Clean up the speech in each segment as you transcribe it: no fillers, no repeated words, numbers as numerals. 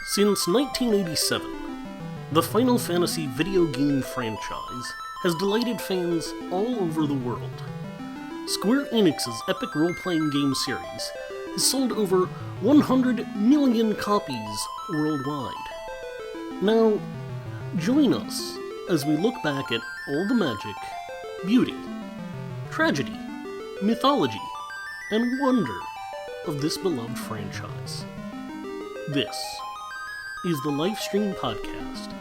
Since 1987, the Final Fantasy video game franchise has delighted fans all over the world. Square Enix's epic role-playing game series has sold over 100 million copies worldwide. Now, join us as we look back at all the magic, beauty, tragedy, mythology, and wonder of this beloved franchise. This is the Lifestream podcast,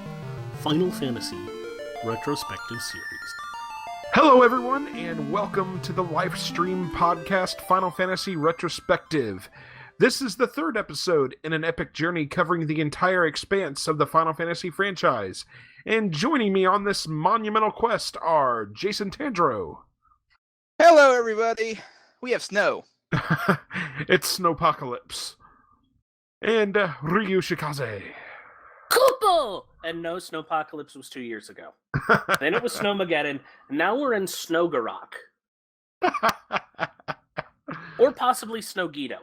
Final Fantasy Retrospective Series. Hello everyone, and welcome to the Lifestream podcast, Final Fantasy Retrospective. This is the third episode in an epic journey covering the entire expanse of the Final Fantasy franchise. And joining me on this monumental quest are JasonTandro. Hello everybody! We have snow. It's Snowpocalypse. And Ryushikaze. Kupo! And no, Snowpocalypse was 2 years ago. Then it was Snowmageddon, and now we're in Snowgarok. Or possibly Snowgeeto.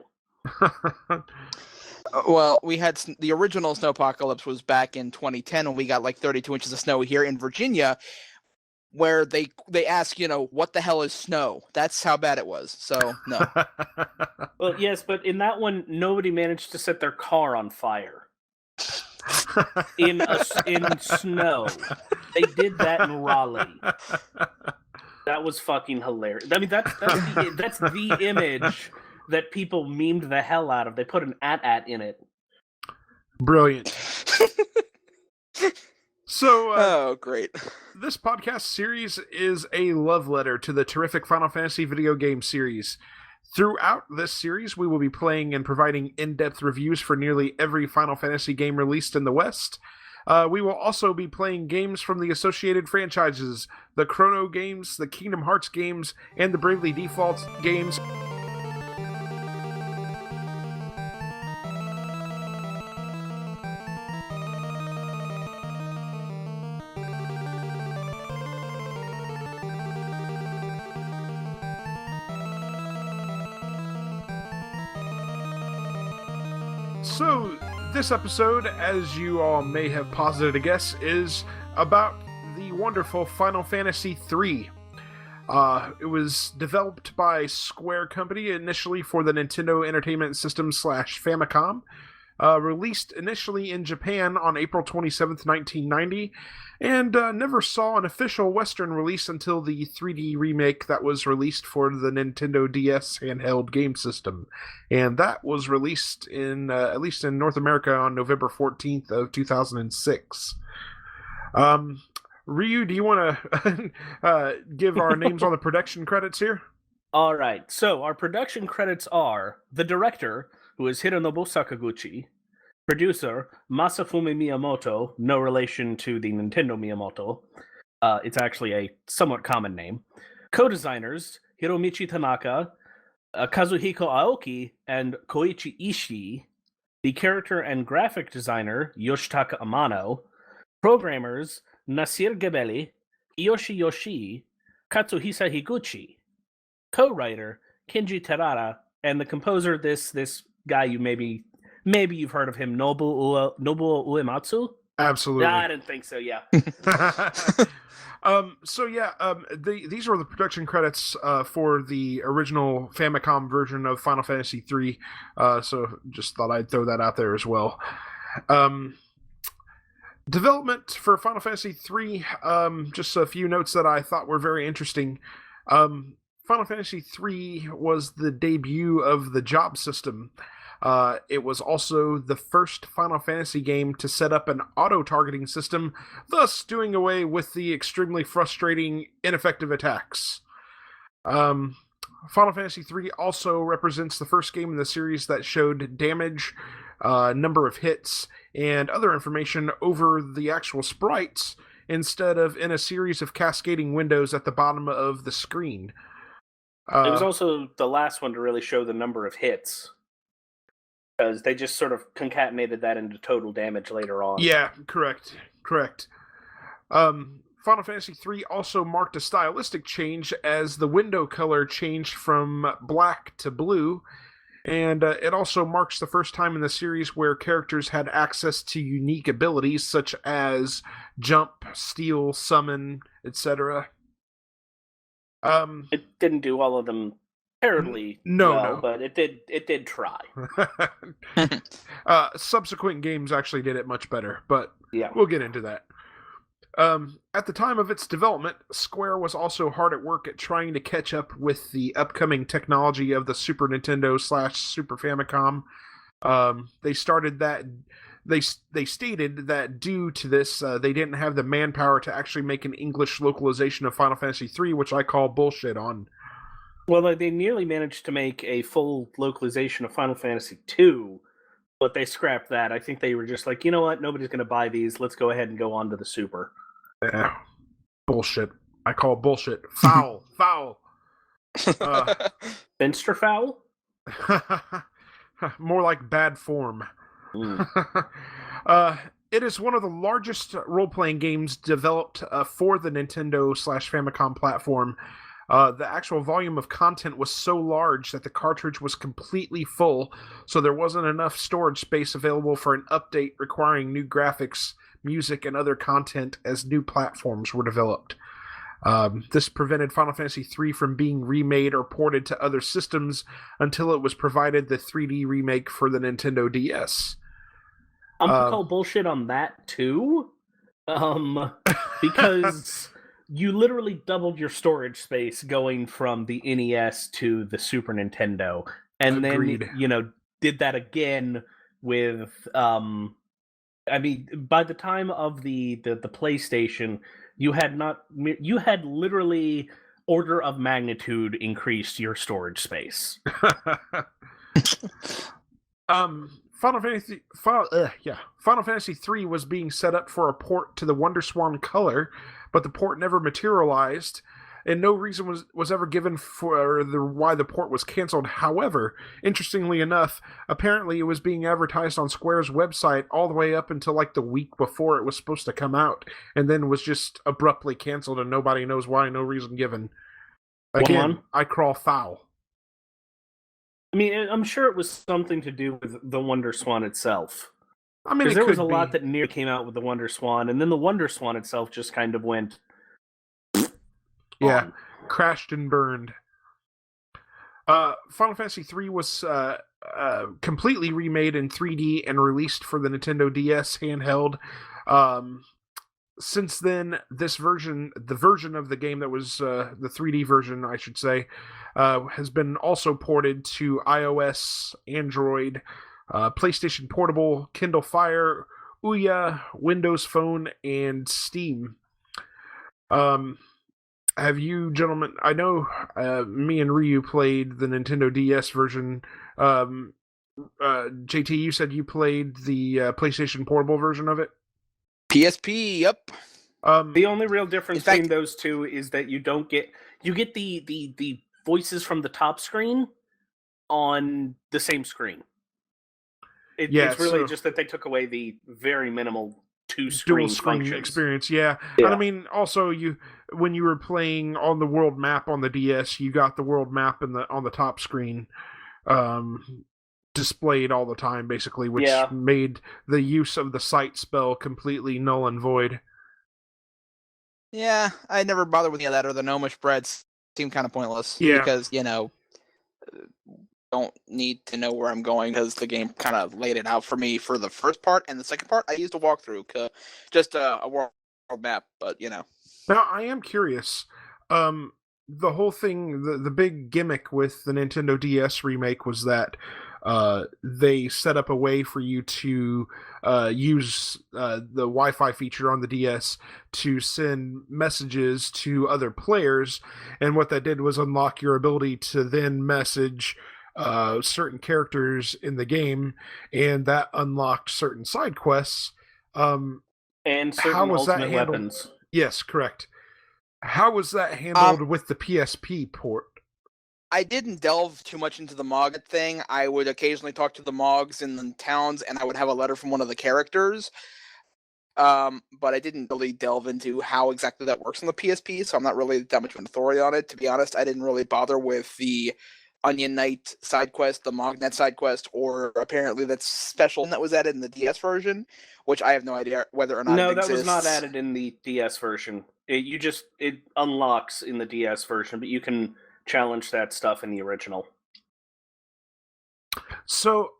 Well, we had the original Snowpocalypse was back in 2010 when we got like 32 inches of snow here in Virginia, where they ask, what the hell is snow? That's how bad it was. So, no. Well, yes, but in that one, nobody managed to set their car on fire. In snow. They did that in Raleigh. That was fucking hilarious. I mean, that's the image that people memed the hell out of. They put an at in it. Brilliant. So, oh, great. This podcast series is a love letter to the terrific Final Fantasy video game series. Throughout this series, we will be playing and providing in-depth reviews for nearly every Final Fantasy game released in the West. We will also be playing games from the associated franchises, the Chrono games, the Kingdom Hearts games, and the Bravely Default games. So, this episode, as you all may have posited a guess, is about the wonderful Final Fantasy III. It was developed by Square Company initially for the Nintendo Entertainment System / Famicom. Released initially in Japan on April 27th, 1990, and never saw an official Western release until the 3D remake that was released for the Nintendo DS handheld game system. And that was released in, at least in North America, on November 14th of 2006. Ryu, do you want to give our names on the production credits here? All right, so our production credits are the director, who is Hironobu Sakaguchi, producer Masafumi Miyamoto, no relation to the Nintendo Miyamoto. It's actually a somewhat common name. Co-designers Hiromichi Tanaka, Kazuhiko Aoki, and Koichi Ishii. The character and graphic designer Yoshitaka Amano. Programmers Nasir Gebeli, Kiyoshi Yoshii, Katsuhisa Higuchi. Co-writer Kenji Terada, and the composer, this guy you maybe you've heard of him, Nobuo Uematsu? Absolutely. I didn't think so, yeah. These were the production credits for the original Famicom version of Final Fantasy III, so just thought I'd throw that out there as well. Development for Final Fantasy III, just a few notes that I thought were very interesting. Final Fantasy III was the debut of the job system. It was also the first Final Fantasy game to set up an auto-targeting system, thus doing away with the extremely frustrating, ineffective attacks. Final Fantasy III also represents the first game in the series that showed damage, number of hits, and other information over the actual sprites, instead of in a series of cascading windows at the bottom of the screen. It was also the last one to really show the number of hits, because they just sort of concatenated that into total damage later on. Yeah, correct. Final Fantasy III also marked a stylistic change as the window color changed from black to blue, And it also marks the first time in the series where characters had access to unique abilities such as jump, steal, summon, etc. It didn't do all of them terribly no. but it did try. Subsequent games actually did it much better, but yeah, we'll get into that. At the time of its development, Square was also hard at work at trying to catch up with the upcoming technology of the Super Nintendo / Super Famicom. They stated that due to this, they didn't have the manpower to actually make an English localization of Final Fantasy III, which I call bullshit on. Well, they nearly managed to make a full localization of Final Fantasy II, but they scrapped that. I think they were just like, you know what, nobody's going to buy these. Let's go ahead and go on to the Super. Bullshit. I call bullshit. Foul. Foul. Finster foul? More like bad form. It is one of the largest role-playing games developed for the Nintendo / Famicom platform. The actual volume of content was so large that the cartridge was completely full, so there wasn't enough storage space available for an update requiring new graphics, music, and other content as new platforms were developed. This prevented Final Fantasy III from being remade or ported to other systems until it was provided the 3D remake for the Nintendo DS. I'm gonna call bullshit on that too, because you literally doubled your storage space going from the NES to the Super Nintendo, and Agreed. then did that again with I mean, by the time of the PlayStation, you had literally order of magnitude increased your storage space. Final Fantasy III was being set up for a port to the WonderSwan Color, but the port never materialized, and no reason was ever given for why the port was canceled. However, interestingly enough, apparently it was being advertised on Square's website all the way up until like the week before it was supposed to come out, and then was just abruptly canceled, and nobody knows why, no reason given. Again, I crawl foul. I mean, I'm sure it was something to do with the WonderSwan itself. I mean, there was a lot that nearly came out with the WonderSwan, and then the WonderSwan itself just kind of went... Yeah, crashed and burned. Final Fantasy III was completely remade in 3D and released for the Nintendo DS handheld. Since then, the version of the game that was the 3D version, I should say, has been also ported to iOS, Android, PlayStation Portable, Kindle Fire, Ouya, Windows Phone, and Steam. Have you gentlemen, I know me and Ryu played the Nintendo DS version. JT, you said you played the PlayStation Portable version of it? PSP, yep. The only real difference between those two is that you get the voices from the top screen on the same screen. It's really just that they took away the very minimal dual screen experience. Yeah. And I mean, also when you were playing on the world map on the DS, you got the world map on the top screen displayed all the time, basically, which made the use of the sight spell completely null and void. Yeah, I never bothered with any of that, or the gnomish spreads seem kind of pointless. Yeah. Because, don't need to know where I'm going, because the game kind of laid it out for me for the first part, and the second part I used a walkthrough, just a world map, but Now, I am curious. The whole thing, the big gimmick with the Nintendo DS remake was that they set up a way for you to use the Wi-Fi feature on the DS to send messages to other players, and what that did was unlock your ability to then message certain characters in the game, and that unlocked certain side quests. And certain ultimate weapons. Yes, correct. How was that handled with the PSP port? I didn't delve too much into the Mog thing. I would occasionally talk to the Mogs in the towns, and I would have a letter from one of the characters. But I didn't really delve into how exactly that works on the PSP, so I'm not really that much of an authority on it. To be honest, I didn't really bother with the Onion Knight side quest, the Mognet side quest, or apparently that's special that was added in the DS version, which I have no idea whether or not No, it that exists. was not added in the DS version. It unlocks in the DS version, but you can challenge that stuff in the original. So,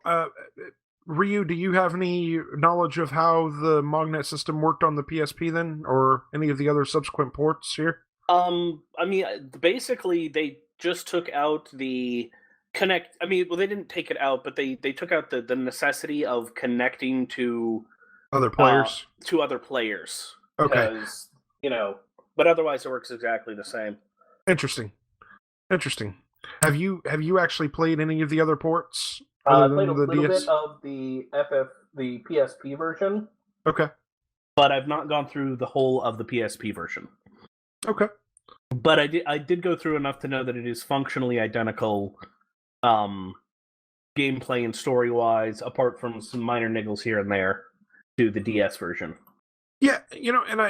Ryu, do you have any knowledge of how the Mognet system worked on the PSP then, or any of the other subsequent ports here? I mean, basically, they just took out the connect. I mean, well, they didn't take it out, but they took out the necessity of connecting to Other players? To other players. Okay. Because, but otherwise it works exactly the same. Interesting. Have you actually played any of the other ports? I Other played than a the little DS? bit of the PSP version, Okay. but I've not gone through the whole of the PSP version. Okay. But I did go through enough to know that it is functionally identical, gameplay and story wise, apart from some minor niggles here and there, to the DS version. Yeah, and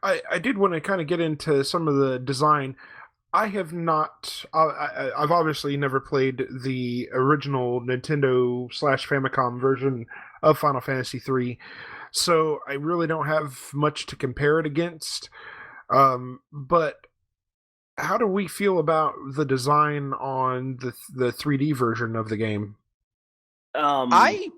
I did want to kind of get into some of the design. I have not. I've obviously never played the original Nintendo / Famicom version of Final Fantasy III, so I really don't have much to compare it against. But how do we feel about the design on the 3D version of the game? I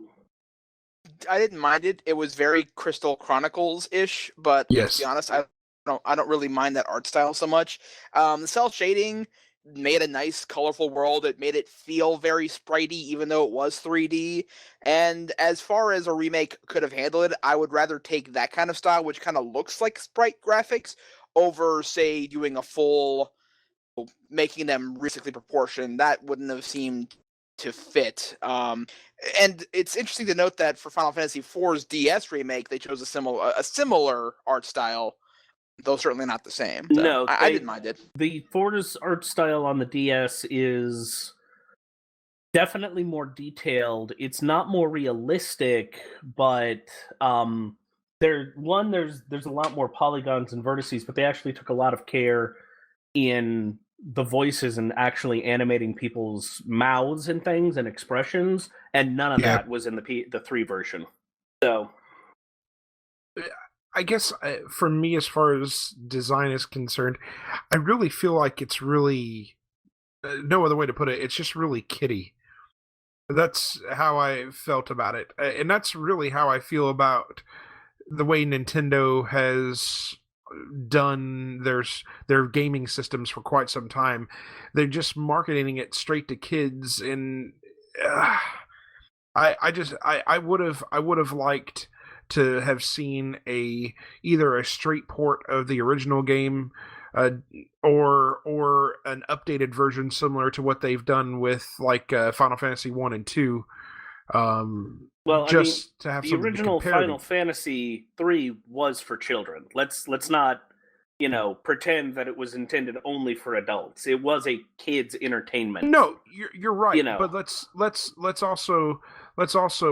didn't mind it. It was very Crystal Chronicles-ish, but Yes. to be honest, I don't really mind that art style so much. The cell shading made a nice, colorful world. It made it feel very spritey, even though it was 3D. And as far as a remake could have handled it, I would rather take that kind of style, which kind of looks like sprite graphics, over, say, doing a full, making them realistically proportioned. That wouldn't have seemed to fit. And it's interesting to note that for Final Fantasy IV's DS remake, they chose a similar art style, though certainly not the same. So No, I didn't mind it. The Forza's art style on the DS is definitely more detailed. It's not more realistic, but there's a lot more polygons and vertices, but they actually took a lot of care in the voices and actually animating people's mouths and things and expressions, and none of that was in the 3 version. So I guess for me, as far as design is concerned, I really feel like it's really no other way to put it. It's just really kiddie. That's how I felt about it, and that's really how I feel about the way Nintendo has done their gaming systems for quite some time. They're just marketing it straight to kids, and I would have liked to have seen either a straight port of the original game, or an updated version similar to what they've done with Final Fantasy 1 and 2. Well, just to have the original Final Fantasy 3 was for children. Let's not, pretend that it was intended only for adults. It was a kids' entertainment. No, you're right. But let's also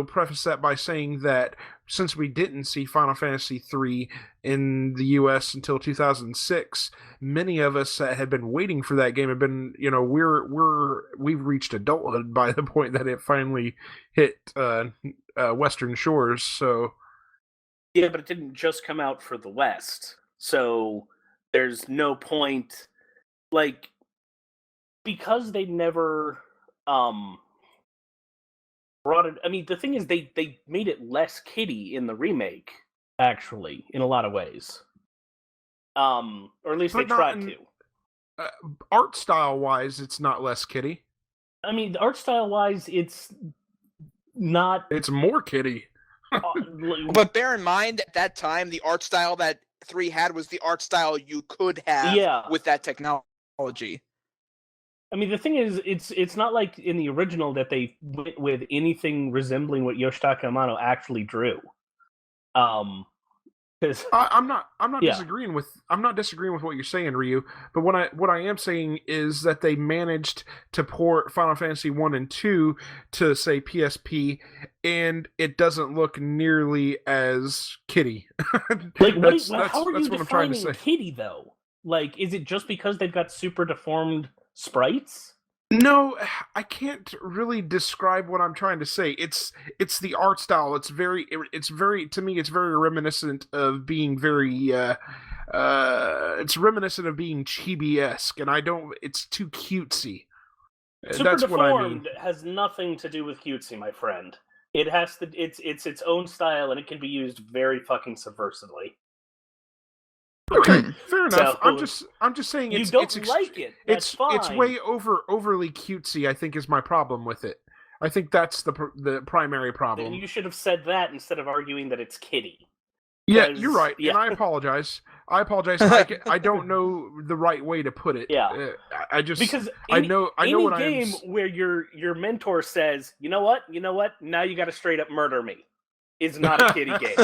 preface that by saying that since we didn't see Final Fantasy 3 in the US until 2006, many of us that had been waiting for that game have been, we've reached adulthood by the point that it finally hit Western shores. So yeah, but it didn't just come out for the West, so there's no point, because they never brought it. I mean, the thing is, they made it less kiddie in the remake, actually, in a lot of ways. Or at least they tried to. Art style wise, it's not less kiddie. I mean, the art style wise, it's not. It's more kiddie. But bear in mind, at that time, the art style that 3 had was the art style you could have with that technology. I mean, the thing is, it's not like in the original that they went with anything resembling what Yoshitaka Amano actually drew. I'm not disagreeing with what you're saying, Ryu. But what I am saying is that they managed to port Final Fantasy 1 and 2 to, say, PSP, and it doesn't look nearly as kiddie. How are you defining kiddie though? Is it just because they've got super deformed sprites? No, I can't really describe what I'm trying to say. It's the art style. It's very to me. It's very reminiscent of being very. It's reminiscent of being chibi-esque, and I don't. It's too cutesy. Super That's what I mean. Deformed has nothing to do with cutesy, my friend. It has to. It's its own style, and it can be used very fucking subversively. Okay, fair enough. So, I'm just saying you it's don't it's like it. That's it's fine. way overly cutesy. I think is my problem with it. I think that's the primary Then problem. you should have said that instead of arguing that it's kitty. Yeah, you're right, Yeah. and I apologize. I don't know the right way to put it. Yeah. I just Because I know what I am. game where your mentor says, you know what, now you got to straight up murder me, is not a kitty game.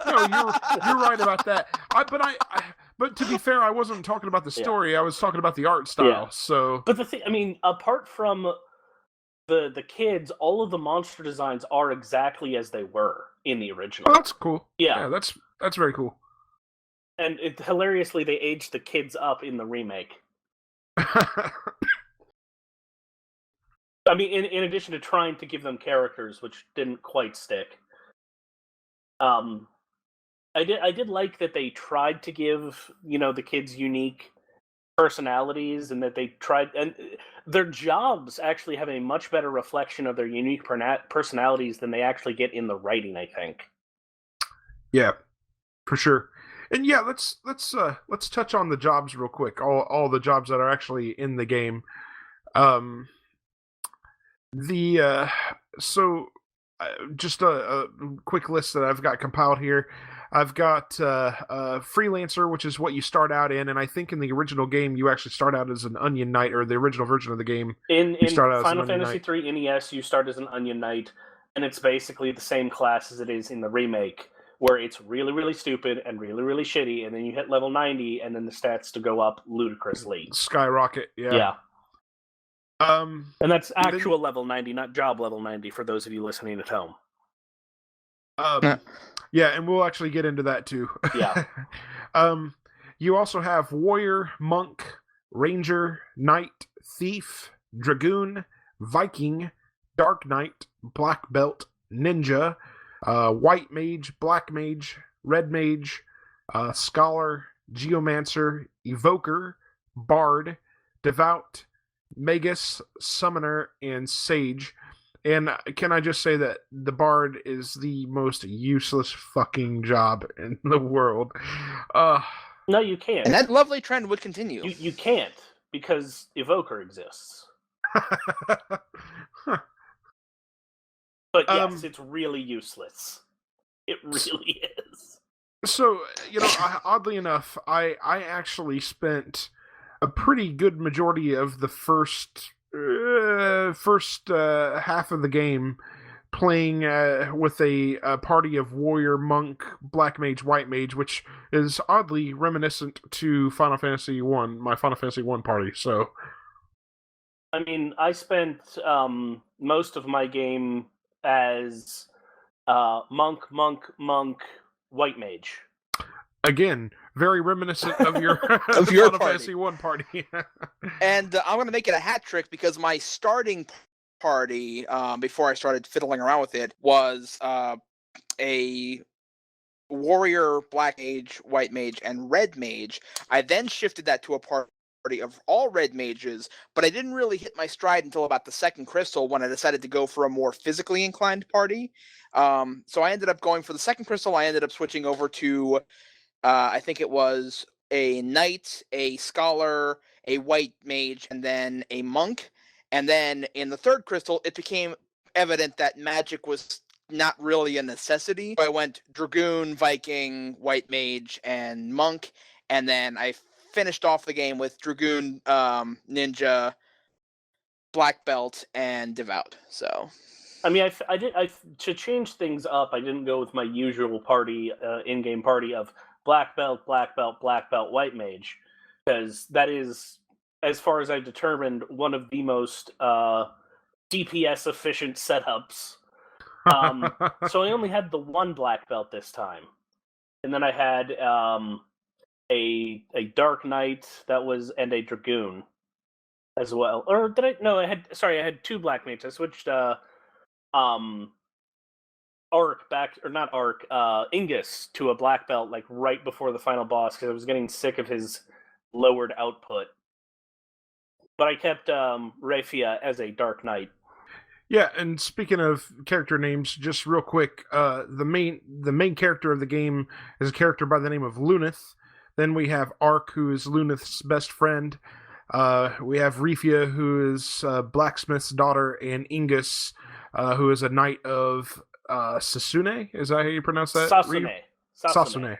No, you're right about that. But to be fair, I wasn't talking about the story. I was talking about the art style. Yeah. So, But the thing, I mean, apart from the kids, all of the monster designs are exactly as they were in the original. oh, that's cool. Yeah. That's very cool. And hilariously, they aged the kids up in the remake. I mean, in addition to trying to give them characters, which didn't quite stick. I did like that they tried to give, the kids unique personalities, and that they tried, and their jobs actually have a much better reflection of their unique personalities than they actually get in the writing, I think. Yeah, for sure. And yeah, let's touch on the jobs real quick. All the jobs that are actually in the game. The so just a quick list that I've got compiled here. I've got freelancer, which is what you start out in, and I think in the original game you actually start out as an Onion Knight, or the original version of the game. In start out as Final an Onion Fantasy III NES, you start as an Onion Knight, and it's basically the same class as it is in the remake, where it's really, really stupid and really, really shitty, and then you hit level 90, and then the stats to go up ludicrously. Skyrocket, Yeah. And that's actual level 90, not job level 90, for those of you listening at home. Yeah, and we'll actually get into that too. Yeah. You also have warrior, monk, ranger, knight, thief, dragoon, Viking, dark knight, black belt, ninja, white mage, black mage, red mage, scholar, geomancer, evoker, bard, devout, magus, summoner, and sage. And can I just say that the bard is the most useless fucking job in the world? No, you can't. And that lovely trend would continue. You can't, because evoker exists. But yes, it's really useless. It really is. So, oddly enough, I actually spent a pretty good majority of the first half of the game playing with a party of warrior, monk, black mage, white mage, which is oddly reminiscent to Final Fantasy my Final Fantasy 1 party. So, I mean, I spent most of my game as monk, white mage. Again, very reminiscent of your of your Final Fantasy 1 party. And I'm going to make it a hat trick, because my starting party, before I started fiddling around with it, was a warrior, black mage, white mage, and red mage. I then shifted that to a party of all red mages, but I didn't really hit my stride until about the second crystal, when I decided to go for a more physically inclined party. So I ended up going for the second crystal. I ended up switching over to I think it was a knight, a scholar, a white mage, and then a monk. And then in the third crystal, it became evident that magic was not really a necessity. So I went dragoon, Viking, white mage, and monk. And then I finished off the game with dragoon, ninja, black belt, and devout. So, I mean, to change things up, I didn't go with my usual party, in-game party of black belt, white mage, because that is, as far as I've determined, one of the most DPS efficient setups. So I only had the one black belt this time, and then I had a dark knight and a dragoon. as well. Or did I? No, I had 2 black mates. I switched Arc back, or not Arc, Ingus to a black belt like right before the final boss because I was getting sick of his lowered output. But I kept Rafia as a Dark Knight. Yeah, and speaking of character names, just real quick, the main character of the game is a character by the name of Lunith. Then we have Ark, who is Lunith's best friend. We have Rifia, who is Blacksmith's daughter, and Ingus, who is a knight of Sasune. Is that how you pronounce that? Sasune.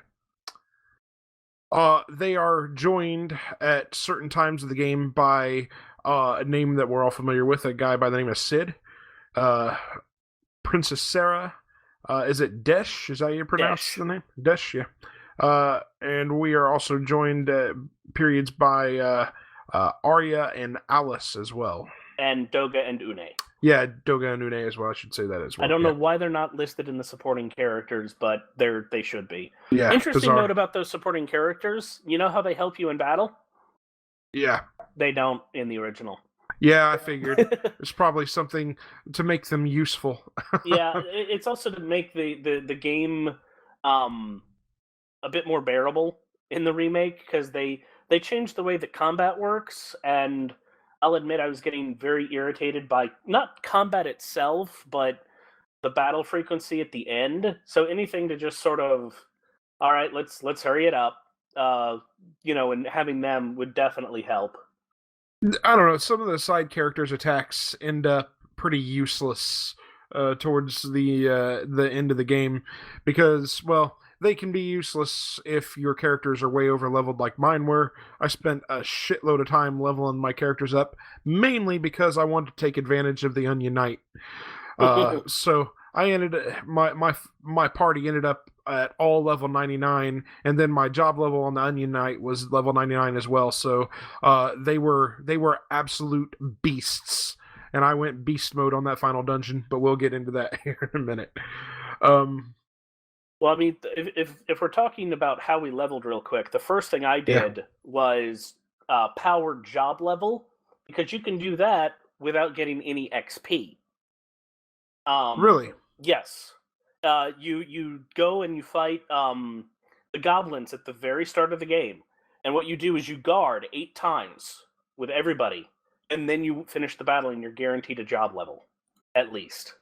They are joined at certain times of the game by a name that we're all familiar with, a guy by the name of Sid. Princess Sarah. Is it Desh? Is that how you pronounce the name? Desh, yeah. And we are also joined periods by Arya and Alice as well. And Doga and Une. Yeah, Doga and Une as well. I should say that as well. I don't know why they're not listed in the supporting characters, but they should be. Yeah. Interesting note about those supporting characters. You know how they help you in battle? Yeah. They don't in the original. Yeah, I figured. There's probably something to make them useful. Yeah, it's also to make the game a bit more bearable in the remake, because they changed the way that combat works, and I'll admit I was getting very irritated by not combat itself, but the battle frequency at the end. So anything to just sort of, all right, let's hurry it up, and having them would definitely help. I don't know. Some of the side characters' attacks end up pretty useless towards the end of the game, because, well, they can be useless if your characters are way over leveled like mine were. I spent a shitload of time leveling my characters up, mainly because I wanted to take advantage of the Onion Knight. So I my party ended up at all level 99, and then my job level on the Onion Knight was level 99 as well. So they were absolute beasts, and I went beast mode on that final dungeon. But we'll get into that here in a minute. Well, I mean, if we're talking about how we leveled real quick, the first thing I did was power job level, because you can do that without getting any XP. Really? Yes. You go and you fight the goblins at the very start of the game, and what you do is you guard 8 times with everybody, and then you finish the battle, and you're guaranteed a job level, at least.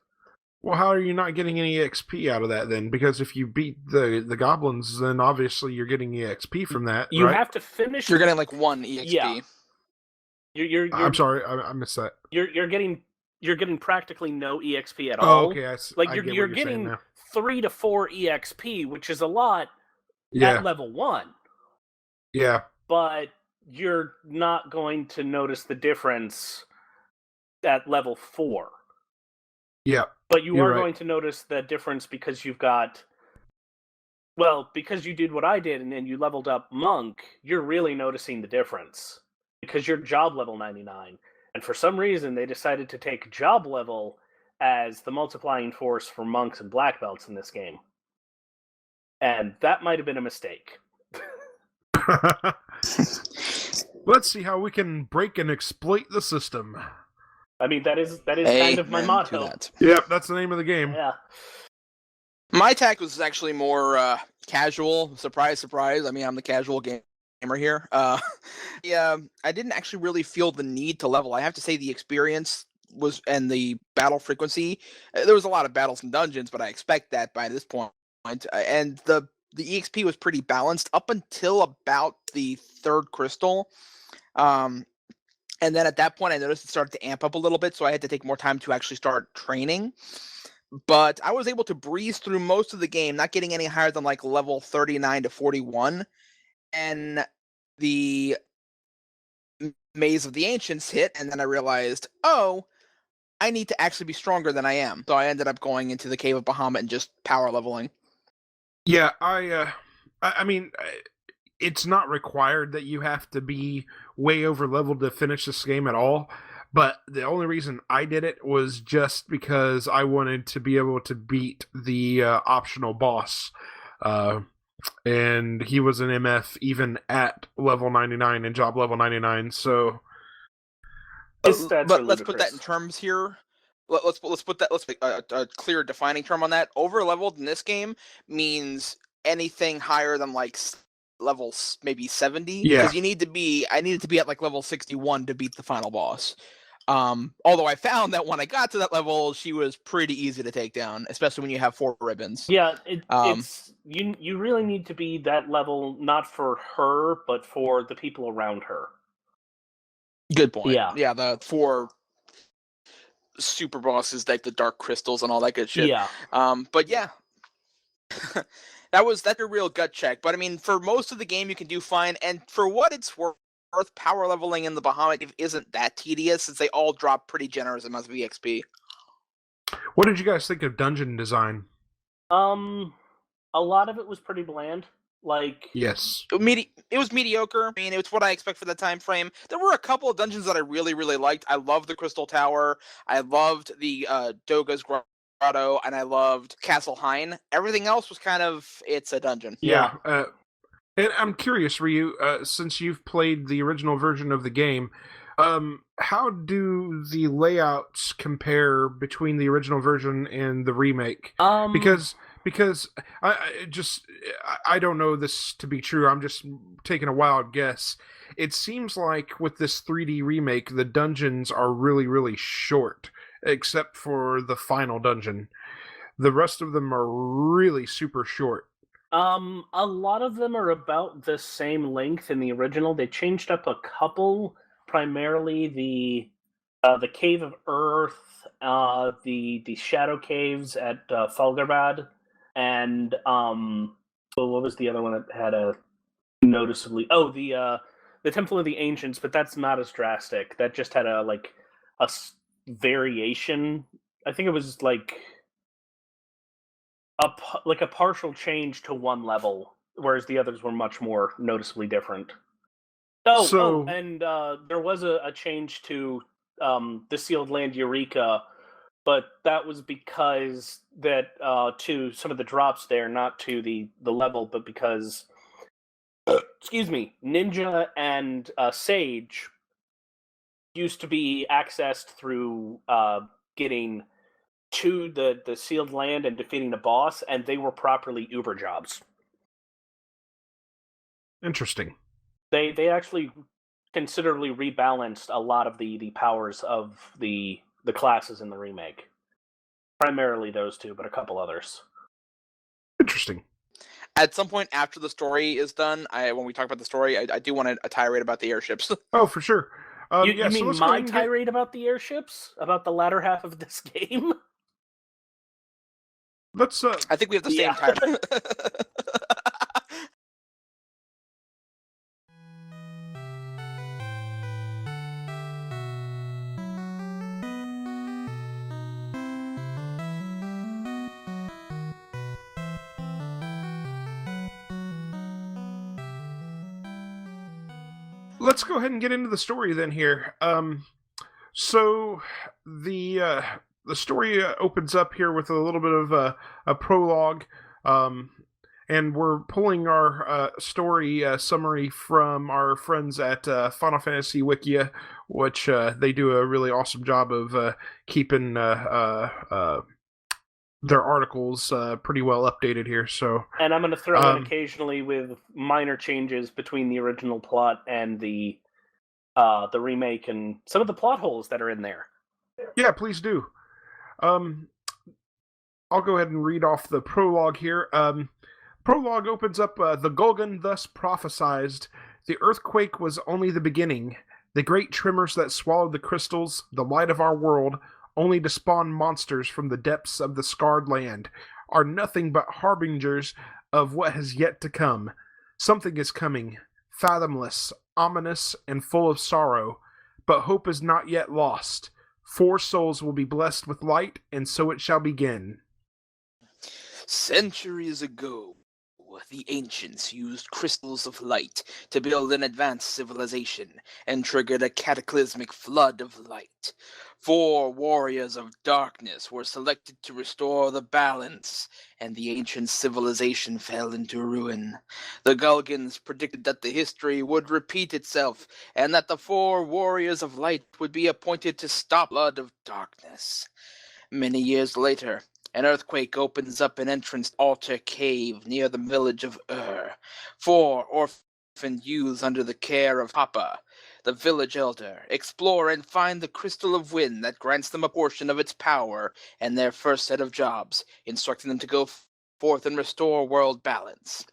Well, how are you not getting any XP out of that then? Because if you beat the goblins, then obviously you're getting EXP from that. You right? have to finish. You're getting like 1 EXP. Yeah. You're I'm sorry, I missed that. You're getting practically no EXP at all. Oh, okay. You're getting 3 to 4 EXP, which is a lot at level 1. Yeah. But you're not going to notice the difference at level 4. Yeah. But you are going to notice the difference because because you did what I did and then you leveled up Monk, you're really noticing the difference. Because you're job level 99. And for some reason, they decided to take job level as the multiplying force for monks and black belts in this game. And that might have been a mistake. Let's see how we can break and exploit the system. I mean, that is kind of my motto. Yep, that's the name of the game. Yeah. My attack was actually more casual. Surprise, surprise. I mean, I'm the casual gamer here. Yeah, I didn't actually really feel the need to level. I have to say the experience and the battle frequency. There was a lot of battles and dungeons, but I expect that by this point. And the EXP was pretty balanced up until about the 3rd crystal. And then at that point, I noticed it started to amp up a little bit, so I had to take more time to actually start training. But I was able to breeze through most of the game, not getting any higher than like level 39 to 41. And the Maze of the Ancients hit, and then I realized, I need to actually be stronger than I am. So I ended up going into the Cave of Bahamut and just power leveling. Yeah, I mean, it's not required that you have to be way over leveled to finish this game at all. But the only reason I did it was just because I wanted to be able to beat the optional boss. And he was an MF even at level 99 and job level 99. So That's but are let's put that in ludicrous. terms here. Let's put that. Let's make a clear defining term on that. Over leveled in this game means anything higher than like level maybe 70. Yeah. Because I needed to be at like level 61 to beat the final boss. Although I found that when I got to that level, she was pretty easy to take down, especially when you have 4 ribbons. Yeah, it's you really need to be that level, not for her, but for the people around her. Good point. Yeah. Yeah, the 4 super bosses like the dark crystals and all that good shit. Yeah. But yeah. That's a real gut check. But I mean, for most of the game you can do fine, and for what it's worth, power leveling in the Bahamut isn't that tedious since they all drop pretty generous amounts of EXP. What did you guys think of dungeon design? A lot of it was pretty bland. Like, Yes. It was mediocre. I mean, it was what I expect for the time frame. There were a couple of dungeons that I really, really liked. I loved the Crystal Tower. I loved the Doga's Grotto, and I loved Castle Hein. Everything else was kind of, it's a dungeon. Yeah. And I'm curious, Ryu, since you've played the original version of the game, how do the layouts compare between the original version and the remake? Because I don't know this to be true. I'm just taking a wild guess. It seems like with this 3D remake, the dungeons are really, really short, except for the final dungeon. The rest of them are really super short. a lot of them are about the same length in the original. They changed up a couple, primarily the Cave of Earth, the Shadow Caves at Fulgarbad, and what was the other one that had a noticeably? Oh, the Temple of the Ancients, but that's not as drastic. That just had a variation. I think it was like a partial change to one level, whereas the others were much more noticeably different. And there was a change to the Sealed Land Eureka, but that was because that to some of the drops there, not to the level, but because excuse me, Ninja and Sage used to be accessed through getting to the sealed land and defeating the boss, and they were properly Uber jobs. Interesting. They actually considerably rebalanced a lot of the powers of the classes in the remake. Primarily those two, but a couple others. Interesting. At some point after the story is done, when we talk about the story, I do want a tirade about the airships. Oh, for sure. You mean my tirade about the airships? About the latter half of this game? Let's. I think we have the same tirade. Let's go ahead and get into the story then here. So the story opens up here with a little bit of a prologue, and we're pulling our story summary from our friends at Final Fantasy Wikia, which they do a really awesome job of keeping their articles pretty well updated here. So, and I'm going to throw in occasionally with minor changes between the original plot and the remake, and some of the plot holes that are in there. Yeah, please do. I'll go ahead and read off the prologue here. Prologue opens up, the Golgan thus prophesized, the earthquake was only the beginning. The great tremors that swallowed the crystals, the light of our world, only to spawn monsters from the depths of the scarred land, are nothing but harbingers of what has yet to come. Something is coming, fathomless, ominous, and full of sorrow, but hope is not yet lost. 4 souls will be blessed with light, and so it shall begin. Centuries ago, the ancients used crystals of light to build an advanced civilization and triggered a cataclysmic flood of light. 4 warriors of darkness were selected to restore the balance, and the ancient civilization fell into ruin. The Gulgans predicted that the history would repeat itself, and that the 4 warriors of light would be appointed to stop the flood of darkness. Many years later, an earthquake opens up an entrance to Altar Cave near the village of 4 orphaned youths under the care of Papa, the village elder, explore and find the Crystal of Wind that grants them a portion of its power and their first set of jobs, instructing them to go forth and restore world balance.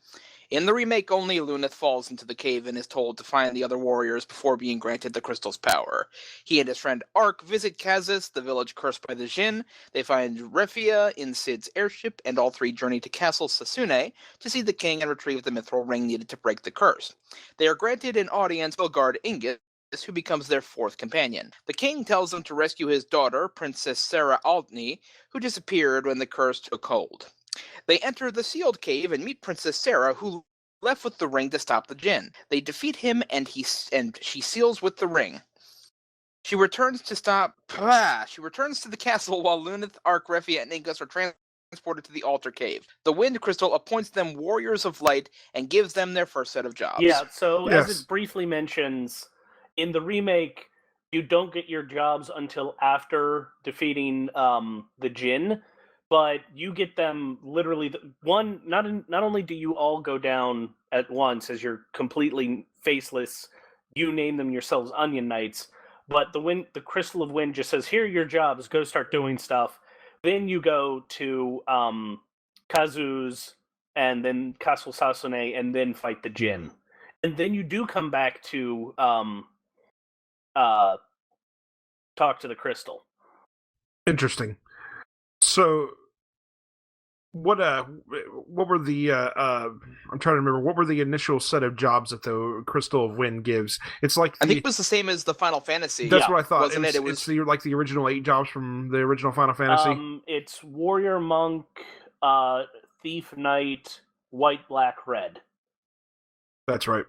In the remake only, Luneth falls into the cave and is told to find the other warriors before being granted the crystal's power. He and his friend Ark visit Kazis, the village cursed by the Jinn. They find Refia in Sid's airship, and all 3 journey to Castle Sasune to see the king and retrieve the mithril ring needed to break the curse. They are granted an audience with guard Ingus, who becomes their 4th companion. The king tells them to rescue his daughter, Princess Sarah Altney, who disappeared when the curse took hold. They enter the sealed cave and meet Princess Sarah, who left with the ring to stop the Jinn. They defeat him, and she seals with the ring. She returns to the castle while Luneth, Ark, Refia, and Ingus are transported to the Altar Cave. The Wind Crystal appoints them Warriors of Light and gives them their first set of jobs. Yeah, so Yes. as it briefly mentions, in the remake, you don't get your jobs until after defeating the Jinn, but you get them literally. Not only do you all go down at once as you're completely faceless, you name them yourselves Onion Knights, but the Crystal of Wind just says, here are your jobs, go start doing stuff. Then you go to Kazu's, and then Castle Sasune, and then fight the Jinn. And then you do come back to talk to the crystal. Interesting. So, what were the I'm trying to remember, what were the initial set of jobs that the Crystal of Wind gives? It's like I think it was the same as the Final Fantasy. That's what I thought. Wasn't it? It was it's like the original 8 jobs from the original Final Fantasy. It's Warrior, Monk, Thief, Knight, White, Black, Red. That's right.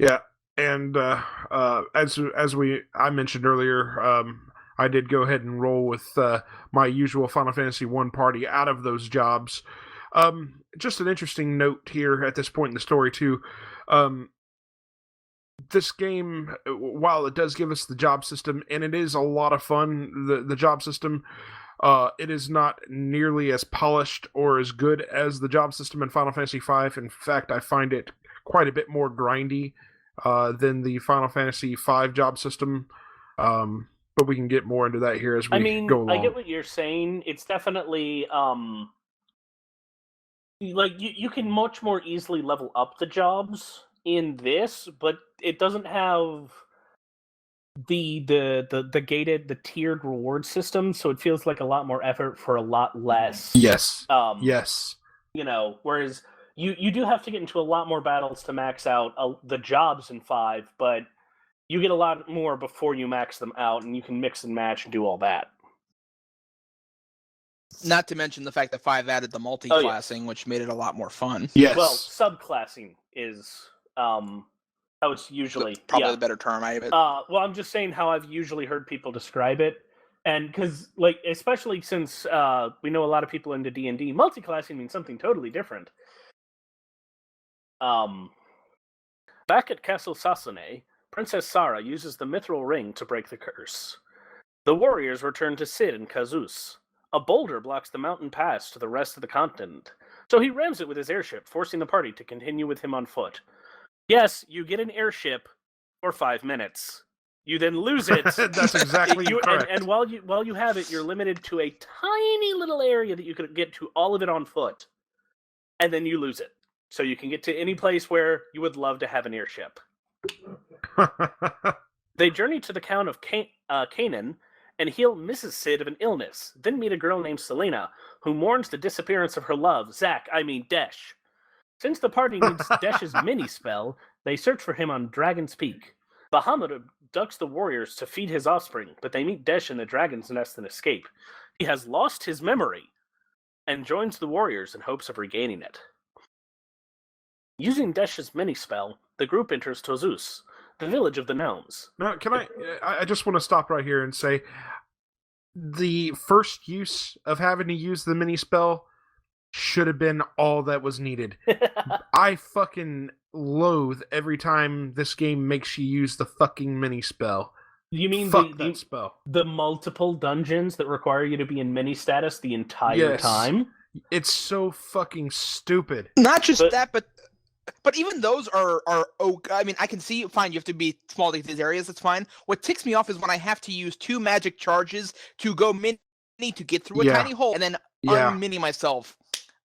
Yeah, and as I mentioned earlier, I did go ahead and roll with my usual Final Fantasy 1 party out of those jobs. Just an interesting note here at this point in the story, too. This game, while it does give us the job system, and it is a lot of fun, the job system, it is not nearly as polished or as good as the job system in Final Fantasy V. In fact, I find it quite a bit more grindy than the Final Fantasy V job system. But we can get more into that here as we go along. I get what you're saying. It's definitely like you can much more easily level up the jobs in this, but it doesn't have the gated, the tiered reward system, so it feels like a lot more effort for a lot less. Yes. Yes. Whereas you do have to get into a lot more battles to max out the jobs in 5, but you get a lot more before you max them out, and you can mix and match and do all that. Not to mention the fact that 5 added the multi-classing, which made it a lot more fun. Yes. Well, subclassing is how it's usually probably the better term. Well, I'm just saying how I've usually heard people describe it, and because especially since we know a lot of people into D&D, multi-classing means something totally different. Back at Castle Sasune, Princess Sarah uses the mithril ring to break the curse. The warriors return to Sid and Kazus. A boulder blocks the mountain pass to the rest of the continent, so he rams it with his airship, forcing the party to continue with him on foot. Yes, you get an airship for 5 minutes. You then lose it. That's exactly correct. And while you have it, you're limited to a tiny little area that you could get to all of it on foot, and then you lose it. So you can get to any place where you would love to have an airship. They journey to the town of Canaan and heal Mrs. Sid of an illness, then meet a girl named Selena, who mourns the disappearance of her love, Desh. Since the party needs Desh's mini-spell, they search for him on Dragon's Peak. Bahamut abducts the warriors to feed his offspring, but they meet Desh in the dragon's nest and escape. He has lost his memory, and joins the warriors in hopes of regaining it. Using Desh's mini-spell, the group enters Tozus, the village of the gnomes. Now, can I just want to stop right here and say, the first use of having to use the mini spell should have been all that was needed. I fucking loathe every time this game makes you use the fucking mini spell. You mean that spell? The multiple dungeons that require you to be in mini status the entire time? It's so fucking stupid. Not just that, but even those are I mean, I can see, fine, you have to be small to these areas, that's fine. What ticks me off is when I have to use 2 magic charges to go mini to get through a tiny hole and then unmini myself.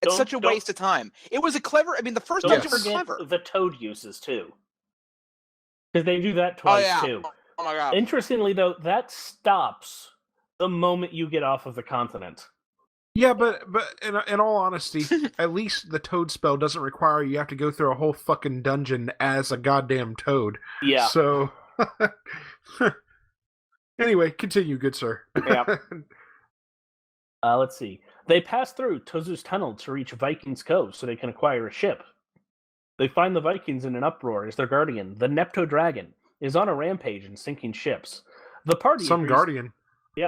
It's such a waste of time. It was a clever, I mean, the first dungeon was clever. The toad uses, too. Because they do that twice, too. Oh my god. Interestingly, though, that stops the moment you get off of the continent. Yeah, but in all honesty, at least the toad spell doesn't require you have to go through a whole fucking dungeon as a goddamn toad. Yeah. So, anyway, continue, good sir. Yeah. Let's see. They pass through Tozu's tunnel to reach Vikings Cove so they can acquire a ship. They find the Vikings in an uproar as their guardian, the Nepto Dragon, is on a rampage and sinking ships. The party guardian. Yeah.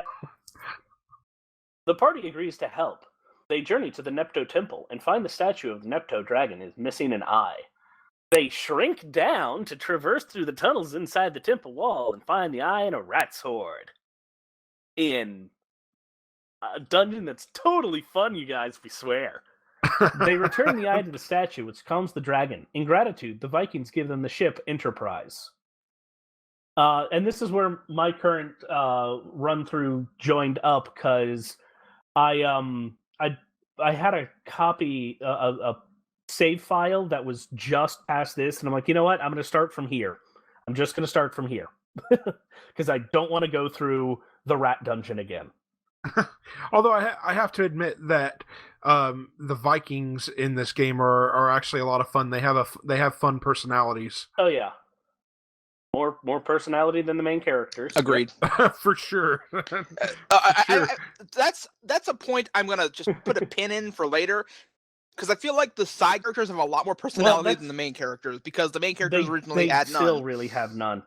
The party agrees to help. They journey to the Nepto Temple and find the statue of the Nepto Dragon is missing an eye. They shrink down to traverse through the tunnels inside the temple wall and find the eye in a rat's hoard. In a dungeon that's totally fun, you guys, we swear. They return the eye to the statue, which calms the dragon. In gratitude, the Vikings give them the ship Enterprise. And this is where my current run-through joined up, because I had a copy, a save file that was just past this, and I'm like, you know what? I'm going to start from here. I'm just going to start from here. Because I don't want to go through the rat dungeon again. Although I have to admit that the Vikings in this game are actually a lot of fun. They have fun personalities. Oh yeah, more personality than the main characters. Agreed. For sure. That's a point I'm gonna just put a pin in for later, because I feel like the side characters have a lot more personality than the main characters, because the main characters originally had none. They still really have none.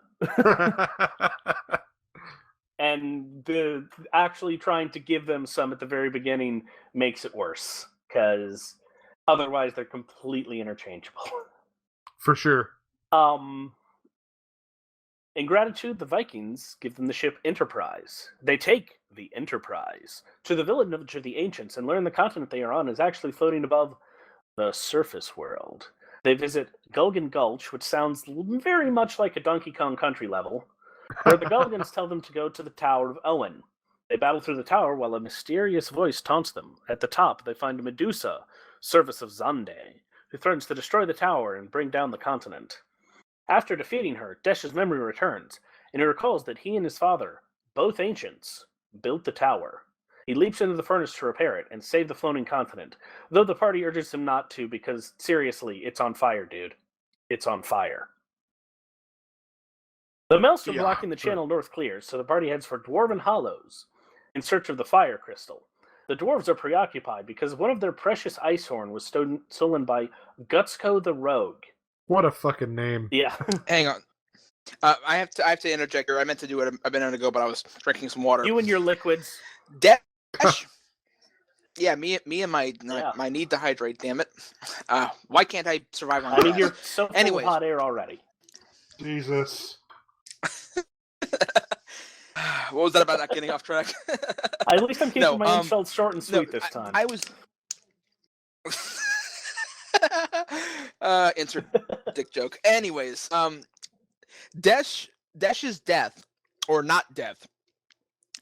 And actually trying to give them some at the very beginning makes it worse, because otherwise they're completely interchangeable. For sure. In gratitude, the Vikings give them the ship Enterprise. They take the Enterprise to the village of the ancients and learn the continent they are on is actually floating above the surface world. They visit Gulgan Gulch, which sounds very much like a Donkey Kong Country level, where the Gulgans tell them to go to the Tower of Owen. They battle through the tower while a mysterious voice taunts them. At the top, they find Medusa, service of Zande, who threatens to destroy the tower and bring down the continent. After defeating her, Desh's memory returns, and he recalls that he and his father, both ancients, built the tower. He leaps into the furnace to repair it and save the floating continent, though the party urges him not to because, seriously, it's on fire, dude. It's on fire. The maelstrom blocking the channel north clears, so the party heads for Dwarven Hollows in search of the fire crystal. The dwarves are preoccupied because one of their precious ice horn was stolen by Gutsko the Rogue. What a fucking name. Yeah. Hang on. I have to interject here. I meant to do it a minute ago, but I was drinking some water. You and your liquids. Desh. Yeah, me and my need to hydrate. Damn it. Why can't I survive on? I mean, you're so full of hot air already. Jesus. What was that about not getting off track? At least I'm keeping my insults short and sweet this time. I was. Insert dick joke. Anyways, Desh's death, or not death,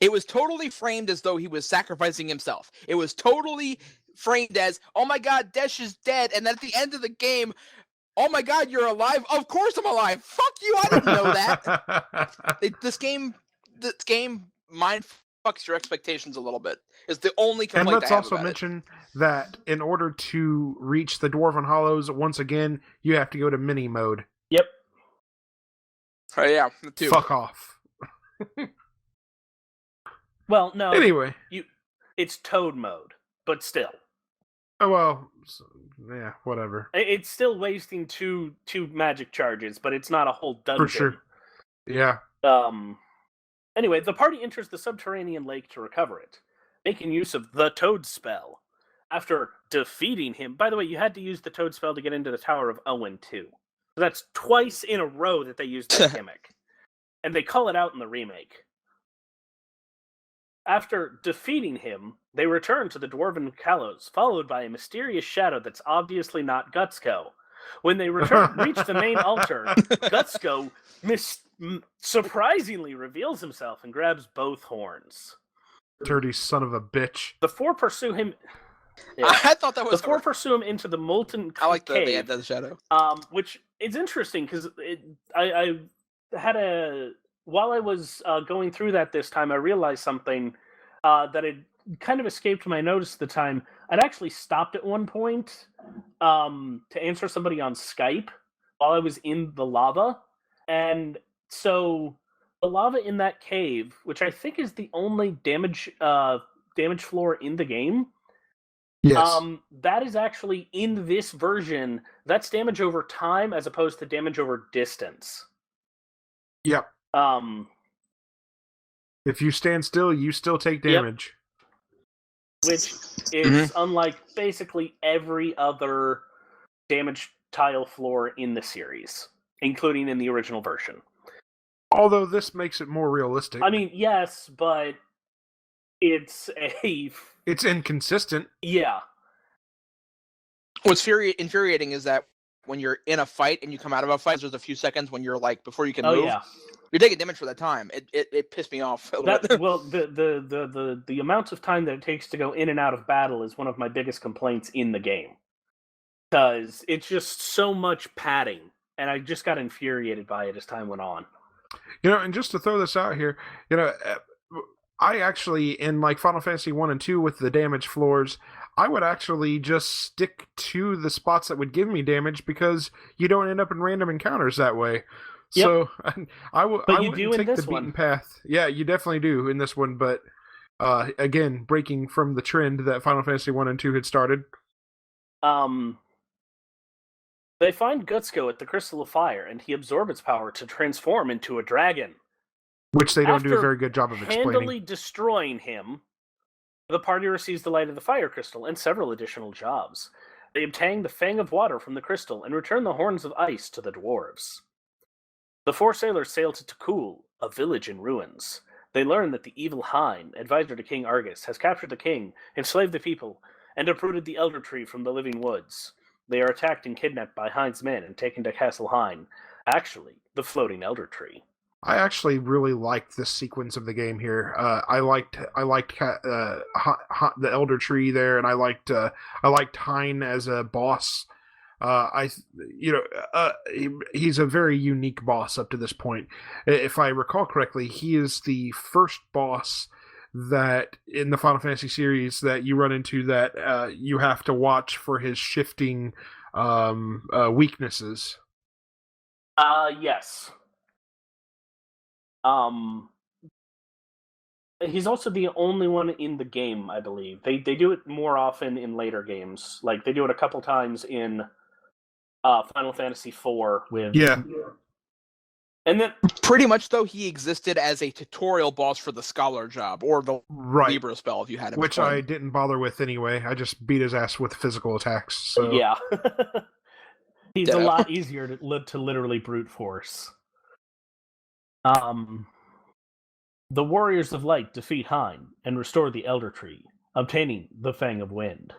it was totally framed as though he was sacrificing himself. It was totally framed as, oh my god, Desh is dead, and then at the end of the game, oh my god, you're alive? Of course I'm alive! Fuck you, I didn't know that! This game mind fucks your expectations a little bit. Is the only complaint I have. And let's also mention that in order to reach the Dwarven Hollows, once again, you have to go to mini mode. Yep. Oh yeah, too. Fuck off. Well, no. Anyway. It's Toad mode, but still. Oh well, yeah, whatever. It's still wasting two magic charges, but it's not a whole dungeon. For sure. Yeah. Anyway, the party enters the subterranean lake to recover it, making use of the Toad spell. After defeating him, by the way, you had to use the Toad spell to get into the Tower of Owen too. So that's twice in a row that they used that gimmick, and they call it out in the remake. After defeating him, they return to the Dwarven Kalos, followed by a mysterious shadow that's obviously not Gutsko. When they reach the main altar, Gutsko surprisingly reveals himself and grabs both horns. Dirty son of a bitch. The four pursue him. Yeah. I thought that was the four pursue him into the molten cave. I like that they had the shadow. Which is interesting because I had while I was going through that this time, I realized something that had kind of escaped my notice at the time. I'd actually stopped at one point to answer somebody on Skype while I was in the lava. And so the lava in that cave, which I think is the only damage floor in the game, yes. That is actually in this version. That's damage over time as opposed to damage over distance. Yep. If you stand still, you still take damage. Yep. Which is unlike basically every other damage tile floor in the series, including in the original version. Although this makes it more realistic. I mean, yes, but it's inconsistent. Yeah. What's infuriating is that when you're in a fight and you come out of a fight, there's a few seconds when you're like, before you can move, you're taking damage for that time. It pissed me off. Well, the amount of time that it takes to go in and out of battle is one of my biggest complaints in the game. Because it's just so much padding, and I just got infuriated by it as time went on. And just to throw this out here, I actually, in like Final Fantasy 1 and 2 with the damage floors, I would actually just stick to the spots that would give me damage because you don't end up in random encounters that way. Yep. So I wouldn't take the beaten path. Yeah, you definitely do in this one, but again, breaking from the trend that Final Fantasy 1 and 2 had started. They find Gutsko at the Crystal of Fire, and he absorbs its power to transform into a dragon. Which they don't do a very good job of explaining. Handily destroying him, the party receives the Light of the Fire Crystal and several additional jobs. They obtain the Fang of Water from the crystal and return the Horns of Ice to the dwarves. The four sailors sail to Takul, a village in ruins. They learn that the evil Hein, advisor to King Argus, has captured the king, enslaved the people, and uprooted the Elder Tree from the living woods. They are attacked and kidnapped by Hein's men and taken to Castle Hein, actually the floating Elder Tree. I actually really liked this sequence of the game here. I liked the Elder Tree there, and I liked Hein as a boss. He's a very unique boss up to this point. If I recall correctly, he is the first boss that in the Final Fantasy series that you run into that you have to watch for his shifting weaknesses. Yes. He's also the only one in the game, I believe. They do it more often in later games. Like, they do it a couple times in Final Fantasy IV with... Yeah. And then... Pretty much, though, he existed as a tutorial boss for the Scholar job, or the Libra spell, if you had it. Which I didn't bother with anyway. I just beat his ass with physical attacks. So. Yeah. He's a lot easier to literally brute force. The Warriors of Light defeat Hein and restore the Elder Tree, obtaining the Fang of Wind.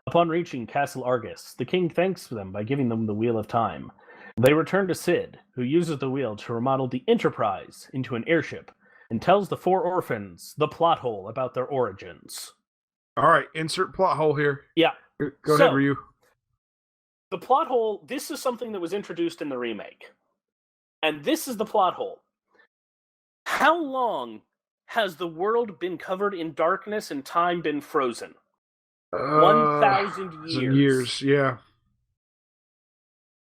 Upon reaching Castle Argus, the king thanks them by giving them the Wheel of Time. They return to Cid, who uses the wheel to remodel the Enterprise into an airship, and tells the four orphans the plot hole about their origins. All right, insert plot hole here. Yeah. Go ahead, Ryu. The plot hole, this is something that was introduced in the remake. And this is the plot hole. How long has the world been covered in darkness and time been frozen? 1,000 years. Years, yeah.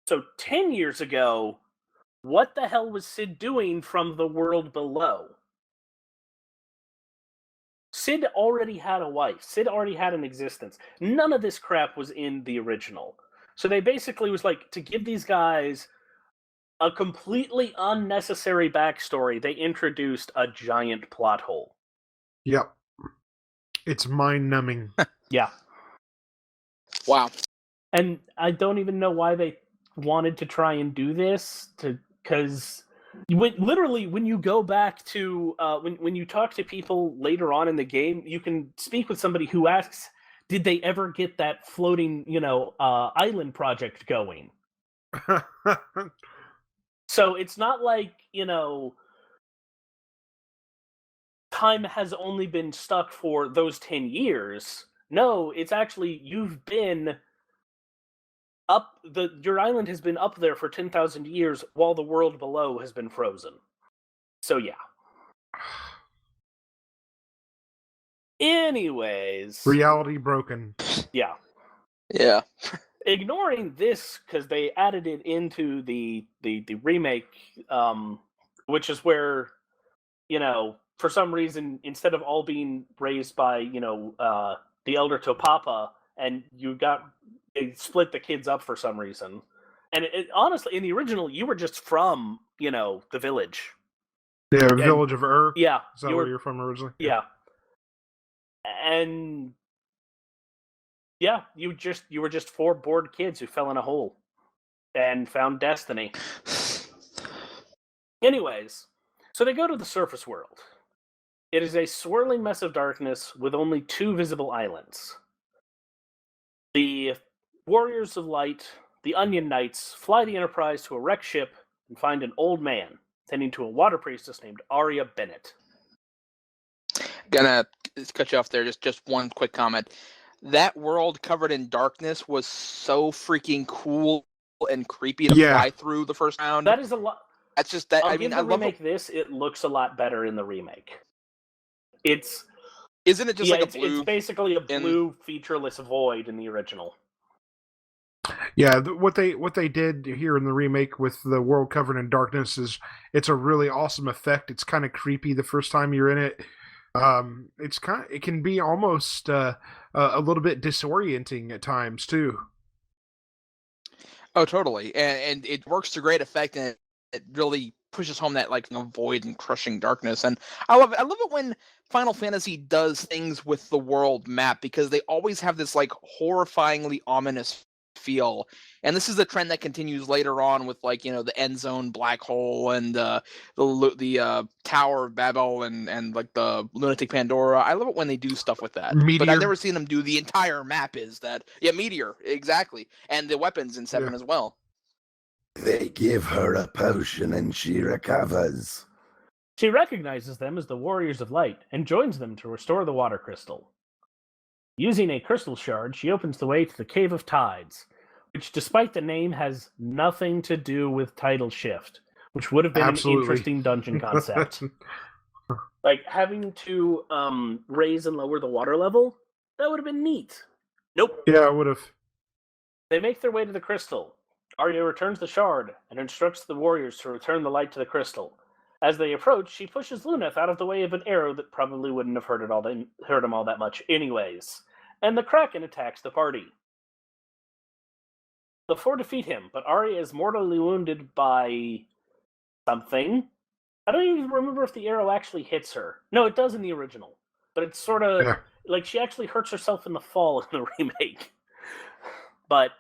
So 10 years ago, what the hell was Cid doing from the world below? Sid already had a wife. Sid already had an existence. None of this crap was in the original. So they basically was like, to give these guys a completely unnecessary backstory, they introduced a giant plot hole. Yep. It's mind-numbing. Yeah. Wow. And I don't even know why they wanted to try and do this, because literally when you go back to when you talk to people later on in the game, you can speak with somebody who asks, did they ever get that floating island project going? So it's not like time has only been stuck for those 10 years. No, it's actually you've been your island has been up there for 10,000 years while the world below has been frozen. So yeah. Anyways, Reality broken. Yeah. Yeah. Ignoring this because they added it into the remake, which is where for some reason, instead of all being raised by the elder Topapa, and they split the kids up for some reason. And honestly, in the original, you were just from, the village. Yeah, village of Ur. Yeah. Is that where you're from originally? Yeah. And yeah, you were just 4 bored kids who fell in a hole and found destiny. Anyways, so they go to the surface world. It is a swirling mess of darkness with only 2 visible islands. The Warriors of Light, the Onion Knights, fly the Enterprise to a wrecked ship and find an old man tending to a water priestess named Arya Bennett. Gonna cut you off there. Just one quick comment. That world covered in darkness was so freaking cool and creepy to fly through the first round. That is a lot. That's just that. I love this. It looks a lot better in the remake. Isn't it just like a blue? It's basically a blue featureless void in the original. Yeah, what they did here in the remake with the world covered in darkness is it's a really awesome effect. It's kind of creepy the first time you're in it. It can be almost a little bit disorienting at times too. Oh, totally, and it works to great effect, and it really pushes home that void and crushing darkness. And I love it when Final Fantasy does things with the world map, because they always have this horrifyingly ominous feel. And this is a trend that continues later on with the End Zone black hole and the Tower of Babel and the Lunatic Pandora. I love it when they do stuff with that. Meteor. But I've never seen them do the entire map. Meteor, exactly, and the weapons in 7 as well. They give her a potion and she recovers. She recognizes them as the Warriors of Light and joins them to restore the water crystal. Using a crystal shard, she opens the way to the Cave of Tides, which, despite the name, has nothing to do with Tidal Shift, which would have been an interesting dungeon concept. Having to raise and lower the water level, that would have been neat. Nope. Yeah, it would have. They make their way to the crystal. Arya returns the shard and instructs the warriors to return the light to the crystal. As they approach, she pushes Luneth out of the way of an arrow that probably wouldn't have hurt him all that much anyways. And the Kraken attacks the party. The 4 defeat him, but Arya is mortally wounded by something. I don't even remember if the arrow actually hits her. No, it does in the original. But it's sort of she actually hurts herself in the fall in the remake. But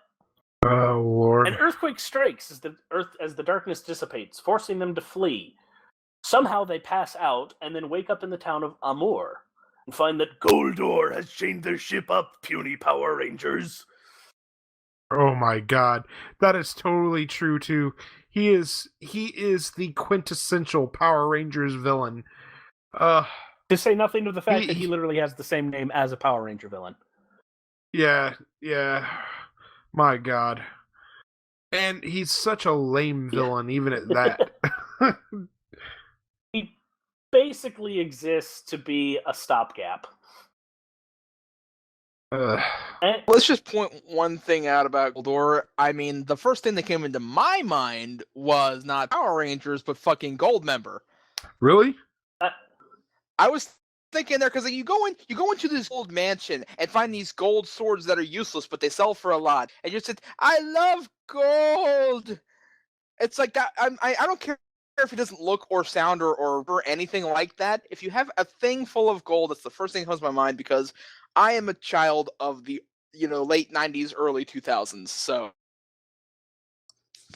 oh Lord! An earthquake strikes as the darkness dissipates, forcing them to flee. Somehow they pass out and then wake up in the town of Amur and find that Goldor has chained their ship up, puny Power Rangers. Oh my God, that is totally true too. He is the quintessential Power Rangers villain. To say nothing of the fact that he literally has the same name as a Power Ranger villain. Yeah. My God. And he's such a lame villain, even at that. He basically exists to be a stopgap. Let's just point one thing out about Goldor. I mean, the first thing that came into my mind was not Power Rangers, but fucking Goldmember. Really? I was thinking there because you go into this old mansion and find these gold swords that are useless, but they sell for a lot, and you said, "I love gold." It's like that. I don't care if it doesn't look or sound or anything like that. If you have a thing full of gold, that's the first thing that comes to my mind because I am a child of the late '90s, early 2000s. So,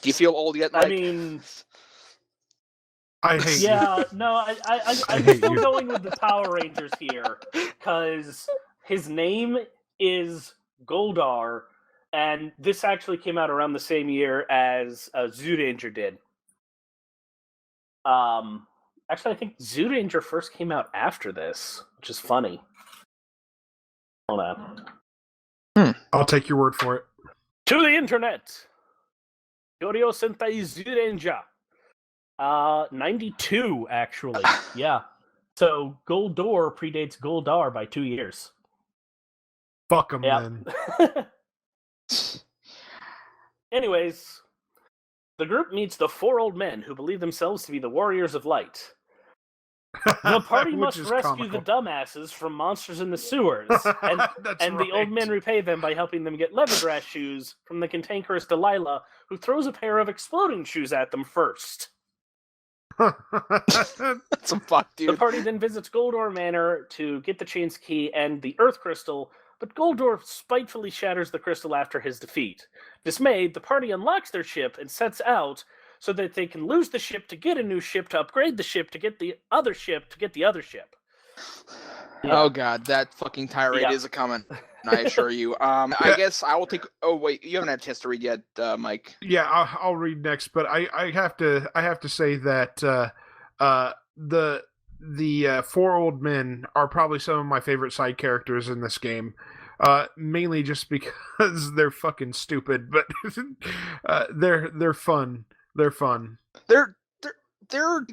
do you feel old yet, Mike? I mean, I hate you. yeah, no, I'm hate still you. going with the Power Rangers here because his name is Goldar, and this actually came out around the same year as Zoodanger did. Actually, I think Zoodanger first came out after this, which is funny. Hold on. I'll take your word for it. To the internet! Yoryo Sentai Zoodanger. 92, actually. Yeah. So, Goldor predates Goldar by 2 years. Fuck them, Yeah. then. Anyways, the group meets the 4 old men who believe themselves to be the warriors of light. The party Which must is rescue the comical. dumbasses from monsters in the sewers, and That's the old right. men repay them by helping them get leathergrass shoes from the cantankerous Delilah, who throws a pair of exploding shoes at them first. That's some fuck, dude. The party then visits Goldor Manor to get the chain's key and the Earth Crystal, but Goldor spitefully shatters the crystal after his defeat. Dismayed, the party unlocks their ship and sets out so that they can lose the ship to get a new ship, to upgrade the ship, to get the other ship, to get the other ship. Yeah. Oh god, that fucking tirade is a coming. I assure you. I guess I will take. Oh wait, you haven't had a chance to read yet, Mike. Yeah, I'll read next, but I have to say that the 4 old men are probably some of my favorite side characters in this game. Mainly just because they're fucking stupid, but they're fun. They're fun. They're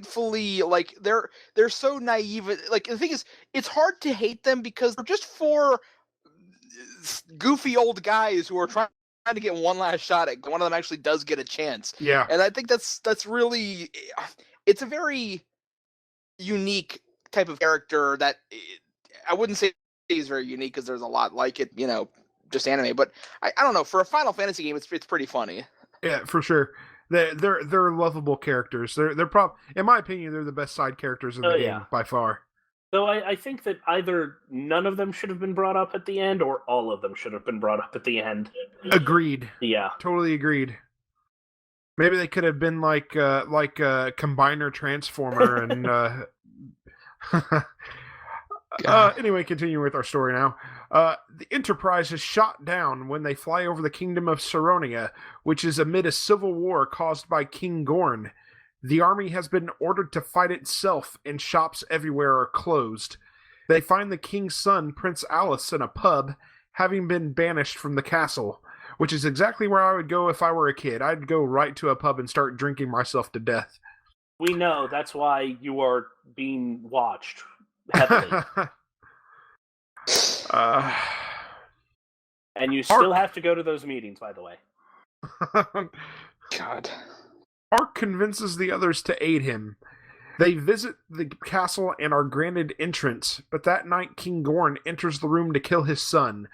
fully like they're so naive. Like the thing is, it's hard to hate them because they're just 4 goofy old guys who are trying to get one last shot at. One of them actually does get a chance. Yeah, and I think that's really. It's a very unique type of character that I wouldn't say is very unique because there's a lot like it, just anime. But I don't know. For a Final Fantasy game, it's pretty funny. yeah, for sure. They're lovable characters. They're in my opinion, they're the best side characters in the game by far. So I think that either none of them should have been brought up at the end, or all of them should have been brought up at the end. Agreed. Yeah. Totally agreed. Maybe they could have been like a combiner transformer and anyway, continuing with our story now. The Enterprise is shot down when they fly over the kingdom of Saronia, which is amid a civil war caused by King Gorn. The army has been ordered to fight itself, and shops everywhere are closed. They find the king's son, Prince Alice, in a pub, having been banished from the castle, which is exactly where I would go if I were a kid. I'd go right to a pub and start drinking myself to death. We know that's why you are being watched heavily. And you still have to go to those meetings, by the way. God. Ark convinces the others to aid him. They visit the castle and are granted entrance, but that night King Gorn enters the room to kill his son.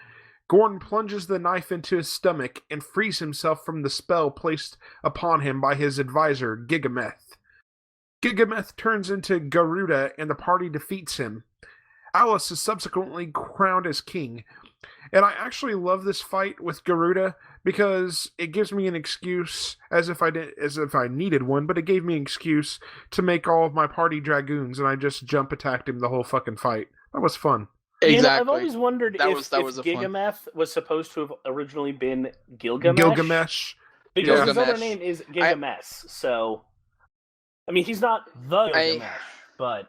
Gorn plunges the knife into his stomach and frees himself from the spell placed upon him by his advisor, Gigameth. Gigameth turns into Garuda and the party defeats him. Alice is subsequently crowned as king. And I actually love this fight with Garuda because it gives me an excuse, as if I needed one, but it gave me an excuse to make all of my party dragoons, and I just jump attacked him the whole fucking fight. That was fun. Exactly. I've always wondered if Gigameth was supposed to have originally been Gilgamesh. Because his other name is Gigamesh, so... I mean, he's not the Gilgamesh, but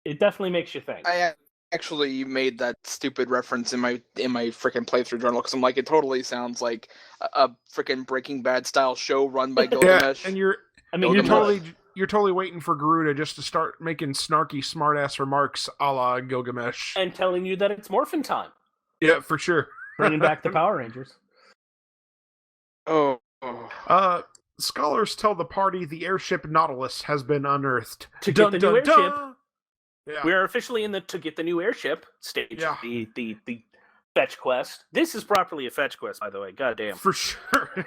it definitely makes you think. I actually made that stupid reference in my freaking playthrough journal because I'm like, it totally sounds like a freaking Breaking Bad style show run by Gilgamesh. Yeah, and you're totally waiting for Garuda just to start making snarky, smartass remarks a la Gilgamesh and telling you that it's morphin' time. Yeah, for sure. Bringing back the Power Rangers. Oh. Scholars tell the party the airship Nautilus has been unearthed. To get the new airship, Yeah. We are officially in the to get the new airship stage. Yeah. The fetch quest. This is properly a fetch quest, by the way. God damn. For sure.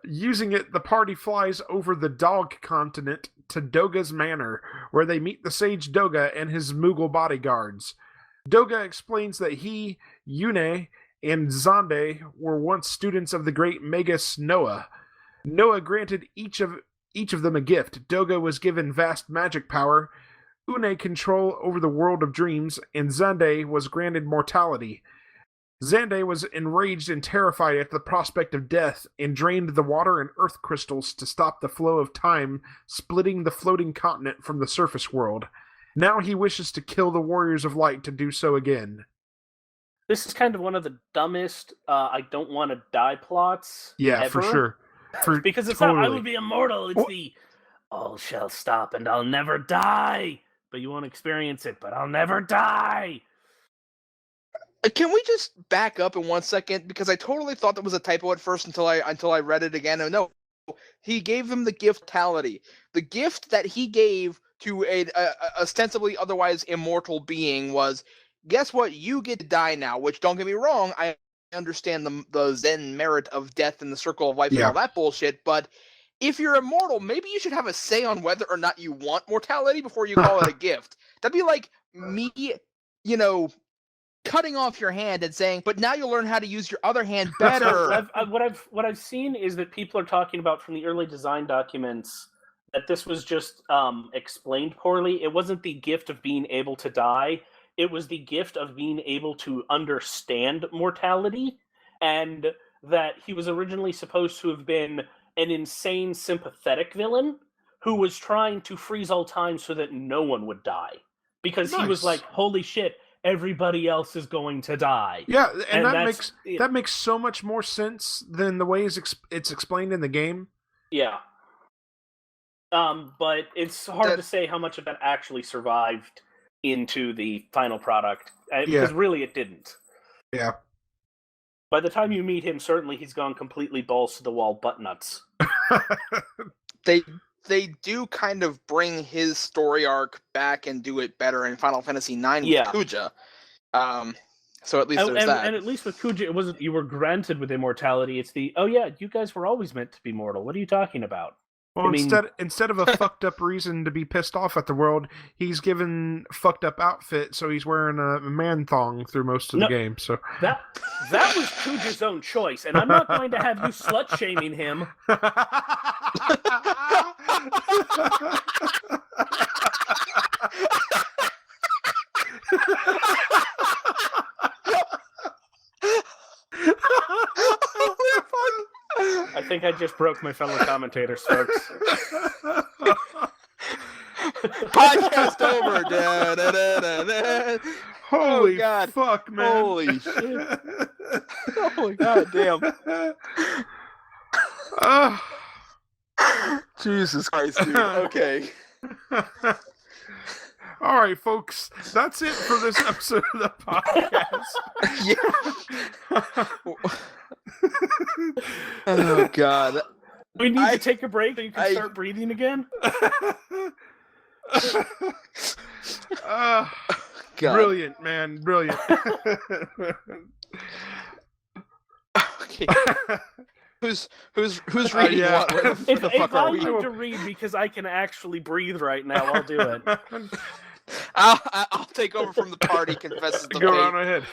Using it, the party flies over the dog continent to Doga's manor, where they meet the sage Doga and his Moogle bodyguards. Doga explains that he, Yune, and Zande were once students of the great magus Noah. Noah granted each of them a gift. Doga was given vast magic power, Une control over the world of dreams, and Zande was granted mortality. Zande was enraged and terrified at the prospect of death and drained the water and earth crystals to stop the flow of time, splitting the floating continent from the surface world. Now he wishes to kill the Warriors of Light to do so again. This is kind of one of the dumbest I don't want to die plots. Yeah, ever. for sure. Because it's totally. not I will be immortal, it's the all shall stop and I'll never die. But you won't experience it, but I'll never die. Can we just back up in 1 second? Because I totally thought that was a typo at first until I read it again. And no, he gave him the gift-tality. The gift that he gave to a ostensibly otherwise immortal being was, guess what? You get to die now. Which, don't get me wrong, I understand the Zen merit of death and the circle of life and all that bullshit. But if you're immortal, maybe you should have a say on whether or not you want mortality before you call it a gift. That'd be like me, cutting off your hand and saying, but now you'll learn how to use your other hand better. What I've seen is that people are talking about from the early design documents that this was just explained poorly. It wasn't the gift of being able to die. It was the gift of being able to understand mortality, and that he was originally supposed to have been an insane sympathetic villain who was trying to freeze all time so that no one would die. Because he was like, holy shit, everybody else is going to die. Yeah, and that makes so much more sense than the way it's explained in the game. Yeah. But it's hard to say how much of that actually survived into the final product. Because really it didn't. Yeah. By the time you meet him, certainly he's gone completely balls to the wall butt nuts. They do kind of bring his story arc back and do it better in Final Fantasy IX with Kuja. So at least there's that. And at least with Kuja, it wasn't you were granted with immortality. It's the, oh yeah, you guys were always meant to be mortal. What are you talking about? Well, instead of a fucked up reason to be pissed off at the world, he's given fucked up outfit, so he's wearing a man thong through most of the game. So that was Kuja's own choice, and I'm not going to have you slut shaming him. I think I just broke my fellow commentators, folks. Podcast over. Da, da, da, da, da. Holy fuck, man. Holy shit. Oh, god damn. Jesus Christ, dude. Okay. All right, folks. That's it for this episode of the podcast. Oh, God. We need to take a break so you can start breathing again? Brilliant, man. Brilliant. Okay. Who's reading what? If I need to read because I can actually breathe right now, I'll do it. I'll take over from the party. Confesses the Go fate. on ahead.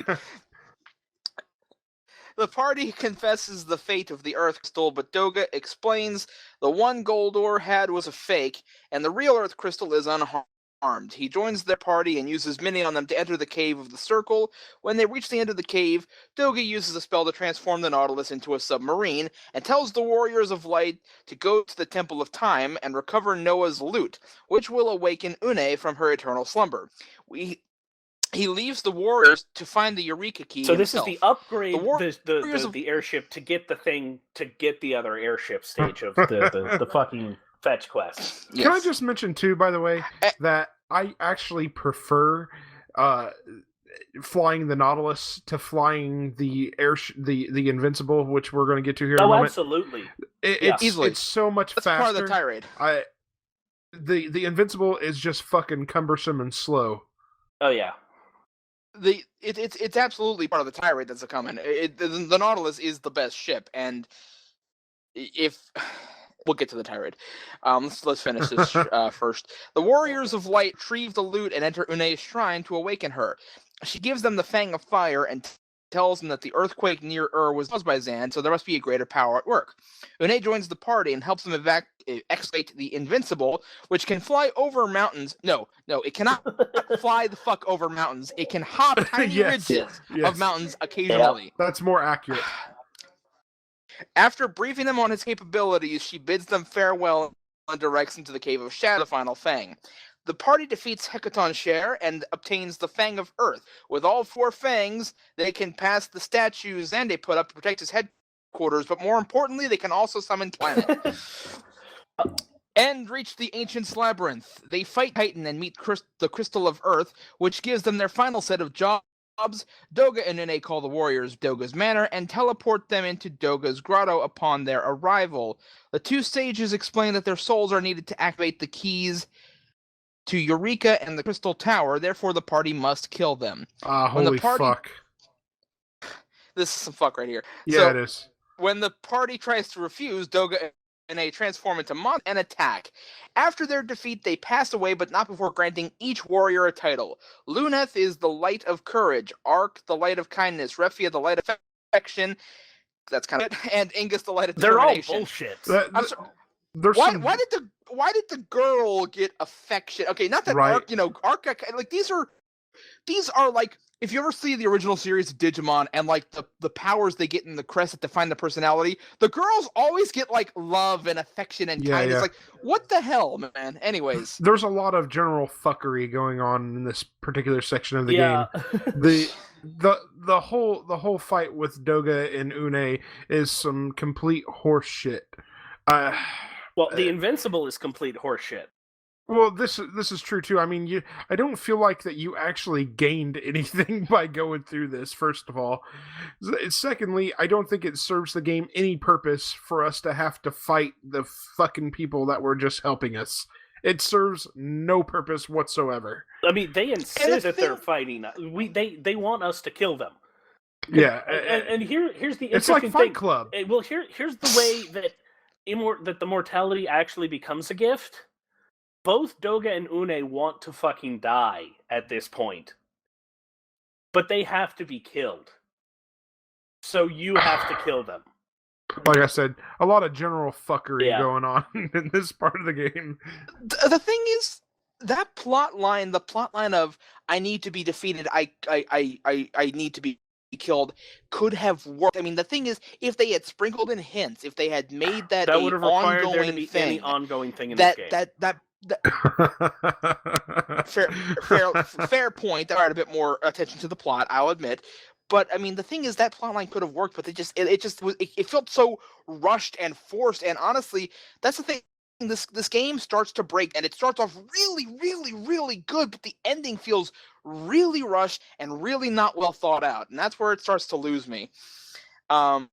The party confesses the fate of the Earth Crystal, but Doga explains the one Goldor had was a fake, and the real Earth Crystal is unharmed. He joins their party and uses many on them to enter the cave of the Circle. When they reach the end of the cave, Doga uses a spell to transform the Nautilus into a submarine, and tells the Warriors of Light to go to the Temple of Time and recover Noah's loot, which will awaken Une from her eternal slumber. He leaves the Warriors to find the Eureka Key So himself. This is the upgrade, the airship to get the thing, to get the other airship stage of the fucking fetch quest. Yes. Can I just mention, too, by the way, that I actually prefer flying the Nautilus to flying the the Invincible, which we're going to get to here in a moment. Absolutely. It's so much faster. That's part of the tirade. the invincible is just fucking cumbersome and slow. Oh yeah. It's absolutely part of the tirade that's a coming. The Nautilus is the best ship, and if we'll get to the tirade, let's finish this first. The Warriors of Light retrieve the loot and enter Une's shrine to awaken her. She gives them the Fang of Fire and tells them that the earthquake near was caused by Zand, so there must be a greater power at work. Une joins the party and helps them excavate the Invincible, which can fly over mountains. No, it cannot fly the fuck over mountains. It can hop tiny ridges of mountains occasionally. That's more accurate. After briefing them on his capabilities, she bids them farewell and directs them to the Cave of Shadow, the final Fang. The party defeats Hecaton Share and obtains the Fang of Earth. With all 4 Fangs, they can pass the statues Xande put up to protect his headquarters, but more importantly, they can also summon Planet. And reach the Ancient's Labyrinth. They fight Titan and meet the Crystal of Earth, which gives them their final set of jobs. Doga and Une call the warriors Doga's Manor and teleport them into Doga's Grotto upon their arrival. The 2 sages explain that their souls are needed to activate the keys to Eureka and the Crystal Tower, therefore the party must kill them. Holy fuck. This is some fuck right here. Yeah, so, it is. When the party tries to refuse, Doga and Une transform into monsters and attack. After their defeat, they pass away, but not before granting each warrior a title. Luneth is the light of courage, Ark the light of kindness, Refia the light of affection, that's kind of it, and Ingus the light of determination. They're all bullshit. Why did the girl get affection? Okay, not that Ark, Ark, like these are like, if you ever see the original series of Digimon and like the powers they get in the crest that define the personality, the girls always get like love and affection and kindness. Like, what the hell, man? Anyways, there's a lot of general fuckery going on in this particular section of the game. The whole fight with Doga and Une is some complete horse shit. Well, the Invincible is complete horseshit. Well, this is true too. I mean, I don't feel like that you actually gained anything by going through this. First of all, secondly, I don't think it serves the game any purpose for us to have to fight the fucking people that were just helping us. It serves no purpose whatsoever. I mean, they insist that they're fighting. They want us to kill them. Yeah, and here's the interesting it's like thing. Fight Club. Well, here's the way that that the mortality actually becomes a gift. Both Doga and Une want to fucking die at this point. But they have to be killed. So you have to kill them. Like I said, a lot of general fuckery going on in this part of the game. The thing is, that plot line, the plot line of I need to be defeated, I need to be killed, could have worked. I mean, the thing is, if they had sprinkled in hints, if they had made that would have required there to be thing, any ongoing thing in this game. Fair point. That required a bit more attention to the plot, I'll admit. But I mean, the thing is, that plotline could have worked, but it felt so rushed and forced. And honestly, that's the thing. This game starts to break, and it starts off really, really, really good, but the ending feels really rushed and really not well thought out, and that's where it starts to lose me. The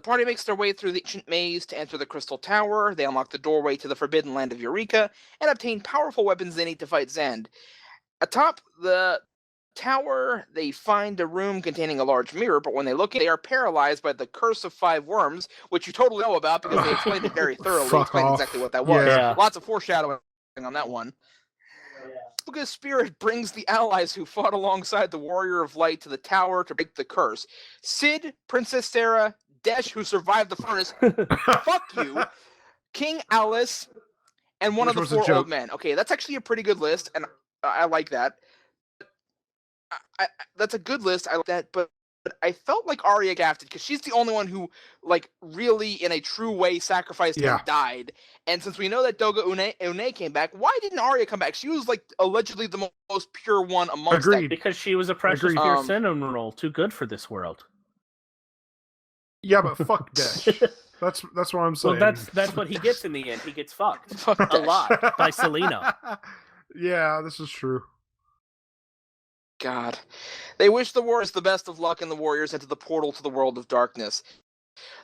party makes their way through the ancient maze to enter the Crystal Tower. They unlock the doorway to the forbidden land of Eureka and obtain powerful weapons they need to fight Zand. Atop the tower, they find a room containing a large mirror, but when they look at it, they are paralyzed by the Curse of 5 Worms, which you totally know about because they explained it very thoroughly, explained exactly what that was. Yeah. Lots of foreshadowing on that one. Doga's spirit brings the allies who fought alongside the Warrior of Light to the tower to break the curse. Sid, Princess Sarah, Desh, who survived the furnace, fuck you, King Alice, and one of the 4 old men. Okay, that's actually a pretty good list, and I like that. That's a good list. I like that, but I felt like Arya gaffed because she's the only one who, like, really in a true way sacrificed and died. And since we know that Doga Une came back, why didn't Arya come back? She was like allegedly the most pure one amongst them. Because she was a precious pure cinnamon, too good for this world. Yeah, but fuck Desh. That's what I'm saying. Well, that's what he gets in the end. He gets fucked a lot by Selena. Yeah, this is true. God. They wish the Warriors the best of luck, and the Warriors enter the portal to the world of darkness.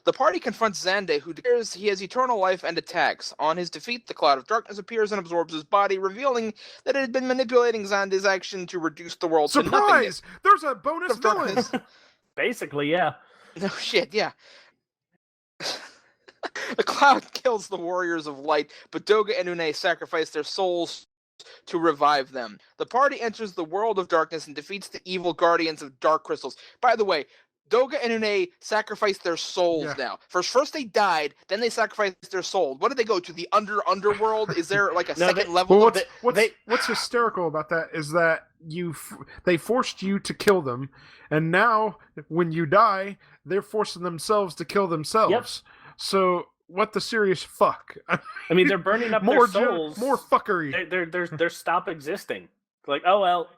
The party confronts Xande, who declares he has eternal life and attacks. On his defeat, the Cloud of Darkness appears and absorbs his body, revealing that it had been manipulating Xande's action to reduce the world to nothingness. Surprise! There's a bonus villain! Basically, yeah. No shit, yeah. The Cloud kills the Warriors of Light, but Doga and Une sacrifice their souls to revive them. The party enters the world of darkness and defeats the evil guardians of dark crystals. By the way, Doga and Une sacrifice their souls now. First they died, then they sacrificed their soul. What did they go to? The underworld? Is there like a second level? Well, what's hysterical about that is that they forced you to kill them, and now when you die, they're forcing themselves to kill themselves. Yep. So what the serious fuck? I mean, they're burning up their souls. More fuckery. They're stop existing. Like, oh well,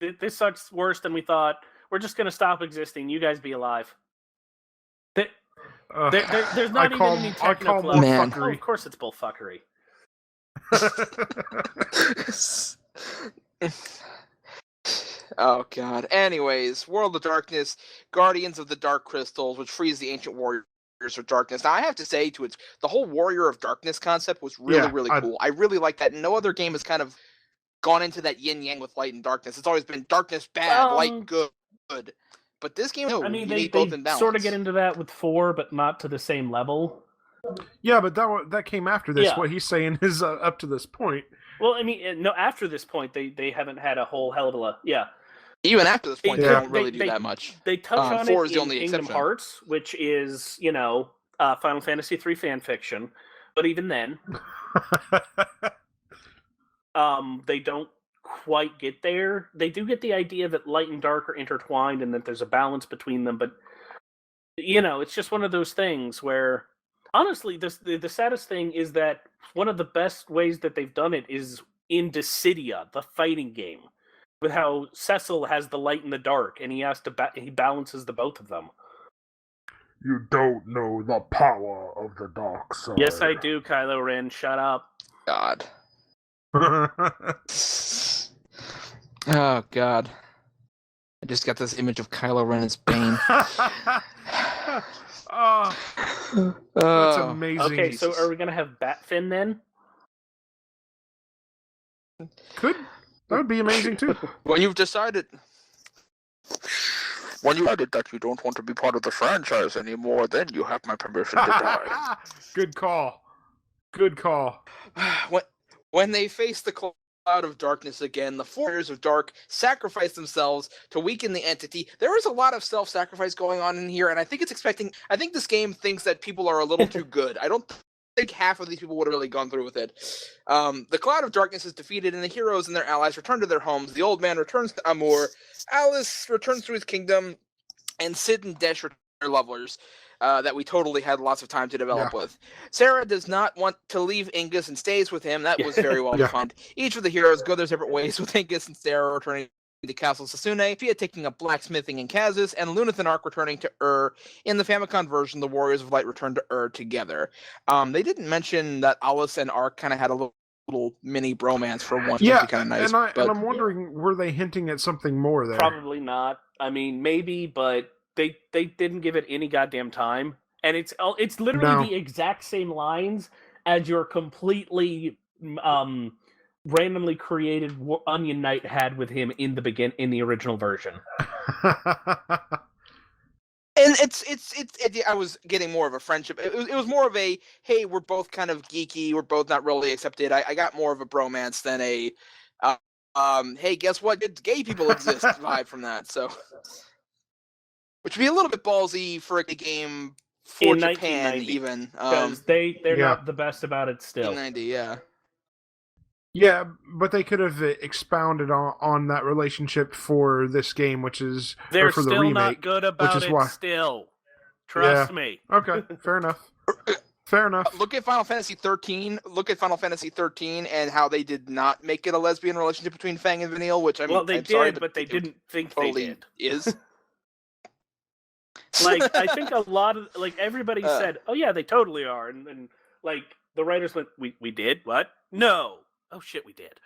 this sucks worse than we thought. We're just gonna stop existing. You guys be alive. There's not even any technical. Man. Oh, of course, it's bullfuckery. Oh god. Anyways, World of Darkness, Guardians of the Dark Crystals, which frees the ancient warriors of darkness. Now I have to say, the whole Warrior of Darkness concept was really cool. I really like that. No other game has kind of gone into that yin yang with light and darkness. It's always been darkness bad, light good. But this game, I mean, you they need both in balance. sort of get into that with 4, but not to the same level. Yeah, but that came after this. Yeah. What he's saying is up to this point. Well, I mean, no. After this point, they haven't had a whole hell of a lot. Yeah. Even after this point, they Yeah. don't really do that much. They touch on 4 it is the in only Kingdom exception. Hearts, which is Final Fantasy III fan fiction. But even then, they don't quite get there. They do get the idea that light and dark are intertwined and that there's a balance between them, but it's just one of those things where, honestly, the saddest thing is that one of the best ways that they've done it is in Dissidia, the fighting game, with how Cecil has the light and the dark, and he balances the both of them. You don't know the power of the dark side. Yes, I do, Kylo Ren. Shut up. God. Oh god. I just got this image of Kylo Ren as Bane. Oh, that's amazing. Okay, so are we gonna have Batfin then? That would be amazing too. When you've decided that you don't want to be part of the franchise anymore, then you have my permission to die. Good call. When they face the Cloud of Darkness again, the Warriors of Dark sacrifice themselves to weaken the entity. There is a lot of self-sacrifice going on in here, and I think this game thinks that people are a little too good. I don't think half of these people would have really gone through with it. The Cloud of Darkness is defeated, and the heroes and their allies return to their homes. The old man returns to Amur, Alice returns to his kingdom, and Sid and Desh return to their lovers. That we totally had lots of time to develop with. Sarah does not want to leave Ingus and stays with him. That was very well defined. Each of the heroes go their separate ways, with Ingus and Sarah returning to Castle Sasune, Fia taking up blacksmithing in Kazus, and Lunathan Arc returning to Ur. In the Famicom version, the Warriors of Light return to Ur together. They didn't mention that Alice and Arc kind of had a little mini bromance for once. Yeah, kind of nice. And I'm wondering, were they hinting at something more there? Probably not. I mean, maybe, but they didn't give it any goddamn time, and it's literally the exact same lines as your completely randomly created Onion Knight had with him in the original version. And I was getting more of a friendship. It was more of a, hey, we're both kind of geeky, we're both not really accepted. I got more of a bromance than a, hey, guess what? Gay people exist vibe from that. So, which would be a little bit ballsy for a game for in Japan, even because they're not the best about it still. 1990, yeah. Yeah, but they could have expounded on that relationship for this game, which is they're for the still remake, not good about it. why. Still, trust me. Okay, fair enough. Fair enough. Look at Final Fantasy 13. Look at Final Fantasy 13 and how they did not make it a lesbian relationship between Fang and Vanille, which I'm sorry, but they didn't think totally they did. Is. Like, I think a lot of everybody said, "Oh yeah, they totally are," and like the writers went, "We did what? No, oh shit, we did."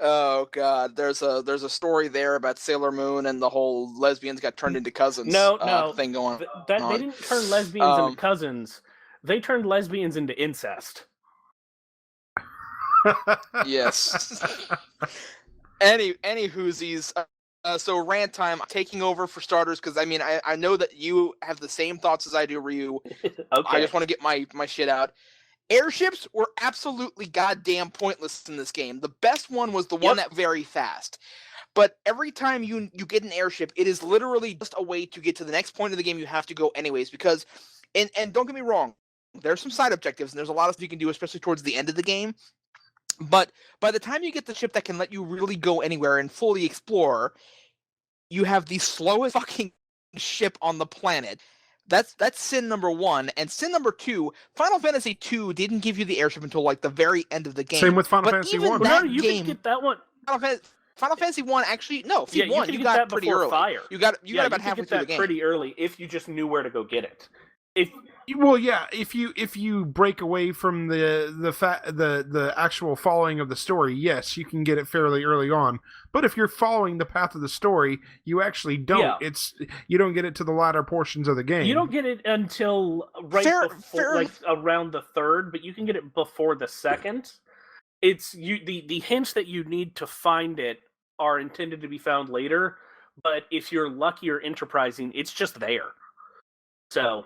Oh God, there's a story there about Sailor Moon and the whole lesbians got turned into cousins No. thing going That on. they didn't turn lesbians into cousins. They turned lesbians into incest. Yes. Any whoosies. So rant time, taking over for starters, because I mean I know that you have the same thoughts as I do, Ryu. Okay. I just want to get my shit out. Airships were absolutely goddamn pointless in this game. The best one was the one that very fast. But every time you get an airship, it is literally just a way to get to the next point of the game you have to go anyways. Because, and don't get me wrong, there's some side objectives and there's a lot of stuff you can do, especially towards the end of the game. But by the time you get the ship that can let you really go anywhere and fully explore, you have the slowest fucking ship on the planet. That's sin number one. And sin number two, Final Fantasy II didn't give you the airship until like the very end of the game. Same with Final But Fantasy even 1. Well, that no, you game, can get that one. Final Fantasy 1 actually no, Yeah, you one can you get got that pretty before early. fire. You got about you halfway get through the that game. pretty early if you just knew where to go get it. Well, yeah, if you break away from the actual following of the story, yes, you can get it fairly early on. But if you're following the path of the story, you actually don't. Yeah. You don't get it to the latter portions of the game. You don't get it until before, like around the third, but you can get it before the second. It's the hints that you need to find it are intended to be found later, but if you're lucky or enterprising, it's just there. So,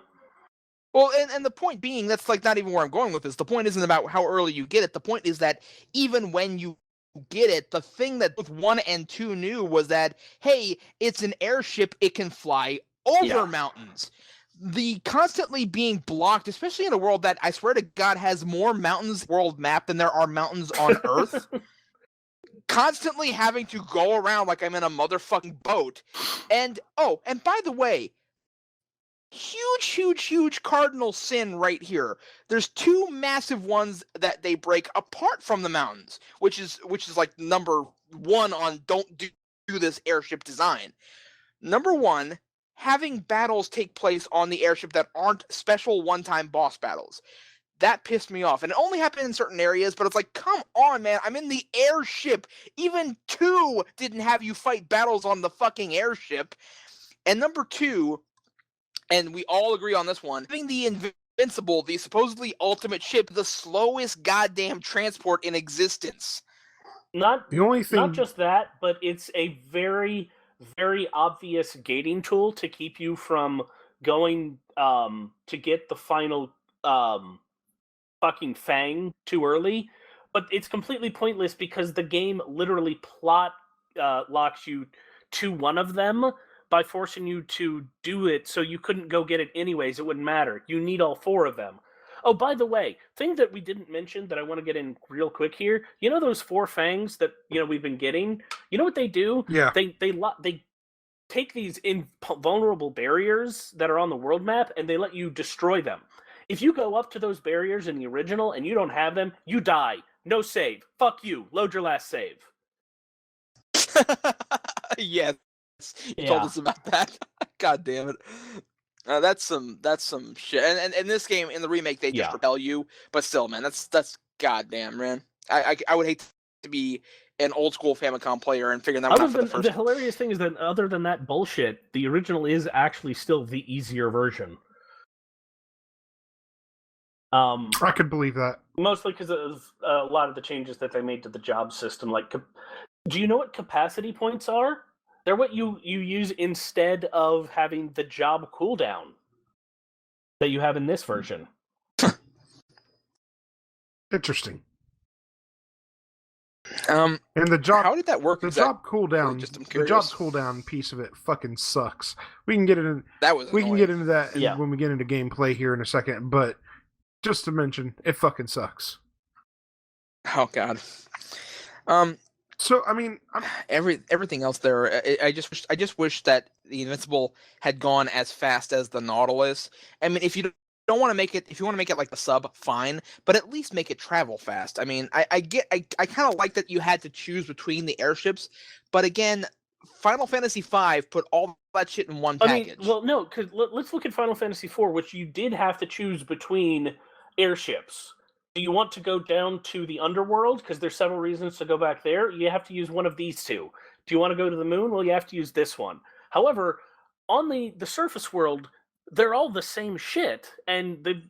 well, and the point being, that's like not even where I'm going with this. The point isn't about how early you get it. The point is that even when you get it, the thing that both 1 and 2 knew was that, hey, it's an airship, it can fly over mountains. The constantly being blocked, especially in a world that I swear to God has more mountains world map than there are mountains on Earth. Constantly having to go around like I'm in a motherfucking boat. And by the way, huge cardinal sin right here. There's two massive ones that they break apart from the mountains, which is like number one on don't do this airship design. Number one, having battles take place on the airship that aren't special one-time boss battles. That pissed me off. And it only happened in certain areas, but it's like, come on, man. I'm in the airship. Even 2 didn't have you fight battles on the fucking airship. And number 2, and we all agree on this one, having the Invincible, the supposedly ultimate ship, the slowest goddamn transport in existence. not The only thing, not just that, but it's a very, very obvious gating tool to keep you from going to get the final fucking Fang too early. But it's completely pointless because the game literally plot locks you to one of them by forcing you to do it so you couldn't go get it anyways. It wouldn't matter. You need all 4 of them. Oh, by the way, thing that we didn't mention that I want to get in real quick here. You know those 4 fangs that we've been getting? You know what they do? yeah, They take these invulnerable barriers that are on the world map and they let you destroy them. If you go up to those barriers in the original and you don't have them, you die. No save. Fuck you. Load your last save. Yes, you told us about that. God damn it. That's some shit. And in this game, in the remake, they just repel you. But still, man, that's goddamn, man. I would hate to be an old school Famicom player and figuring that one out for the first. The hilarious thing is that other than that bullshit, the original is actually still the easier version. I could believe that. Mostly because of a lot of the changes that they made to the job system. Like, do you know what capacity points are? They're what you use instead of having the job cooldown that you have in this version. Interesting. And the job, how did that work? The job cooldown, the job cooldown piece of it fucking sucks. We can get into that when we get into gameplay here in a second, but just to mention, it fucking sucks. Oh God. So I mean, everything else there. I just wish that the Invincible had gone as fast as the Nautilus. I mean, if you don't want to make it, if you want to make it like the sub, fine, but at least make it travel fast. I mean, I kind of like that you had to choose between the airships, but again, Final Fantasy V put all that shit in one package. Well, no, because let's look at Final Fantasy IV, which you did have to choose between airships. do you want to go down to the underworld? Because there's several reasons to go back there. You have to use one of these two. Do you want to go to the moon? Well, you have to use this one. However, on the surface world, they're all the same shit. And, the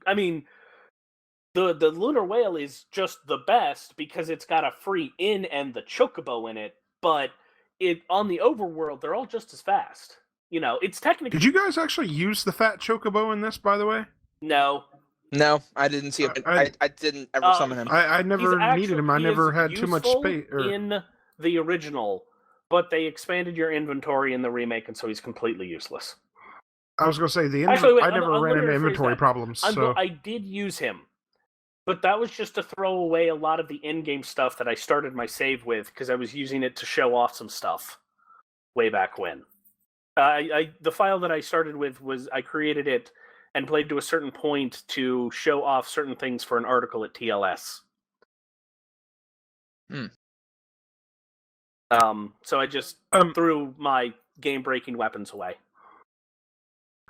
lunar whale is just the best because it's got a free in and the chocobo in it. But on the overworld, they're all just as fast. It's technically... Did you guys actually use the fat chocobo in this, by the way? No. No, I didn't see it. I didn't ever summon him. I never needed him. I never had too much space. In the original, but they expanded your inventory in the remake, and so he's completely useless. I was going to say, I never ran into inventory problems. So. I did use him, but that was just to throw away a lot of the in-game stuff that I started my save with, because I was using it to show off some stuff way back when. The file that I started with was, I created it and played to a certain point to show off certain things for an article at TLS. So I just threw my game-breaking weapons away.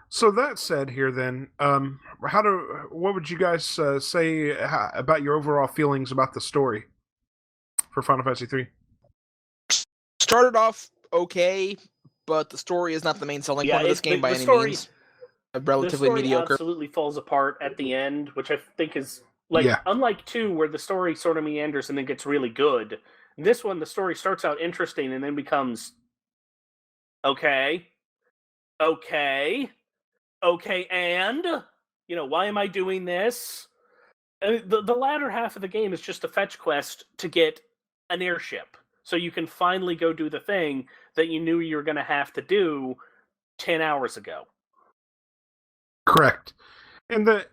So that said, here then, what would you guys say about your overall feelings about the story for Final Fantasy III? Started off okay, but the story is not the main selling point of this game by any means. Relatively mediocre. Absolutely falls apart at the end, which I think is unlike 2, where the story sort of meanders and then gets really good. This one, the story starts out interesting and then becomes okay, and why am I doing this? The latter half of the game is just a fetch quest to get an airship, so you can finally go do the thing that you knew you were going to have to do 10 hours ago. Correct. And the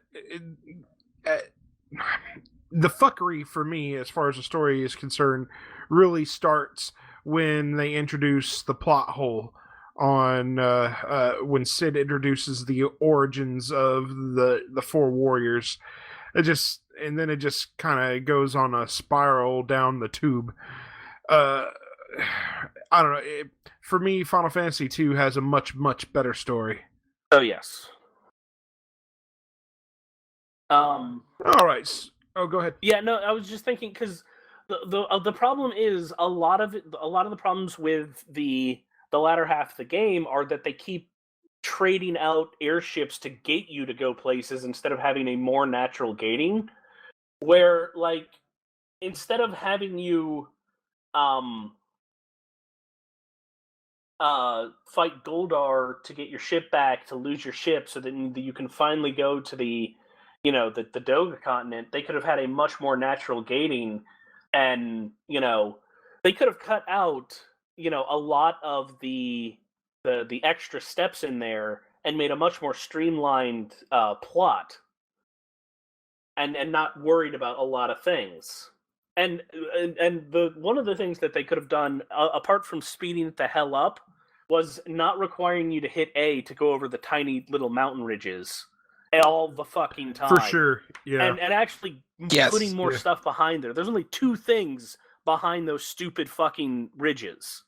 fuckery for me, as far as the story is concerned, really starts when they introduce the plot hole on when Cid introduces the origins of the 4 warriors. It just kind of goes on a spiral down the tube. I don't know. For me, Final Fantasy II has a much, much better story. Oh, yes. All right. Oh, go ahead. Yeah, no, I was just thinking, because the problem is a lot of the problems with the latter half of the game are that they keep trading out airships to gate you to go places instead of having a more natural gating, where, like, instead of having you fight Goldar to get your ship back, to lose your ship so that you can finally go to the Doga continent, they could have had a much more natural gating, and they could have cut out a lot of the extra steps in there and made a much more streamlined plot, and not worried about a lot of things. And one of the things that they could have done, apart from speeding it the hell up, was not requiring you to hit A to go over the tiny little mountain ridges all the fucking time. For sure, yeah. And actually putting more stuff behind there. There's only 2 things behind those stupid fucking ridges.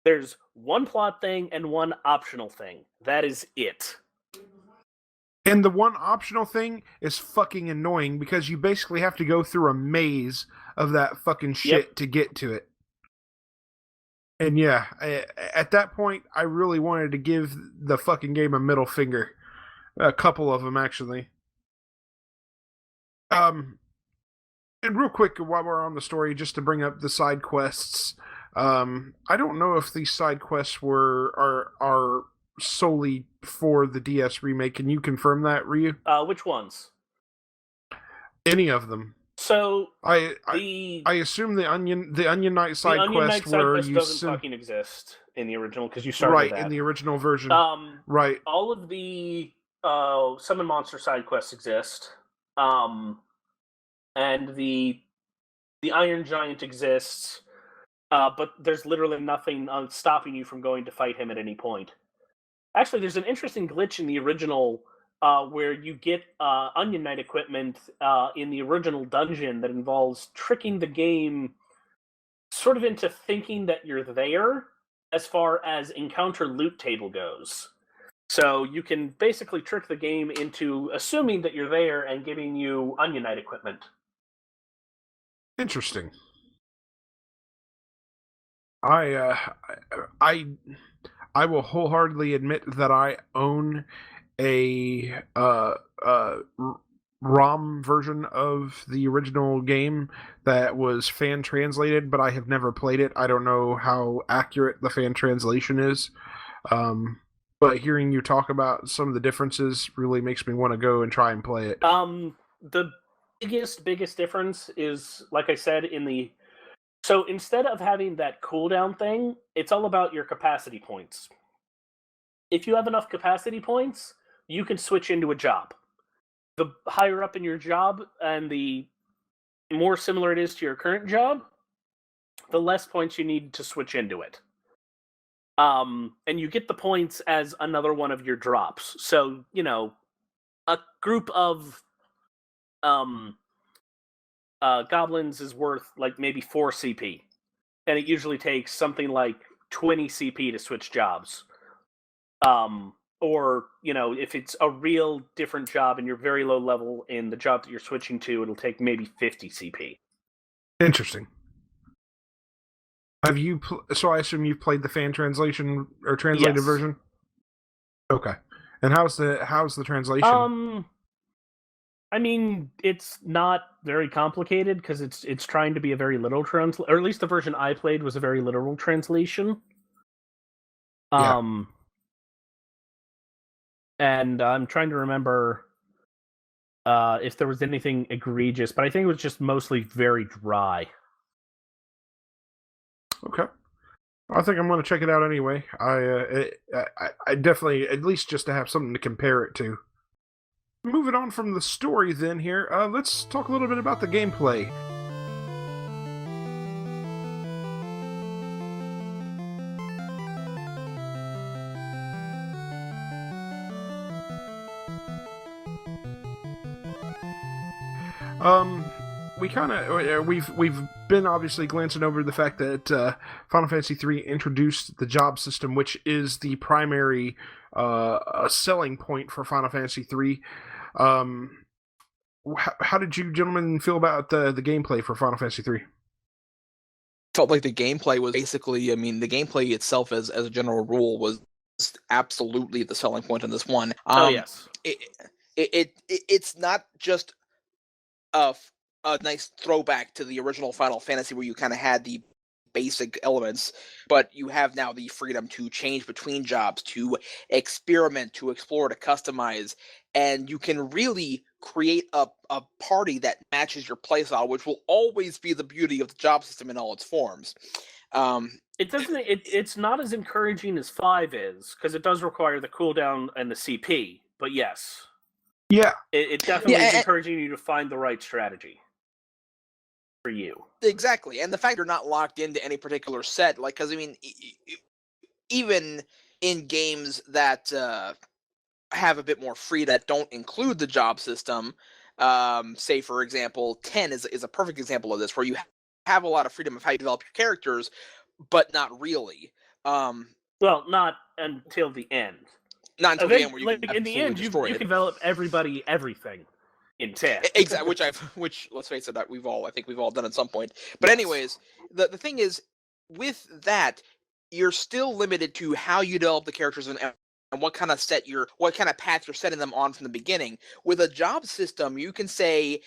There's one plot thing and one optional thing. That is it. And the one optional thing is fucking annoying, because you basically have to go through a maze of that fucking shit to get to it. And yeah, at that point, I really wanted to give the fucking game a middle finger. A couple of them, actually. And real quick, while we're on the story, just to bring up the side quests. I don't know if these side quests are solely for the DS remake. Can you confirm that, Ryu? Which ones? Any of them. So I assume the Onion Knight side quest where you doesn't fucking exist in the original, because you started right that. In the original version. Right. All of the Summon Monster side quests exist, and the Iron Giant exists, but there's literally nothing stopping you from going to fight him at any point. Actually, there's an interesting glitch in the original where you get Onion Knight equipment in the original dungeon that involves tricking the game sort of into thinking that you're there as far as encounter loot table goes. So you can basically trick the game into assuming that you're there and giving you Onion Knight equipment Interesting. I will wholeheartedly admit that I own a ROM version of the original game that was fan translated, but I have never played it. I don't know how accurate the fan translation is. But hearing you talk about some of the differences really makes me want to go and try and play it. The biggest difference is, like I said, so instead of having that cooldown thing, it's all about your capacity points. If you have enough capacity points, you can switch into a job. The higher up in your job and the more similar it is to your current job, the less points you need to switch into it. And you get the points as another one of your drops. So, a group of goblins is worth like maybe 4 CP. And it usually takes something like 20 CP to switch jobs. Or, if it's a real different job and you're very low level in the job that you're switching to, it'll take maybe 50 CP. Interesting. Have you? So I assume you've played the fan translation or translated version. Okay. And how's the translation? I mean, it's not very complicated because it's trying to be a very literal or at least the version I played was a very literal translation. Yeah. And I'm trying to remember if there was anything egregious, but I think it was just mostly very dry. Okay. I think I'm going to check it out anyway. I definitely, at least just to have something to compare it to. Moving on from the story then here, let's talk a little bit about the gameplay. We've been obviously glancing over the fact that Final Fantasy III introduced the job system, which is the primary selling point for Final Fantasy III. How did you gentlemen feel about the gameplay for Final Fantasy III? Felt like the gameplay was basically, the gameplay itself as a general rule was absolutely the selling point in this one. Yes. It's not just a nice throwback to the original Final Fantasy where you kind of had the basic elements, but you have now the freedom to change between jobs, to experiment, to explore, to customize, and you can really create a party that matches your playstyle, which will always be the beauty of the job system in all its forms. It's not as encouraging as 5 is, because it does require the cooldown and the CP, but yes. Yeah. It definitely is encouraging you to find the right strategy for you. Exactly, and the fact you're not locked into any particular set, because even in games that have a bit more free that don't include the job system, say for example, 10 is a perfect example of this, where you have a lot of freedom of how you develop your characters, but not really. Well, not until the end. Not until the end, where you can in the end, you can develop everything in 10. Exactly, which let's face it, I think we've all done at some point. But yes. Anyways, the thing is, with that, you're still limited to how you develop the characters and what kind of path you're setting them on from the beginning. With a job system, you can say,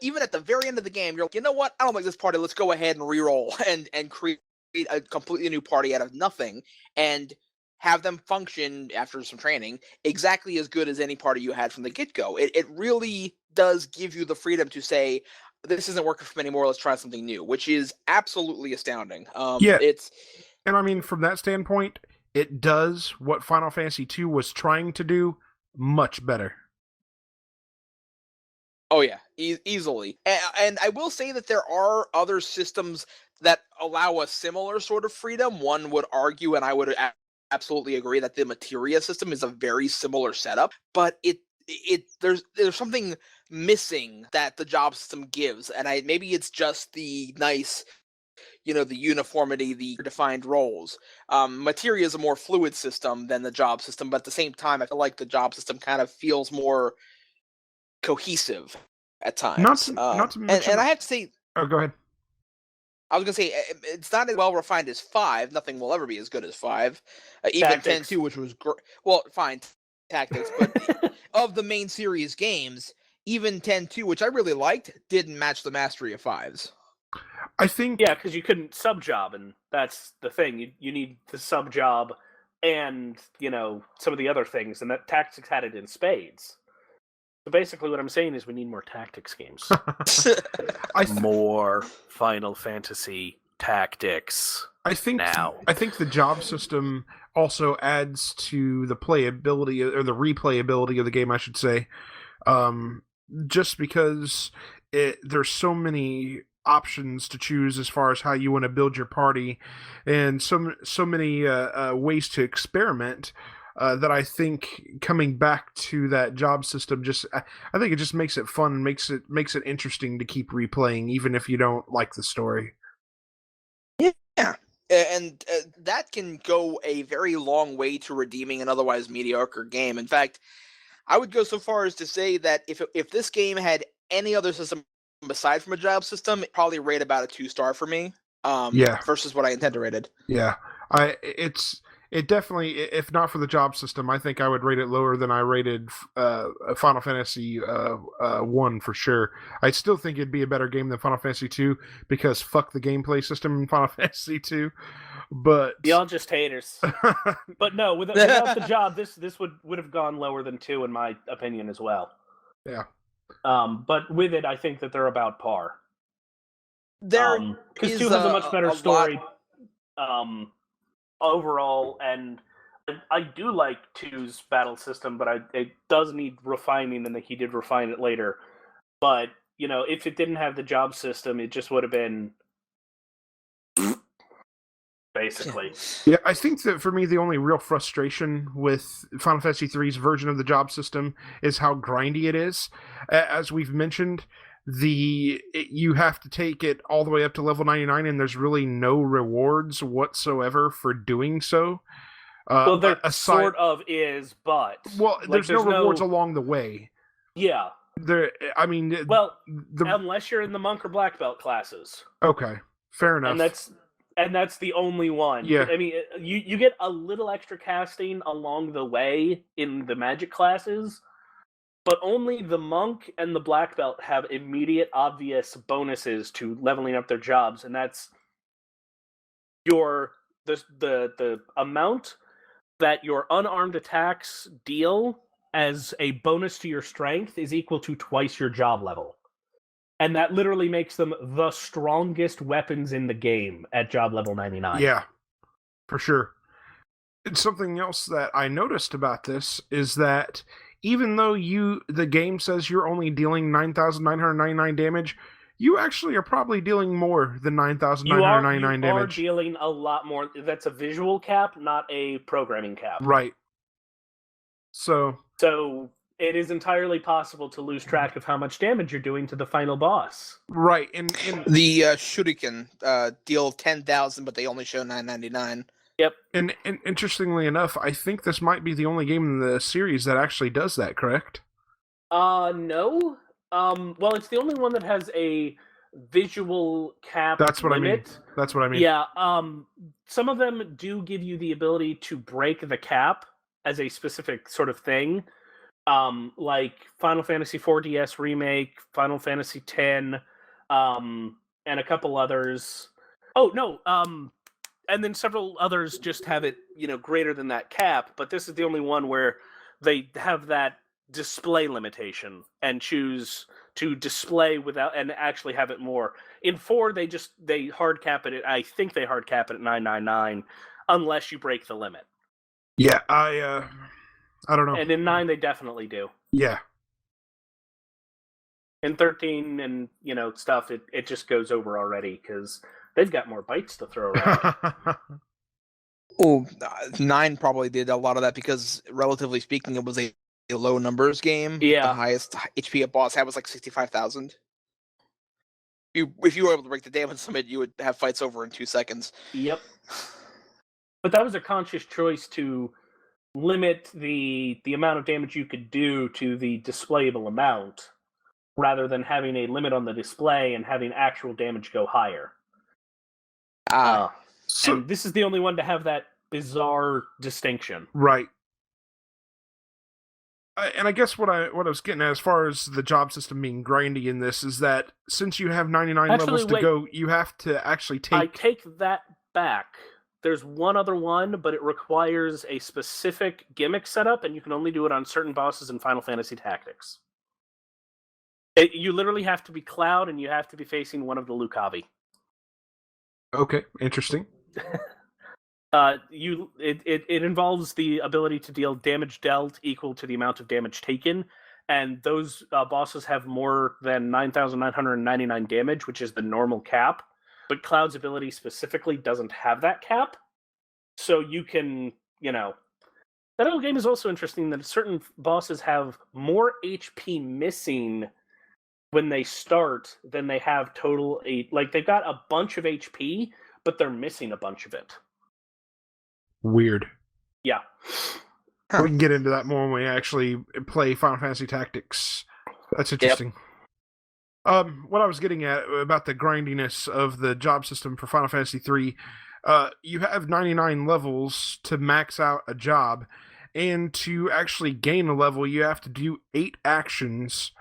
even at the very end of the game, you're like, you know what? I don't like this party. Let's go ahead and reroll and create a completely new party out of nothing and have them function after some training exactly as good as any party you had from the get-go. It really does give you the freedom to say, this isn't working for me anymore, let's try something new, which is absolutely astounding. And from that standpoint, it does what Final Fantasy II was trying to do much better. Oh yeah, easily. And I will say that there are other systems that allow a similar sort of freedom. One would argue, and I would absolutely agree, that the materia system is a very similar setup, but there's something missing that the job system gives, and maybe it's just the nice, the uniformity, the defined roles. Materia is a more fluid system than the job system, but at the same time, I feel like the job system kind of feels more cohesive at times. Not to mention, and I have to say, Oh, go ahead. I was gonna say it's not as well refined as 5. Nothing will ever be as good as 5. Even Tactics. 10-2, which was well, fine tactics, but of the main series games, even 10-2, which I really liked, didn't match the mastery of 5's. I think Yeah, because you couldn't sub job, and that's the thing. You need the sub job, and some of the other things, and that tactics had it in spades. So basically, what I'm saying is we need more tactics games. More Final Fantasy Tactics. I think now. I think the job system also adds to the playability or the replayability of the game, I should say. Just because there's so many options to choose as far as how you want to build your party, and so many ways to experiment. That I think coming back to that job system I think it just makes it fun and makes it interesting to keep replaying, even if you don't like the story. Yeah, and that can go a very long way to redeeming an otherwise mediocre game. In fact, I would go so far as to say that if this game had any other system aside from a job system, it probably rate about a 2-star for me. Yeah. Versus what I intend to rate it. Yeah, it definitely, if not for the job system, I think I would rate it lower than I rated Final Fantasy 1 for sure. I still think it'd be a better game than Final Fantasy 2 because fuck the gameplay system in Final Fantasy 2. But y'all just haters. But no, without the job, this would have gone lower than 2 in my opinion as well. Yeah. But with it, I think that they're about par. There because 2 has a much better story. Overall, and I do like 2's battle system, but it does need refining, and that he did refine it later. But if it didn't have the job system, it just would have been basically. Yeah, I think that for me, the only real frustration with Final Fantasy III's version of the job system is how grindy it is. As we've mentioned, you have to take it all the way up to level 99, and there's really no rewards whatsoever for doing so. Well, there sort of is, but there's no rewards along the way. Yeah. Unless you're in the monk or black belt classes. Okay, fair enough. And that's the only one. Yeah. I mean, you get a little extra casting along the way in the magic classes. But only the monk and the black belt have immediate, obvious bonuses to leveling up their jobs, and that's the amount that your unarmed attacks deal as a bonus to your strength is equal to twice your job level, and that literally makes them the strongest weapons in the game at job level 99. Yeah, for sure. And something else that I noticed about this is that even though the game says you're only dealing 9,999 damage, you actually are probably dealing more than 9,999 damage. You are dealing a lot more. That's a visual cap, not a programming cap. Right. So it is entirely possible to lose track of how much damage you're doing to the final boss. Right. And the Shuriken deal 10,000, but they only show 999. Yep. And interestingly enough, I think this might be the only game in the series that actually does that, correct? No. Well, it's the only one that has a visual cap limit. That's what I mean. Yeah, some of them do give you the ability to break the cap as a specific sort of thing. Like Final Fantasy 4DS Remake, Final Fantasy X, and a couple others. Oh, no, and then several others just have it, greater than that cap, but this is the only one where they have that display limitation and choose to display without and actually have it more. In 4, they hard cap it. I think they hard cap it at 999 unless you break the limit. Yeah, I don't know. And in 9 they definitely do. Yeah. In 13 and stuff, it just goes over already because they've got more bytes to throw around. Oh, 9 probably did a lot of that because, relatively speaking, it was a low numbers game. Yeah. The highest HP a boss had was like 65,000. If you were able to break the damage limit, you would have fights over in 2 seconds. Yep. But that was a conscious choice to limit the amount of damage you could do to the displayable amount. rather than having a limit on the display and having actual damage go higher. And this is the only one to have that bizarre distinction. Right. And I guess what I was getting at as far as the job system being grindy in this is that since you have 99 levels to go, you have to actually take... I take that back. There's one other one, but it requires a specific gimmick setup, and you can only do it on certain bosses in Final Fantasy Tactics. You literally have to be Cloud, and you have to be facing one of the Lucavi. Okay, interesting. It involves the ability to deal damage dealt equal to the amount of damage taken, and those bosses have more than 9,999 damage, which is the normal cap. But Cloud's ability specifically doesn't have that cap, so you can, that whole game is also interesting that certain bosses have more HP missing when they start than they have total. Like, they've got a bunch of HP, but they're missing a bunch of it. Weird. Yeah. We can get into that more when we actually play Final Fantasy Tactics. That's interesting. Yep. What I was getting at about the grindiness of the job system for Final Fantasy 3, you have 99 levels to max out a job, and to actually gain a level, you have to do 8 actions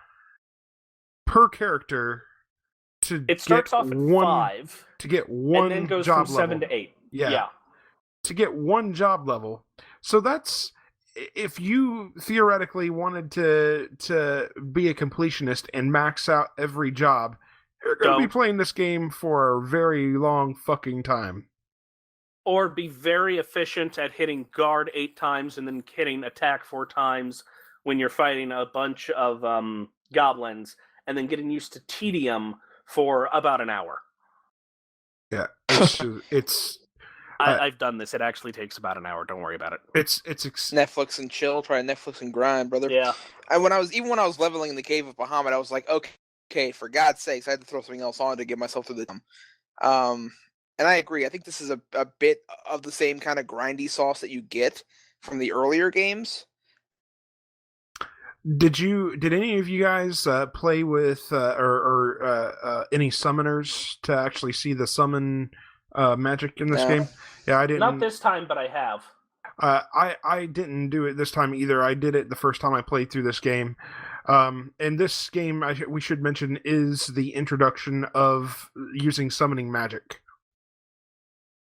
per character to it starts off at 5 to get one, and then goes job from level. 7 to 8. Yeah. To get one job level. So that's, if you theoretically wanted to be a completionist and max out every job, you're going to be playing this game for a very long fucking time. Or be very efficient at hitting guard 8 times and then hitting attack 4 times when you're fighting a bunch of goblins, and then getting used to tedium for about an hour. Yeah, it's I've done this. It actually takes about an hour. Don't worry about it. It's Netflix and chill. Try Netflix and grind, brother. Yeah. And when I was leveling in the cave of Bahamut, I was like, okay, for God's sakes, I had to throw something else on to get myself through the. And I agree. I think this is a bit of the same kind of grindy sauce that you get from the earlier games. Did any of you guys play with any summoners to actually see the summon magic in this game? Yeah, I didn't. Not this time, but I have. I didn't do it this time either. I did it the first time I played through this game. And this game, we should mention, is the introduction of using summoning magic.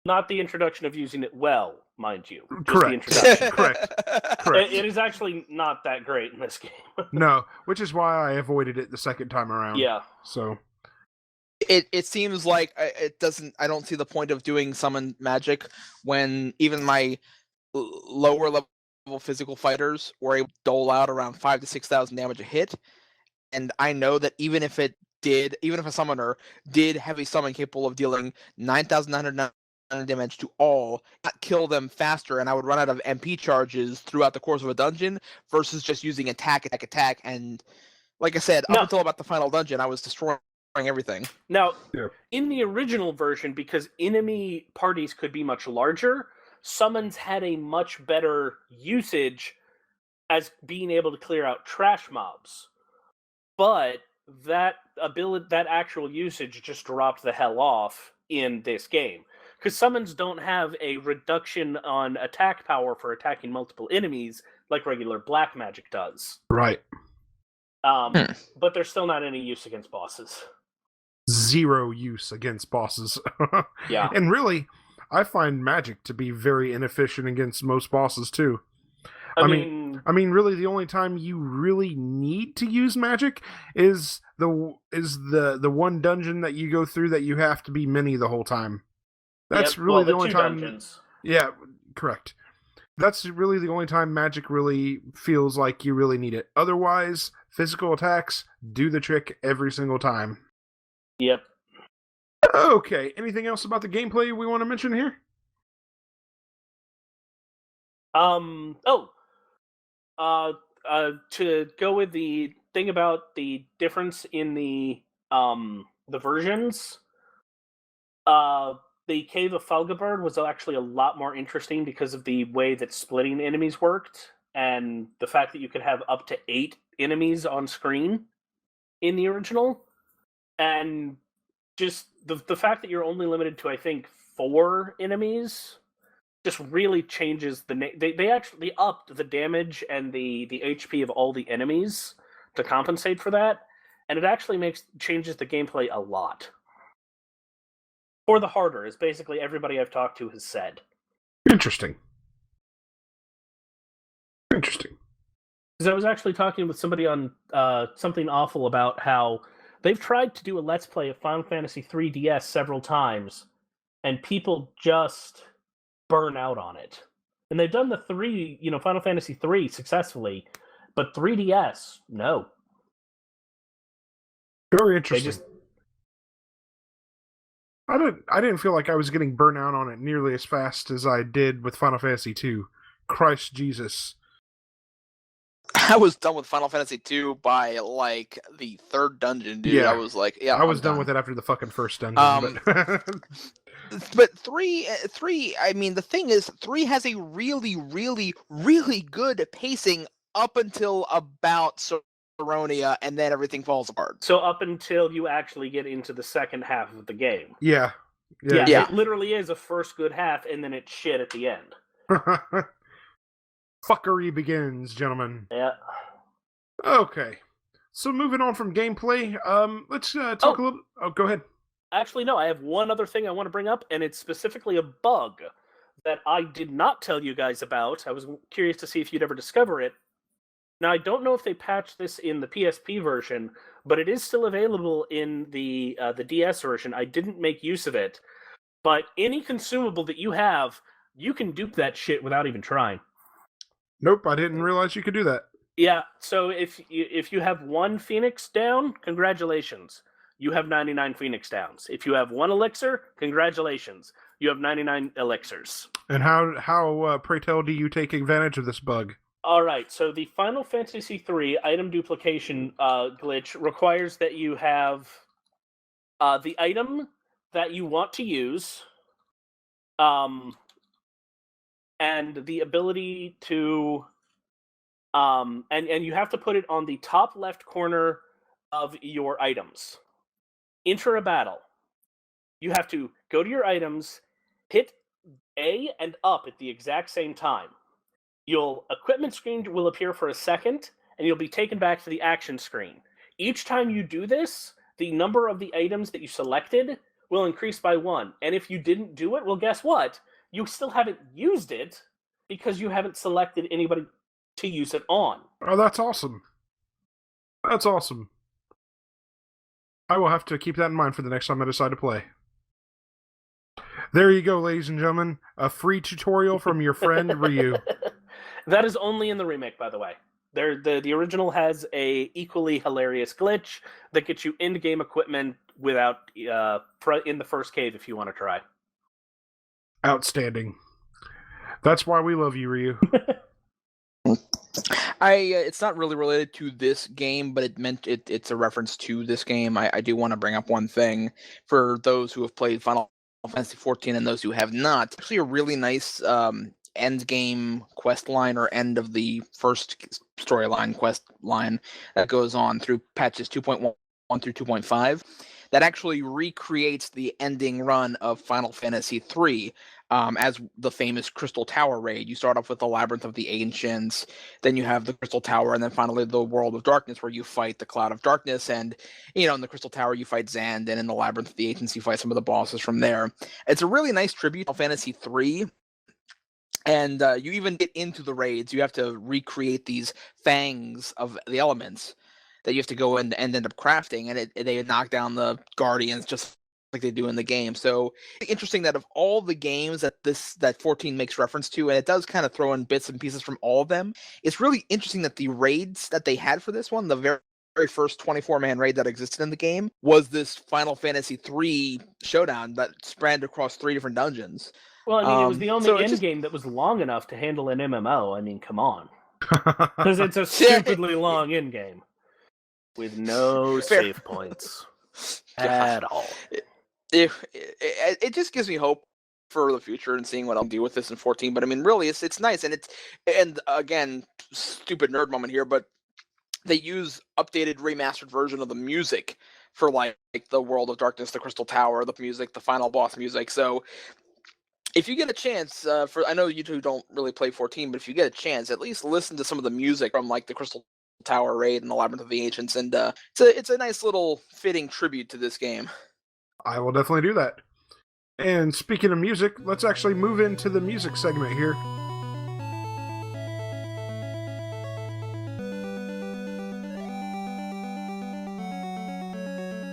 Not the introduction of using it well, mind you. Just Correct. The introduction. Correct. It is actually not that great in this game. No, which is why I avoided it the second time around. Yeah. So it seems like I don't see the point of doing summon magic when even my lower level physical fighters were able to dole out around 5,000 to 6,000 damage a hit, and I know that even if a summoner did have a summon capable of dealing 9,900 damage to all, not kill them faster, and I would run out of MP charges throughout the course of a dungeon versus just using attack, and like I said, up until about the final dungeon, I was destroying everything. Now, in the original version, because enemy parties could be much larger, summons had a much better usage as being able to clear out trash mobs. But that actual usage just dropped the hell off in this game. Because summons don't have a reduction on attack power for attacking multiple enemies like regular black magic does. Right. But there's still not any use against bosses. 0 use against bosses. Yeah. And really, I find magic to be very inefficient against most bosses too. I mean, really, the only time you really need to use magic is the one dungeon that you go through that you have to be mini the whole time. That's really the only time. Dungeons. Yeah, correct. That's really the only time magic really feels like you really need it. Otherwise, physical attacks do the trick every single time. Yep. Okay, anything else about the gameplay we want to mention here? To go with the thing about the difference in the versions, the Cave of Falgabard was actually a lot more interesting because of the way that splitting enemies worked, and the fact that you could have up to 8 enemies on screen. in the original, and just the fact that you're only limited to, I think, 4 enemies just really changes the they actually upped the damage and the HP of all the enemies to compensate for that, and it actually changes the gameplay a lot. For the harder, is basically everybody I've talked to has said. Interesting. Interesting. Because I was actually talking with somebody on Something Awful about how they've tried to do a Let's Play of Final Fantasy 3 DS several times, and people just burn out on it. And they've done the Final Fantasy 3 successfully, but 3DS, no. Very interesting. I didn't feel like I was getting burnt out on it nearly as fast as I did with Final Fantasy 2. Christ Jesus. I was done with Final Fantasy 2 by like the 3rd dungeon, dude. Yeah. I was like, yeah, I was done with it after the fucking first dungeon. But 3, I mean, the thing is, 3 has a really, really, really good pacing up until about Saronia, and then everything falls apart. So up until you actually get into the second half of the game. Yeah. It literally is a first good half, and then it's shit at the end. Fuckery begins, gentlemen. Yeah. Okay. So moving on from gameplay, let's talk a little... Oh, go ahead. Actually, no, I have one other thing I want to bring up, and it's specifically a bug that I did not tell you guys about. I was curious to see if you'd ever discover it. Now, I don't know if they patched this in the PSP version, but it is still available in the DS version. I didn't make use of it. But any consumable that you have, you can dupe that shit without even trying. Nope, I didn't realize you could do that. Yeah, so if you have 1 Phoenix down, congratulations. You have 99 Phoenix downs. If you have 1 elixir, congratulations. You have 99 elixirs. And how pray tell, do you take advantage of this bug? All right, so the Final Fantasy III item duplication glitch requires that you have the item that you want to use, and the ability to, and you have to put it on the top left corner of your items. Enter a battle. You have to go to your items, hit A and up at the exact same time. Your equipment screen will appear for a second, and you'll be taken back to the action screen. Each time you do this, the number of the items that you selected will increase by 1. And if you didn't do it, well, guess what? You still haven't used it because you haven't selected anybody to use it on. Oh, that's awesome. That's awesome. I will have to keep that in mind for the next time I decide to play. There you go, ladies and gentlemen. A free tutorial from your friend Ryu. That is only in the remake, by the way. The original has a equally hilarious glitch that gets you in-game equipment without in the first cave if you want to try. Outstanding. That's why we love you, Ryu. It's not really related to this game, but it's a reference to this game. I do want to bring up one thing for those who have played Final Fantasy XIV and those who have not. Actually, a really nice end game quest line, or end of the first storyline quest line that goes on through patches 2.1 through 2.5 that actually recreates the ending run of Final Fantasy III. As the famous Crystal Tower raid. You start off with the Labyrinth of the Ancients, then you have the Crystal Tower, and then finally the World of Darkness, where you fight the Cloud of Darkness, and, in the Crystal Tower you fight Xand, and in the Labyrinth of the Ancients you fight some of the bosses from there. It's a really nice tribute to Final Fantasy III, and you even get into the raids. You have to recreate these fangs of the elements that you have to go in and end up crafting, and they knock down the Guardians just like they do in the game. So interesting that of all the games that 14 makes reference to, and it does kind of throw in bits and pieces from all of them, it's really interesting that the raids that they had for this one, the very first 24-man raid that existed in the game, was this Final Fantasy III showdown that spanned across 3 different dungeons. Well, I mean, it was the only end game that was long enough to handle an MMO. I mean, come on. Because it's a stupidly long end game with no save points at all. It just gives me hope for the future and seeing what I'll do with this in 14. But I mean, really, it's nice, and again, stupid nerd moment here, but they use updated remastered version of the music for like the World of Darkness, the Crystal Tower, the music, the final boss music. So if you get a chance, I know you two don't really play 14, but if you get a chance, at least listen to some of the music from like the Crystal Tower raid and the Labyrinth of the Ancients, and it's a nice little fitting tribute to this game. I will definitely do that. And speaking of music, let's actually move into the music segment here.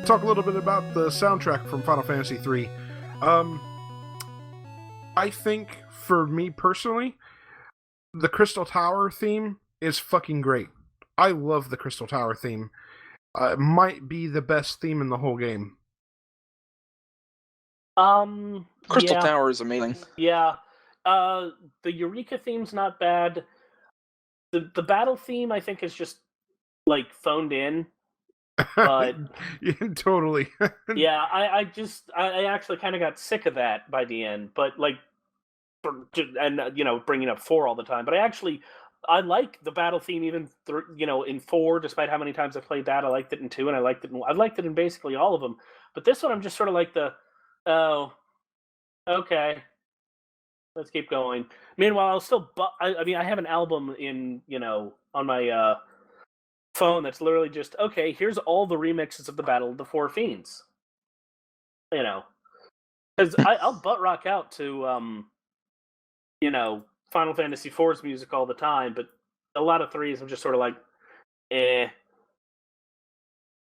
Talk a little bit about the soundtrack from Final Fantasy III. I think, for me personally, the Crystal Tower theme is fucking great. I love the Crystal Tower theme. It might be the best theme in the whole game. Crystal Tower is amazing. Yeah. The Eureka theme's not bad. The battle theme, I think, is just, like, phoned in. But yeah, totally. yeah, I actually kind of got sick of that by the end. But, like, and, bringing up 4 all the time. But I like the battle theme even, in 4, despite how many times I've played that. I liked it in 2, and I liked it in basically all of them. But this one, I'm just sort of like oh, okay, let's keep going. Meanwhile, I'll still, I have an album on my phone that's literally just, okay, here's all the remixes of the Battle of the Four Fiends. Because I'll butt rock out to, Final Fantasy IV's music all the time, but a lot of 3s I'm just sort of like, eh.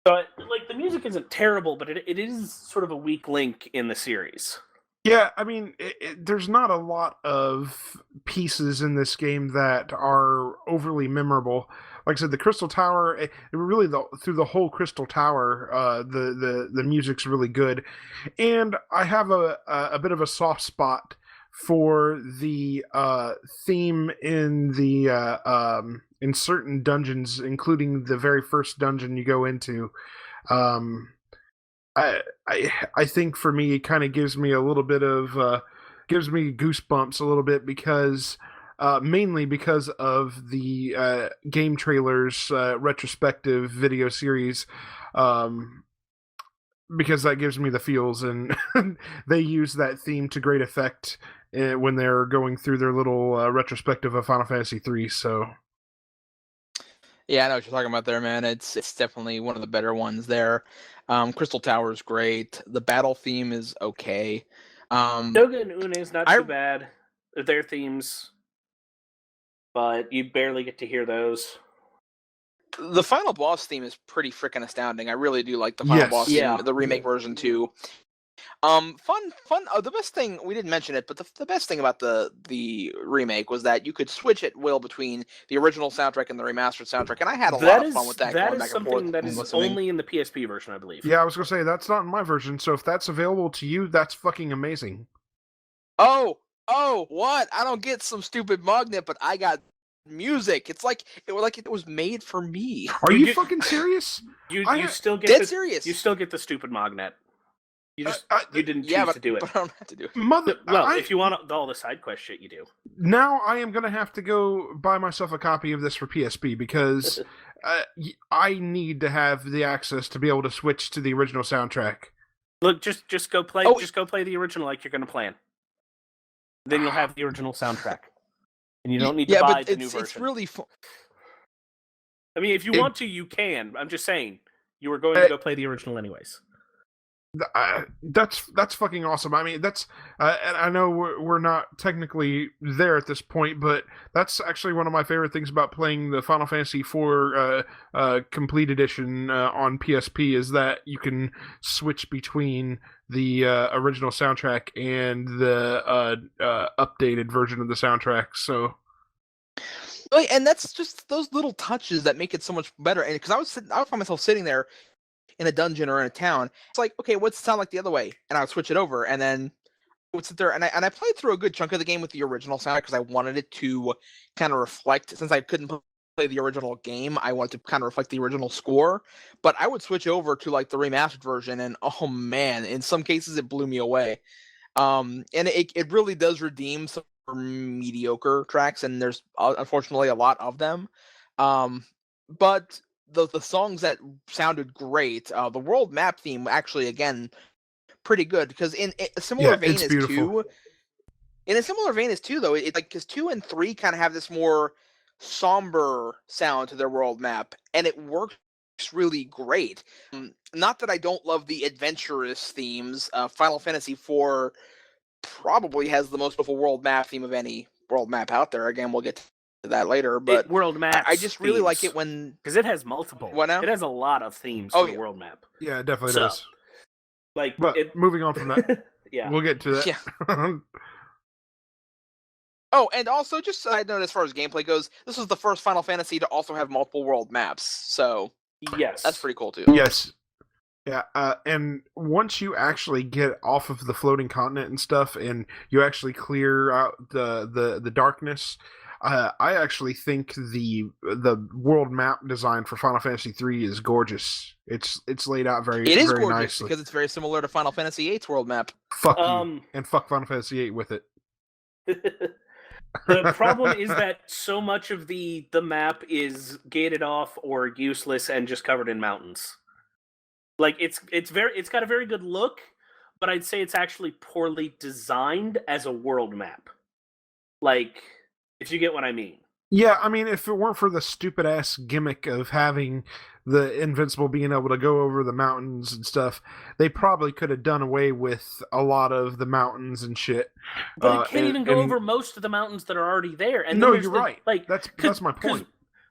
So, like, the music isn't terrible, but it is sort of a weak link in the series. Yeah, I mean, there's not a lot of pieces in this game that are overly memorable. Like I said, the Crystal Tower, through the whole Crystal Tower, the music's really good. And I have a bit of a soft spot for the theme in in certain dungeons, including the very first dungeon you go into. I think for me, it kind of gives me a little bit of gives me goosebumps a little bit because mainly because of the game trailers retrospective video series. Because that gives me the feels, and they use that theme to great effect when they're going through their little retrospective of Final Fantasy III. So, yeah, I know what you're talking about there, man. It's definitely one of the better ones there. Crystal Tower is great. The battle theme is okay. Doga and Une is not too bad. Their themes, but you barely get to hear those. The final boss theme is pretty freaking astounding. I really do like the final boss theme, the remake version too. Fun. The best thing, we didn't mention it, but the best thing about the remake was that you could switch at will between the original soundtrack and the remastered soundtrack, and I had a lot of fun with that. That is something that is only in the PSP version, I believe. Yeah, I was gonna say that's not in my version. So if that's available to you, that's fucking amazing. Oh, what? I don't get some stupid magnet, but I got music. It's like it was made for me. Are you fucking serious? You still get dead serious. You still get the stupid magnet. You just you didn't choose to do it. But I don't have to do it. If you want all the side quest shit, you do. Now I am gonna have to go buy myself a copy of this for PSP because I need to have the access to be able to switch to the original soundtrack. Look, just go play. Just go play the original like you're gonna plan. Then you'll have the original soundtrack. And you don't need to buy the new version. It's really fun. I mean, if you want to, you can. I'm just saying, you were going to go play the original anyways. That's fucking awesome. I mean, that's and I know we're not technically there at this point, but that's actually one of my favorite things about playing the Final Fantasy IV Complete Edition on PSP is that you can switch between the original soundtrack and the updated version of the soundtrack. So, and that's just those little touches that make it so much better. And because I would find myself sitting there in a dungeon or in a town, it's like, okay, what's it sound like the other way? And I would switch it over, and then I would sit there, and I played through a good chunk of the game with the original sound because I wanted it to kind of reflect, since I couldn't play the original game, I wanted to kind of reflect the original score. But I would switch over to like the remastered version, and oh man, in some cases it blew me away. And it really does redeem some mediocre tracks, and there's unfortunately a lot of them. But the songs that sounded great. The world map theme actually, again, pretty good, because in a similar vein it's as beautiful. 2, in a similar vein as 2, though, it's like, because 2 and 3 kind of have this more somber sound to their world map, and it works really great. Not that I don't love the adventurous themes. Final Fantasy IV probably has the most beautiful world map theme of any world map out there. Again, we'll get to that later, but world maps. I just really like it when, because it has multiple. What now? It has a lot of themes Oh, for the yeah. world map. Yeah, it definitely So, does. Like, But moving on from that, yeah. we'll get to that. Yeah. Oh, and also, just side note, as far as gameplay goes, this was the first Final Fantasy to also have multiple world maps, so Yes, that's pretty cool too. Yes. Yeah, and once you actually get off of the floating continent and stuff, and you actually clear out the darkness, I actually think the world map design for Final Fantasy III is gorgeous. It's laid out very It is very gorgeous nicely. because it's very similar to Final Fantasy VIII's world map. Fuck you, and fuck Final Fantasy VIII with it. The problem is that so much of the map is gated off or useless and just covered in mountains. Like, it's got a very good look, but I'd say it's actually poorly designed as a world map. Like, if you get what I mean. Yeah, I mean, if it weren't for the stupid ass gimmick of having the Invincible being able to go over the mountains and stuff, they probably could have done away with a lot of the mountains and shit. But it can't even go over most of the mountains that are already there. And no, you're right. Like, that's my point.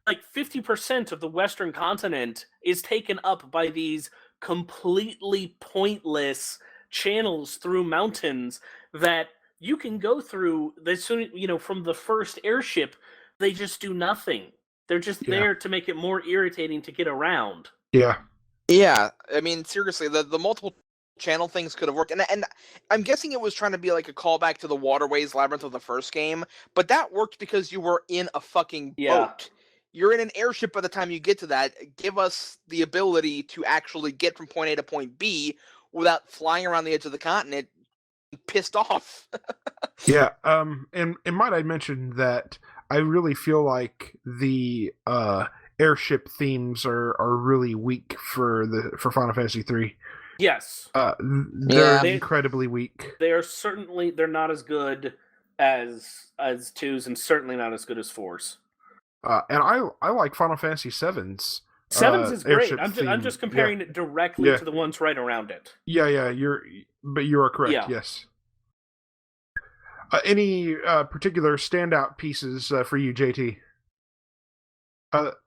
Like 50% of the Western continent is taken up by these completely pointless channels through mountains that you can go through. As soon, from the first airship, they just do nothing. They're just there to make it more irritating to get around. Yeah. Yeah, I mean, seriously, the multiple channel things could have worked, and I'm guessing it was trying to be like a callback to the Waterways Labyrinth of the first game, but that worked because you were in a fucking boat. You're in an airship by the time you get to that. Give us the ability to actually get from point A to point B without flying around the edge of the continent pissed off. Yeah, and might I mention that I really feel like the airship themes are really weak for Final Fantasy III. Yes. They're incredibly weak. They're not as good as 2's, and certainly not as good as 4's. And I like Final Fantasy 7's. 7's is great. I'm just comparing it directly to the ones right around it. Yeah, you are correct. Yeah. Yes. Any particular standout pieces for you, JT?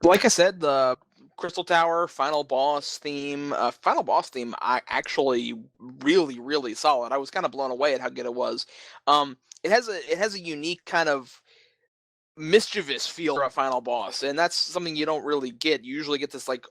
Like I said, the Crystal Tower final boss theme, I actually really, really solid. I was kind of blown away at how good it was. It has a unique kind of mischievous feel for a final boss, and that's something you don't really get. You usually get this like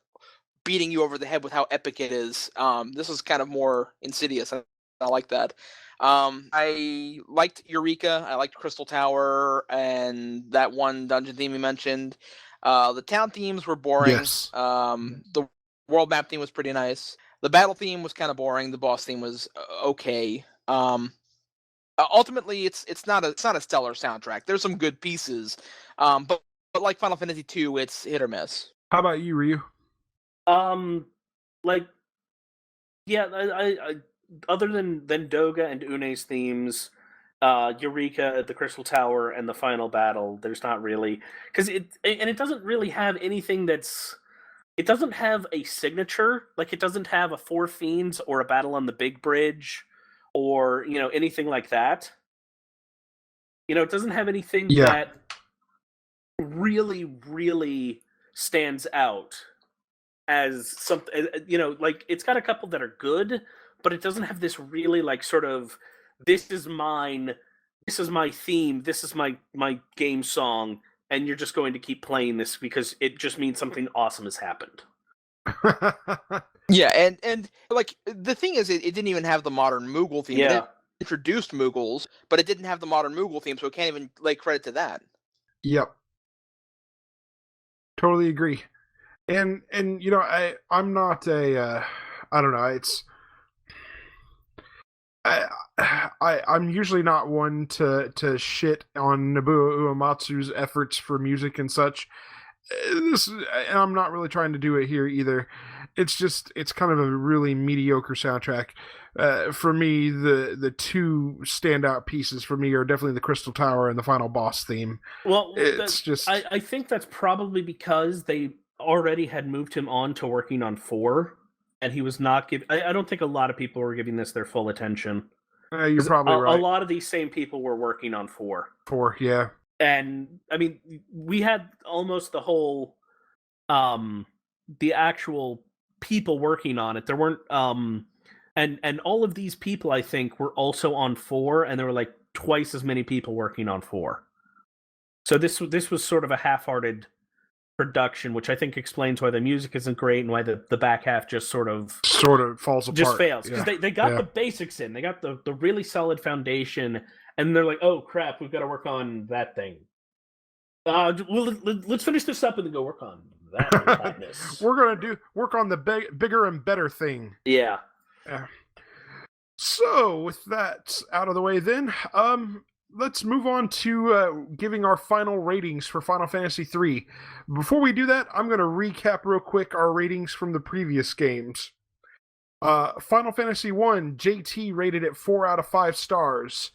beating you over the head with how epic it is. This is kind of more insidious. I like that. I liked Eureka. I liked Crystal Tower and that one dungeon theme you mentioned. The town themes were boring. Yes. The world map theme was pretty nice. The battle theme was kind of boring. The boss theme was okay. Ultimately, it's not a stellar soundtrack. There's some good pieces, but like Final Fantasy II, it's hit or miss. How about you, Ryu? I other than Doga and Une's themes, Eureka, the Crystal Tower, and the final battle, there's not really, because it doesn't really have anything it doesn't have a signature. Like, it doesn't have a Four Fiends or a battle on the Big Bridge, or anything like that. It doesn't have anything that really, really stands out as something. Like, it's got a couple that are good, but it doesn't have this really, like, sort of, this is mine, this is my theme, this is my game song, and you're just going to keep playing this because it just means something awesome has happened. Yeah, and like, the thing is, it didn't even have the modern Moogle theme. Yeah. It introduced Moogles, but it didn't have the modern Moogle theme, so it can't even lay credit to that. Yep. Totally agree. And I'm not a I don't know, it's I'm usually not one to shit on Nobuo Uematsu's efforts for music and such. this, and I'm not really trying to do it here either. It's kind of a really mediocre soundtrack. For me, the two standout pieces for me are definitely the Crystal Tower and the final boss theme. Well, It's I think that's probably because they already had moved him on to working on 4, and he was not giving. I don't think a lot of people were giving this their full attention. You're probably right. A lot of these same people were working on 4. 4, yeah. And I mean, we had almost the whole, the actual people working on it. There weren't, and all of these people, I think, were also on 4, and there were like twice as many people working on 4. So this was sort of a half-hearted production, which I think explains why the music isn't great and why the back half just sort of falls apart. Just fails. Because they got the basics in. They got the really solid foundation, and they're like, oh crap, we've got to work on that thing. Well, let's finish this up and then go work on that. We're gonna work on the bigger and better thing. Yeah. So with that out of the way, then let's move on to giving our final ratings for Final Fantasy III. Before we do that, I'm going to recap real quick our ratings from the previous games. Final Fantasy I, JT rated it 4 out of 5 stars.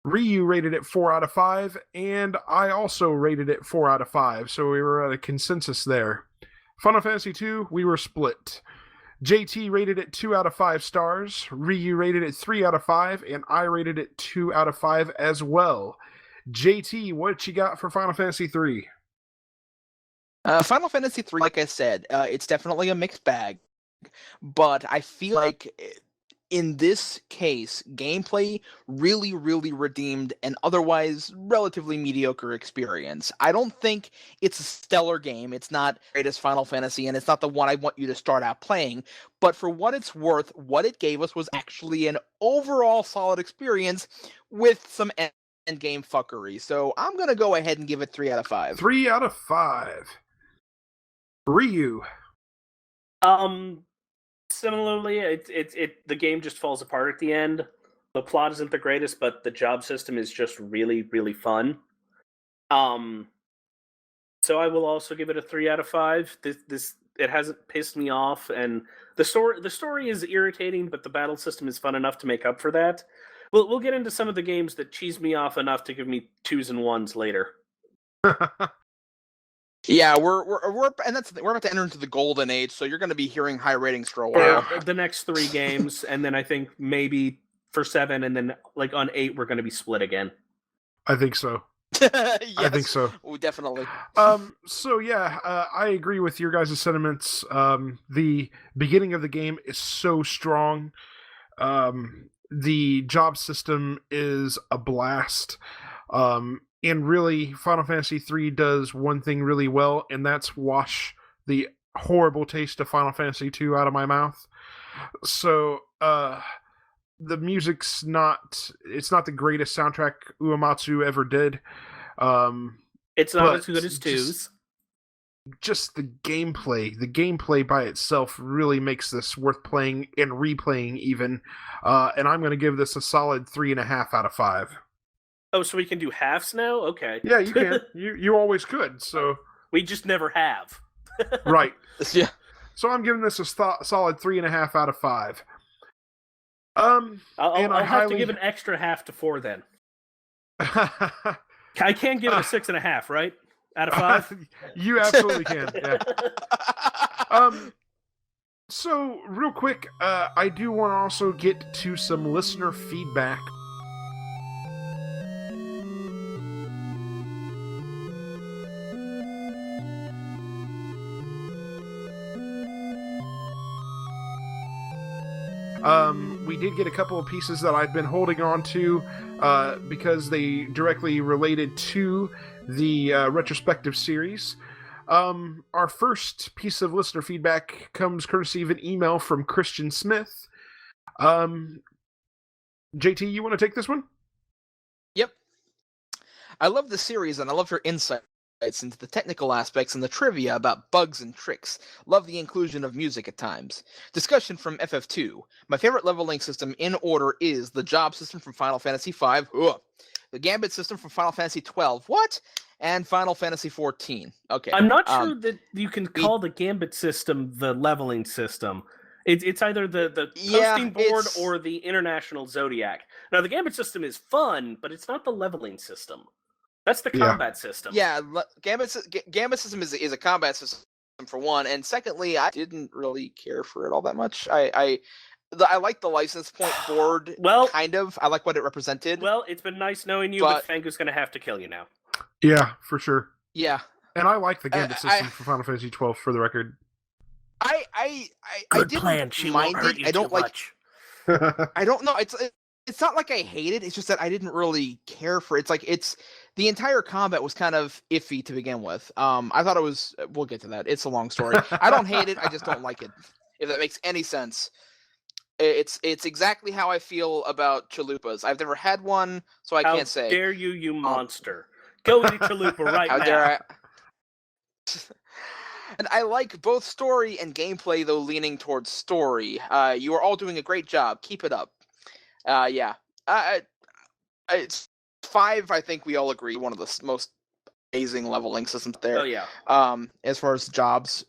Ryu rated it 4 out of 5, and I also rated it 4 out of 5, so we were at a consensus there. Final Fantasy II, we were split. JT rated it 2 out of 5 stars, Ryu rated it 3 out of 5, and I rated it 2 out of 5 as well. JT, what you got for Final Fantasy III? Final Fantasy III, like I said, it's definitely a mixed bag, but I feel like in this case, gameplay really, really redeemed an otherwise relatively mediocre experience. I don't think it's a stellar game. It's not greatest Final Fantasy, and it's not the one I want you to start out playing. But for what it's worth, what it gave us was actually an overall solid experience with some endgame fuckery. So I'm going to go ahead and give it 3 out of 5. 3 out of 5. Ryu. Similarly, the game just falls apart at the end. The plot isn't the greatest, but the job system is just really, really fun. So I will also give it a 3 out of 5. It hasn't pissed me off, and the story is irritating, but the battle system is fun enough to make up for that. We'll get into some of the games that cheese me off enough to give me 2s and 1s later. Yeah, we're about to enter into the golden age, so you're going to be hearing high ratings for a while. Yeah, the next 3 games, and then I think maybe for 7, and then like on 8 we're going to be split again. I think so. Yes, I think so. Definitely. So yeah, I agree with your guys' sentiments. The beginning of the game is so strong. The job system is a blast. And really, Final Fantasy III does one thing really well, and that's wash the horrible taste of Final Fantasy II out of my mouth. So, the music's it's not the greatest soundtrack Uematsu ever did. It's not as good as 2's. Just the gameplay by itself really makes this worth playing and replaying even. And I'm going to give this a solid 3.5 out of 5. Oh, so we can do halves now? Okay. Yeah, you can. You always could. So we just never have. Right. Yeah. So I'm giving this a solid 3.5 out of 5. I'll have to give an extra half to 4 then. I can't give it a 6.5, right? Out of 5. You absolutely can. Yeah. So real quick, I do want to also get to some listener feedback. We did get a couple of pieces that I've been holding on to because they directly related to the retrospective series. Our first piece of listener feedback comes courtesy of an email from Christian Smith. JT, you want to take this one? Yep. I love the series, and I love your insights into the technical aspects and the trivia about bugs and tricks. Love the inclusion of music at times. Discussion from FF2. My favorite leveling system in order is the job system from Final Fantasy V. Ugh. The Gambit system from Final Fantasy XII. What? and Final Fantasy 14. Okay. I'm not sure that you can call the Gambit system the leveling system. It's either the posting board or the International Zodiac. Now, the Gambit system is fun, but it's not the leveling system. That's the combat system. Yeah, Gambit system is a combat system for one, and secondly, I didn't really care for it all that much. I like the license point board. Well, kind of. I like what it represented. Well, it's been nice knowing you, but Fangu's going to have to kill you now. Yeah, for sure. Yeah, and I like the Gambit system for Final Fantasy 12. For the record, I didn't plan. She mind won't hurt it. you I don't too like. much. I don't know. It's not like I hate it. It's just that I didn't really care for it. It's like the entire combat was kind of iffy to begin with. I thought it was. We'll get to that. It's a long story. I don't hate it. I just don't like it. If that makes any sense. It's exactly how I feel about chalupas. I've never had one, so I can't say. How dare you, you monster! Go eat a chalupa right now. How dare I? And I like both story and gameplay, though leaning towards story. You are all doing a great job. Keep it up. Yeah. It's 5. I think we all agree one of the most amazing leveling systems there. Oh yeah. As far as jobs,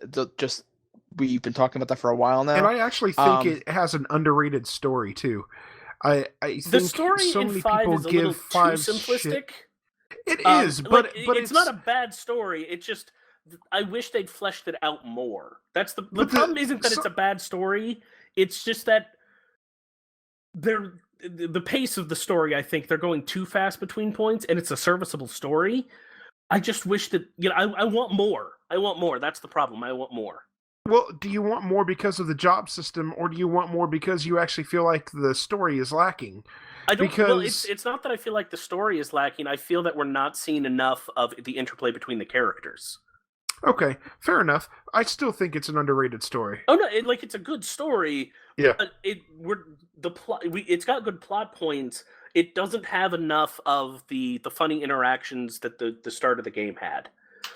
we've been talking about that for a while now. And I actually think it has an underrated story too. I think the story so in many 5 people is a give little 5 too simplistic. Shit. It is, but it's not a bad story. It's just I wish they'd fleshed it out more. That's the problem. Isn't that it's a bad story? It's just that the pace of the story. I think they're going too fast between points, and it's a serviceable story. I just wish that I want more. I want more. That's the problem. I want more. Well, do you want more because of the job system, or do you want more because you actually feel like the story is lacking? I don't. Well, it's not that I feel like the story is lacking. I feel that we're not seeing enough of the interplay between the characters. Okay, fair enough. I still think it's an underrated story. Oh no, it's a good story. Yeah, but it's got good plot points. It doesn't have enough of the funny interactions that the start of the game had.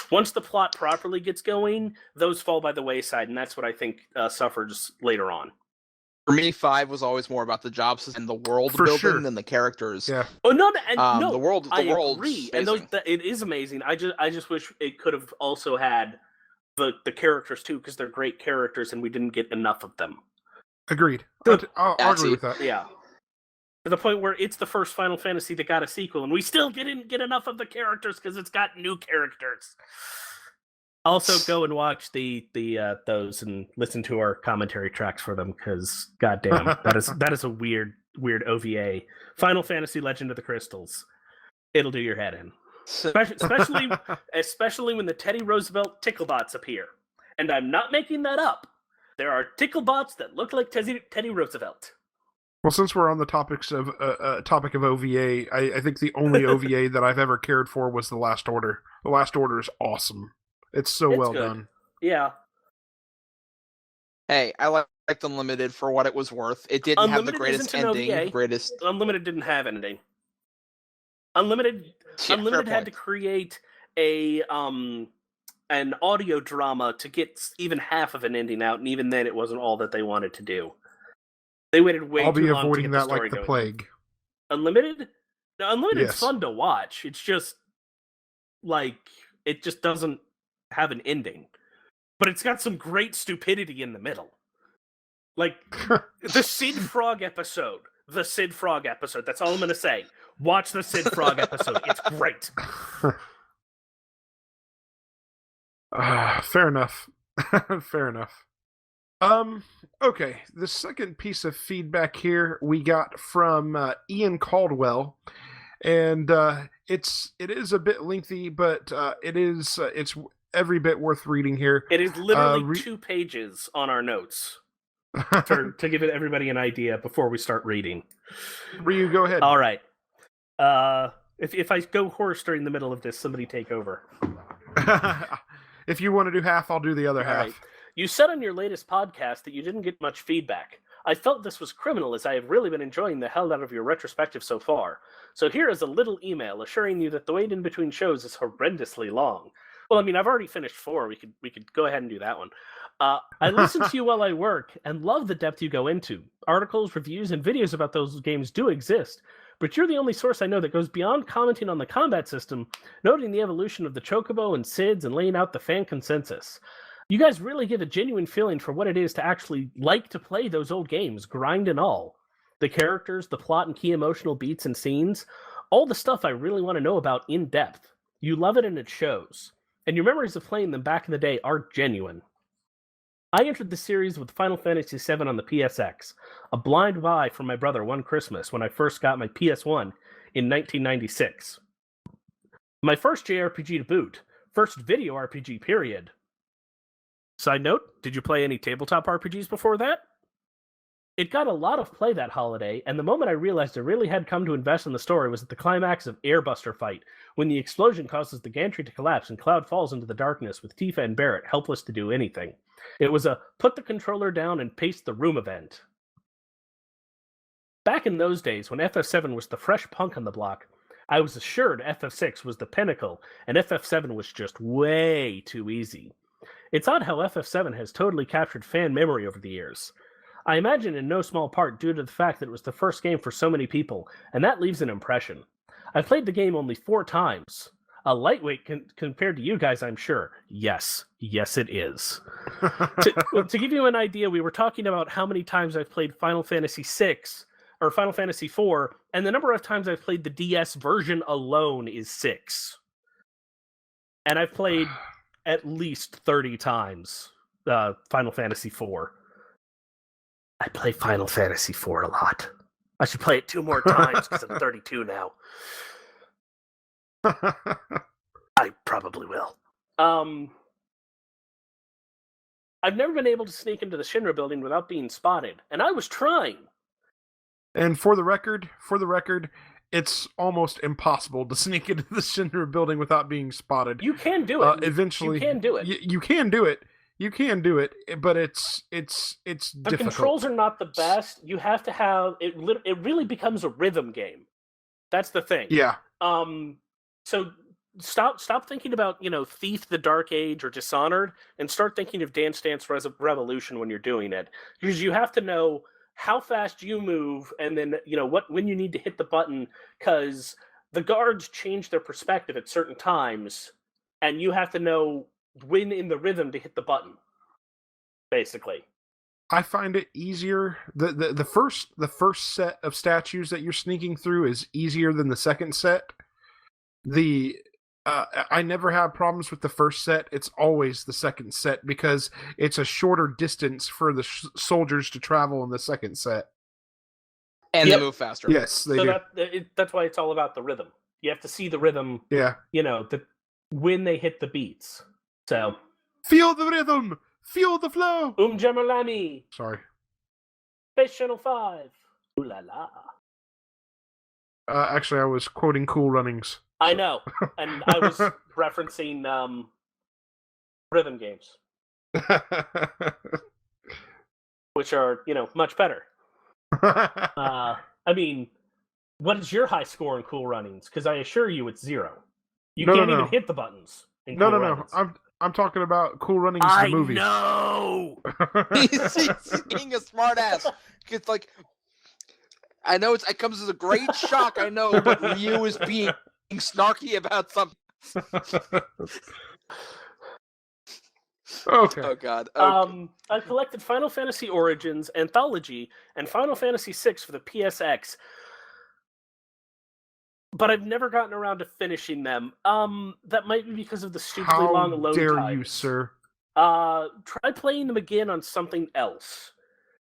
Once the plot properly gets going, those fall by the wayside, and that's what I think suffers later on. For me, 5 was always more about the job system and the world building than the characters. Yeah. Oh no, the world. I agree, and it is amazing. I just wish it could have also had the characters too, because they're great characters, and we didn't get enough of them. Agreed. I'll agree with that. Yeah. To the point where it's the first Final Fantasy that got a sequel, and we still didn't get enough of the characters because it's got new characters. Also, go and watch those and listen to our commentary tracks for them, because goddamn, that is a weird OVA. Final Fantasy: Legend of the Crystals. It'll do your head in, especially when the Teddy Roosevelt Ticklebots appear. And I'm not making that up. There are Ticklebots that look like Teddy Roosevelt. Well, since we're on the topic of OVA, I think the only OVA that I've ever cared for was The Last Order. The Last Order is awesome. It's well done. Yeah. Hey, I liked Unlimited for what it was worth. It didn't have the greatest ending. Unlimited didn't have ending. Unlimited had to create an audio drama to get even half of an ending out, and even then, it wasn't all that they wanted to do. They waited way too long. I'll be avoiding that like the plague. Unlimited? No, Unlimited is Yes. fun to watch. It's just it just doesn't have an ending. But it's got some great stupidity in the middle. Like the Sid Frog episode. The Sid Frog episode. That's all I'm going to say. Watch the Sid Frog episode. It's great. Fair enough. Fair enough. Okay, the second piece of feedback here we got from Ian Caldwell, and it is a bit lengthy, but it's every bit worth reading here. It is literally 2 pages on our notes to give everybody an idea before we start reading. Ryu, go ahead. All right. If I go hoarse during the middle of this, somebody take over. If you want to do half, I'll do the other half. Right. You said on your latest podcast that you didn't get much feedback. I felt this was criminal, as I have really been enjoying the hell out of your retrospective so far. So here is a little email assuring you that the wait in between shows is horrendously long. Well, I mean, I've already finished 4. We could go ahead and do that one. I listen to you while I work and love the depth you go into. Articles, reviews, and videos about those games do exist, but you're the only source I know that goes beyond commenting on the combat system, noting the evolution of the Chocobo and SIDS and laying out the fan consensus. You guys really give a genuine feeling for what it is to actually like to play those old games, grind and all. The characters, the plot and key emotional beats and scenes, all the stuff I really want to know about in depth. You love it and it shows. And your memories of playing them back in the day are genuine. I entered the series with Final Fantasy VII on the PSX, a blind buy from my brother one Christmas when I first got my PS1 in 1996. My first JRPG to boot, first video RPG period. Side note, did you play any tabletop RPGs before that? It got a lot of play that holiday, and the moment I realized I really had come to invest in the story was at the climax of Airbuster Fight, when the explosion causes the gantry to collapse and Cloud falls into the darkness with Tifa and Barrett helpless to do anything. It was a put the controller down and pace the room event. Back in those days, when FF7 was the fresh punk on the block, I was assured FF6 was the pinnacle, and FF7 was just way too easy. It's odd how FF7 has totally captured fan memory over the years. I imagine in no small part due to the fact that it was the first game for so many people, and that leaves an impression. I've played the game only 4 times. A lightweight compared to you guys, I'm sure. Yes, it is. To give you an idea, we were talking about how many times I've played Final Fantasy VI, or Final Fantasy IV, and the number of times I've played the DS version alone is 6. And I've played at least 30 times Final Fantasy IV. I play Final Fantasy IV a lot. I should play it 2 more times because I'm 32 now. I probably will. I've never been able to sneak into the Shinra building without being spotted, and I was trying. And for the record, it's almost impossible to sneak into the Shinra building without being spotted. You can do it. Eventually, you can do it. You can do it. You can do it, but it's difficult. The controls are not the best. You have to have it. It really becomes a rhythm game. That's the thing. Yeah. So stop thinking about Thief, the Dark Age, or Dishonored, and start thinking of Dance Dance Revolution when you're doing it, because you have to know how fast you move, and then when you need to hit the button, because the guards change their perspective at certain times, and you have to know when in the rhythm to hit the button, basically. I find it easier. The first set of statues that you're sneaking through is easier than the second set. I never have problems with the first set. It's always the second set because it's a shorter distance for the soldiers to travel in the second set. And they move faster. Yes, they do. That's why it's all about the rhythm. You have to see the rhythm. Yeah. When they hit the beats. So feel the rhythm, feel the flow. Jamalani. Sorry. Space Channel 5. Ooh la la. Actually, I was quoting Cool Runnings. I know, and I was referencing rhythm games, which are much better. I mean, what is your high score in Cool Runnings? Because I assure you, it's 0. You can't even hit the buttons. No. I'm talking about Cool Runnings the movie. I know. He's being a smart ass. It's like, I know it comes as a great shock. I know, but Ryu is being snarky about something. Okay. Oh God. Okay. I collected Final Fantasy Origins Anthology and Final Fantasy VI for the PSX, but I've never gotten around to finishing them. That might be because of the stupidly long load times. How dare you, sir? Try playing them again on something else.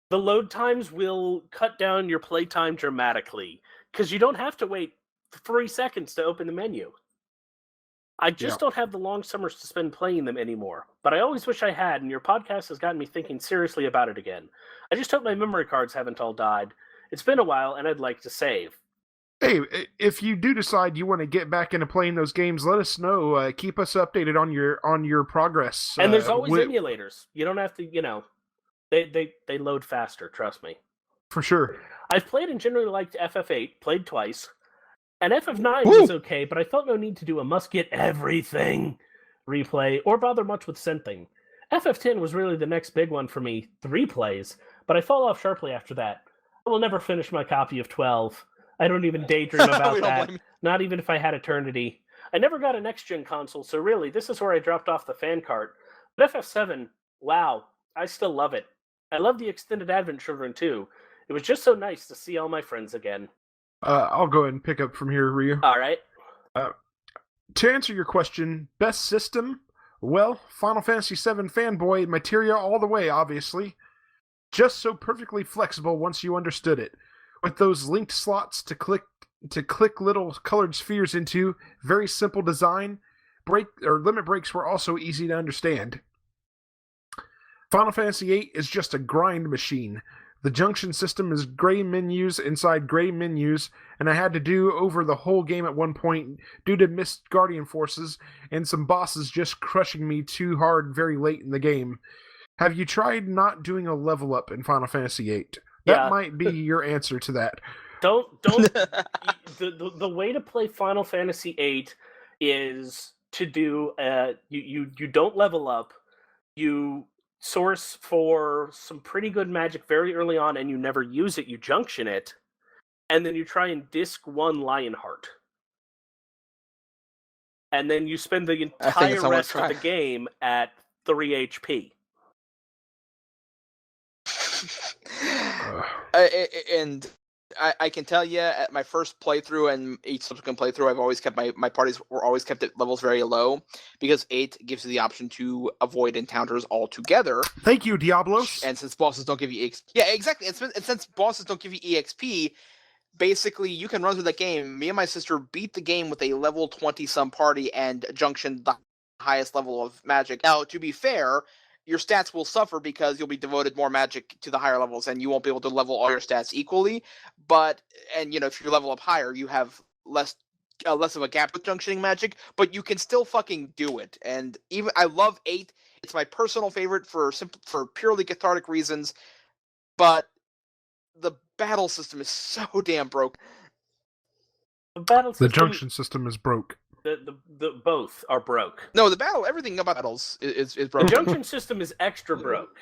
The load times will cut down your playtime dramatically, because you don't have to wait 3 seconds to open the menu. I just don't have the long summers to spend playing them anymore, but I always wish I had, and your podcast has gotten me thinking seriously about it again. I just hope my memory cards haven't all died. It's been a while, and I'd like to save. Hey, if you do decide you want to get back into playing those games, let us know. Keep us updated on your progress. And there's always emulators. You don't have to, they load faster, trust me. For sure. I've played and generally liked FF8, played twice. And FF9 was okay, but I felt no need to do a must-get everything replay or bother much with synthing. FF10 was really the next big one for me, 3 plays, but I fall off sharply after that. I will never finish my copy of 12. I don't even daydream about We don't that. blame you. Not even if I had Eternity. I never got a next-gen console, so really, this is where I dropped off the fan cart. But FF7, wow, I still love it. I love the Extended Advent Children, too. It was just so nice to see all my friends again. I'll go ahead and pick up from here, Ryu. All right. To answer your question, best system? Well, Final Fantasy VII fanboy material all the way, obviously. Just so perfectly flexible once you understood it. With those linked slots to click little colored spheres into, very simple design. Limit breaks were also easy to understand. Final Fantasy VIII is just a grind machine. The junction system is gray menus inside gray menus, and I had to do over the whole game at one point due to missed Guardian Forces and some bosses just crushing me too hard very late in the game. Have you tried not doing a level up in Final Fantasy VIII? That might be your answer to that. Don't. The way to play Final Fantasy VIII is to do. You don't level up. You source for some pretty good magic very early on, and you never use it. You junction it, and then you try and disc 1 Lionheart, and then you spend the entire rest of the game at 3 HP. And I can tell you, at my first playthrough and each subsequent playthrough, I've always kept my parties were always kept at levels very low, because 8 gives you the option to avoid encounters altogether. Thank you, Diablos. And since bosses don't give you EXP, yeah, exactly. And since bosses don't give you EXP, basically you can run through that game. Me and my sister beat the game with a level 20-some party and junctioned the highest level of magic. Now, to be fair, your stats will suffer because you'll be devoted more magic to the higher levels, and you won't be able to level all your stats equally. And if you level up higher, you have less of a gap with junctioning magic, but you can still fucking do it. And even I love 8. It's my personal favorite for purely cathartic reasons, but the battle system is so damn broke. The junction system is broke. The both are broke. No, everything about battles is broken. The junction system is extra broke,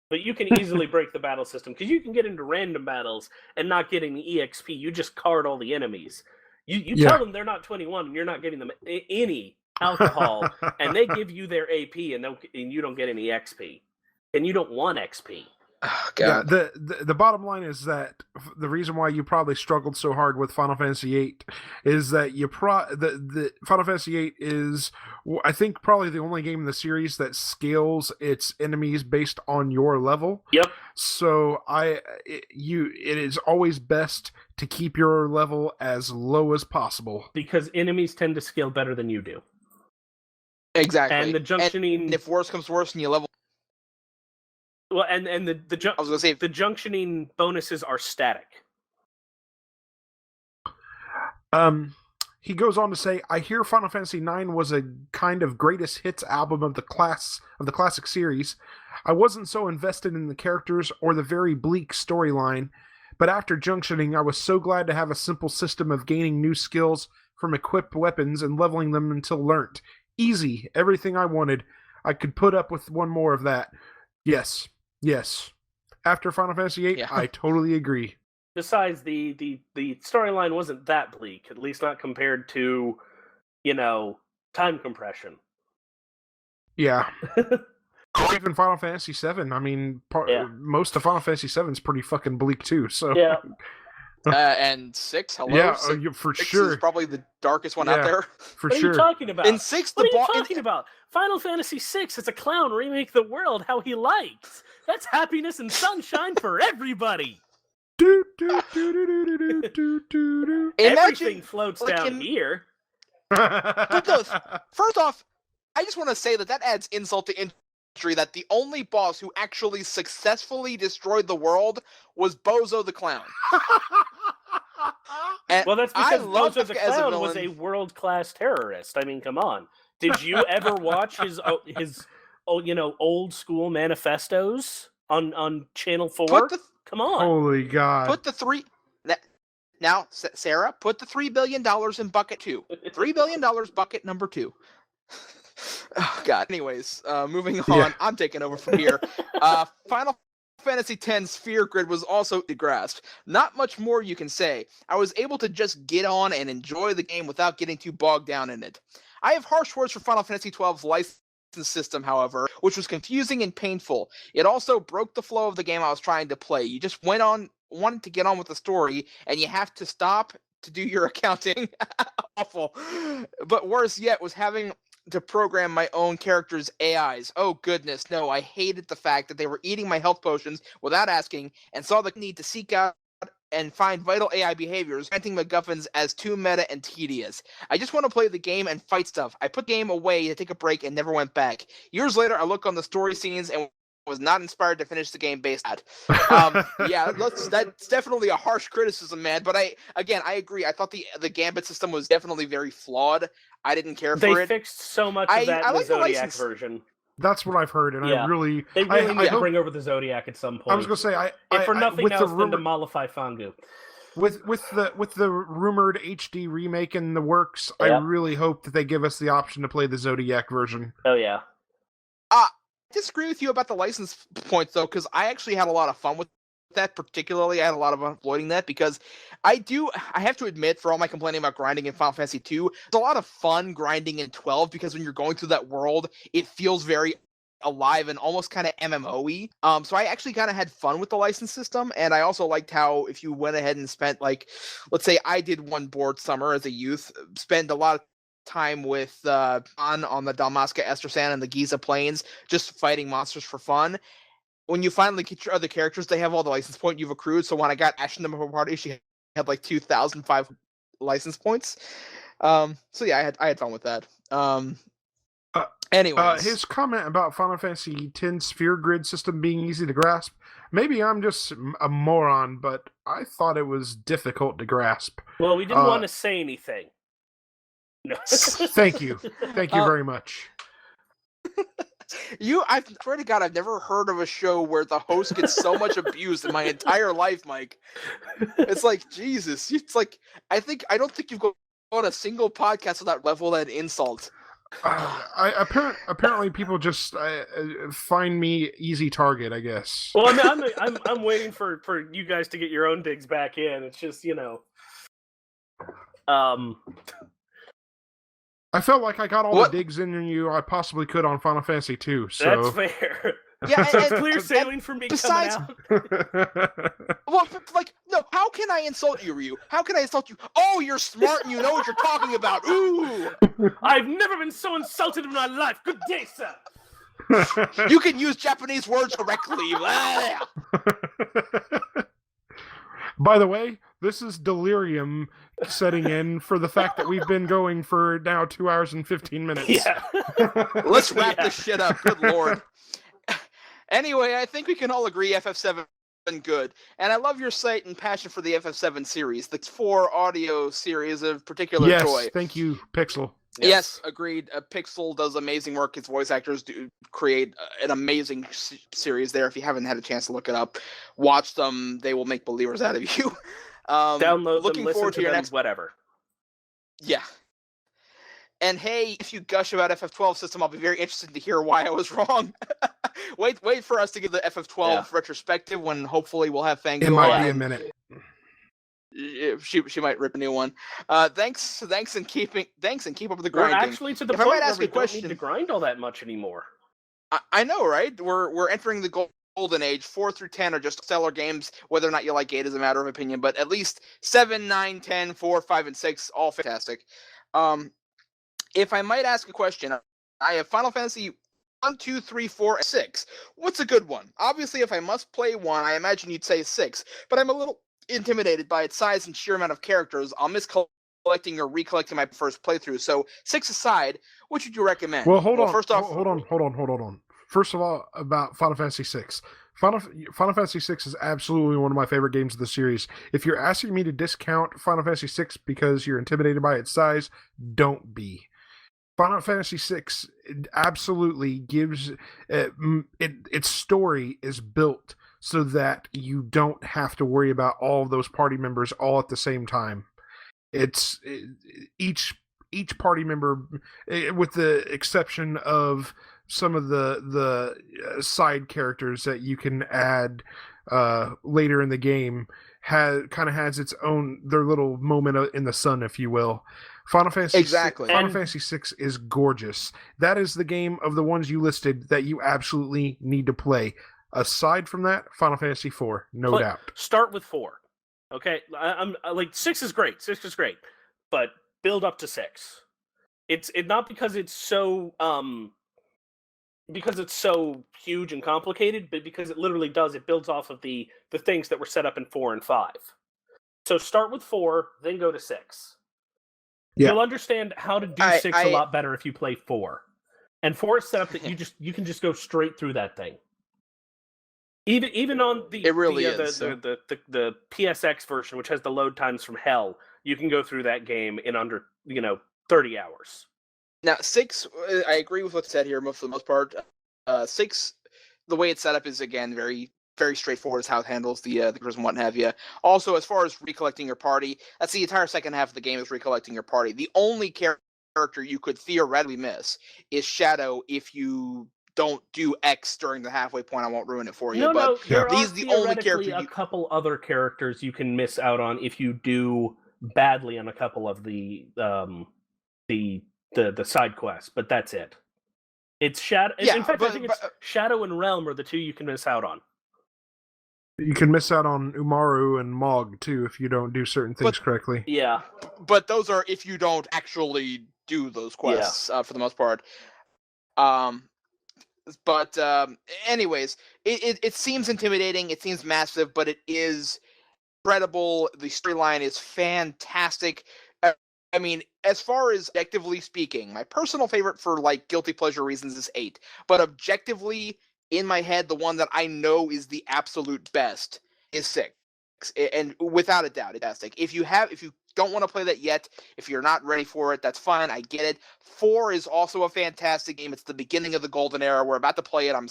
but you can easily break the battle system because you can get into random battles and not get any EXP. You just card all the enemies. You tell them they're not 21 and you're not giving them any alcohol, and they give you their AP and you don't get any XP, and you don't want XP. Oh, God. Yeah, the bottom line is that the reason why you probably struggled so hard with Final Fantasy VIII is that the Final Fantasy VIII is, I think, probably the only game in the series that scales its enemies based on your level. Yep. So it is always best to keep your level as low as possible, because enemies tend to scale better than you do. Exactly. And the junctioning. And if worse comes to worse, and you level. Well, and the I was gonna say the junctioning bonuses are static. He goes on to say, I hear Final Fantasy IX was a kind of greatest hits album of the classic series. I wasn't so invested in the characters or the very bleak storyline, but after junctioning, I was so glad to have a simple system of gaining new skills from equipped weapons and leveling them until learnt. Easy, everything I wanted. I could put up with one more of that. Yes. After Final Fantasy VIII, I totally agree. Besides, the storyline wasn't that bleak, at least not compared to, time compression. Yeah. Or even Final Fantasy VII. I mean, most of Final Fantasy VII is pretty fucking bleak too. So yeah. And 6, hello. Yeah, for 6 sure. is probably the darkest one out there. For what sure. What are you talking about? In 6, what are you talking about? Final Fantasy VI is a clown remake the world how he likes. That's happiness and sunshine for everybody. Everything floats down here. But no, first off, I just want to say that adds insult to injury that the only boss who actually successfully destroyed the world was Bozo the Clown. Well, that's because Bozo the Clown was a world-class terrorist. I mean, come on. Did you ever watch his old school manifestos on Channel 4? Come on. Holy God. Put the three... Now, Sarah, put the $3 billion in bucket 2. $3 billion bucket number 2. Oh, God. Anyways, moving on. Yeah. I'm taking over from here. Final Fantasy X Sphere Grid was also grasped. Not much more you can say. I was able to just get on and enjoy the game without getting too bogged down in it. I have harsh words for Final Fantasy XII's license system, however, which was confusing and painful. It also broke the flow of the game I was trying to play. You just wanted to get on with the story, and you have to stop to do your accounting. Awful. But worse yet was having to program my own character's AIs. Oh goodness, no, I hated the fact that they were eating my health potions without asking, and saw the need to seek out and find vital AI behaviors, granting MacGuffins as too meta and tedious. I just want to play the game and fight stuff. I put the game away to take a break and never went back. Years later, I look on the story scenes and was not inspired to finish the game based on that. Yeah, that's definitely a harsh criticism, man. But I agree. I thought the Gambit system was definitely very flawed. I didn't care for it. They fixed so much of that in the Zodiac version. That's what I've heard, and yeah. I really... They really need to bring over the Zodiac at some point. I was going to say... if for nothing else than to mollify Fangu. With the rumored HD remake in the works, I really hope that they give us the option to play the Zodiac version. Oh, yeah. I disagree with you about the license points, though, because I actually had a lot of fun with that. Particularly, I had a lot of fun avoiding that, because I have to admit, for all my complaining about grinding in Final Fantasy 2, it's a lot of fun grinding in 12, because when you're going through that world, it feels very alive and almost kind of MMO-y. So I actually kind of had fun with the license system, and I also liked how if you went ahead and spent, like, let's say I did one board summer as a youth, spend a lot of time with on the Dalmasca Estersan and the Giza Plains, just fighting monsters for fun. When you finally get your other characters, they have all the license points you've accrued. So when I got Ashen the party, she had like 2,005 license points. So yeah, I had fun with that. Anyways, his comment about Final Fantasy X Sphere Grid system being easy to grasp. Maybe I'm just a moron, but I thought it was difficult to grasp. Well, we didn't want to say anything. No. Thank you very much. I swear to God, I've never heard of a show where the host gets so much abused in my entire life, Mike. It's like, Jesus. It's like, I don't think you've gone on a single podcast without level that insult. Apparently people just find me easy target, I guess. Well, I'm waiting for you guys to get your own digs back in. It's just, I felt like I got all the digs in you I possibly could on Final Fantasy 2. So that's fair. Yeah, so clear sailing for me besides, coming out. Well, like, no, how can I insult you, Ryu? How can I insult you? Oh, you're smart and you know what you're talking about. Ooh! I've never been so insulted in my life. Good day, sir. You can use Japanese words correctly. By the way, this is delirium setting in for the fact that we've been going for now 2 hours and 15 minutes. Yeah. Let's wrap this shit up. Good Lord. Anyway, I think we can all agree FF7 good. And I love your site and passion for the FF7 series. The 4 audio series of particular joy. Yes, thank you, Pixel. Yes, agreed. Pixel does amazing work. Its voice actors do create an amazing series there. If you haven't had a chance to look it up, watch them. They will make believers out of you. Download looking them, forward to your them, next whatever. Yeah. And hey, if you gush about FF12 system, I'll be very interested to hear why I was wrong. Wait for us to get the FF12 retrospective when hopefully we'll have Fangu. It might be a minute. She might rip a new one. Thanks and keep up with the grinding. We're actually to the point where we don't need to grind all that much anymore. I know, right? We're entering the golden age. 4 through 10 are just stellar games. Whether or not you like 8 is a matter of opinion, but at least 7, 9, 10, 4, 5, and 6, all fantastic. If I might ask a question, I have Final Fantasy 1, 2, 3, 4, and 6. What's a good one? Obviously, if I must play one, I imagine you'd say 6, but I'm a little intimidated by its size and sheer amount of characters. I'll miss collecting or recollecting my first playthrough. So 6 aside, which would you recommend? Well, hold on. Hold on. First of all, about Final Fantasy VI. Final Fantasy VI is absolutely one of my favorite games of the series. If you're asking me to discount Final Fantasy VI because you're intimidated by its size, don't be. Final Fantasy VI absolutely gives its story is built so that you don't have to worry about all of those party members all at the same time. Each party member, with the exception of some of the side characters that you can add later in the game has its own their little moment in the sun, if you will. Final Fantasy Exactly. Final Fantasy VI is gorgeous. That is the game of the ones you listed that you absolutely need to play. Aside from that, Final Fantasy IV, no doubt. Start with 4. Okay, I'm like 6 is great. 6 is great, but build up to 6. It's not because it's so huge and complicated, but because it literally does. It builds off of the things that were set up in 4 and 5. So start with 4, then go to 6. Yeah. You'll understand how to do 6 a lot better if you play 4. And 4 is set up that you can just go straight through that thing. Even on the PSX version, which has the load times from hell, you can go through that game in under 30 hours. Now 6, I agree with what's said here for the most part. 6, the way it's set up is again very very straightforward as how it handles the charisma and what have you. Also, as far as recollecting your party, that's the entire second half of the game is recollecting your party. The only character you could theoretically miss is Shadow if you don't do X during the halfway point. I won't ruin it for you. No, there are the only character a couple other characters you can miss out on if you do badly on a couple of the side quests, but that's it. It's Shadow. Yeah, in fact, I think it's Shadow and Realm are the two you can miss out on. You can miss out on Umaru and Mog, too, if you don't do certain things correctly. Yeah. But those are if you don't actually do those quests, for the most part. Anyways, it seems intimidating, it seems massive, but it is incredible. The storyline is fantastic. I mean, as far as objectively speaking, my personal favorite for, guilty pleasure reasons is 8. But objectively, in my head, the one that I know is the absolute best is 6. And without a doubt, it's fantastic. If you don't want to play that yet, if you're not ready for it, that's fine. I get it. 4 is also a fantastic game. It's the beginning of the golden era. We're about to play it. I'm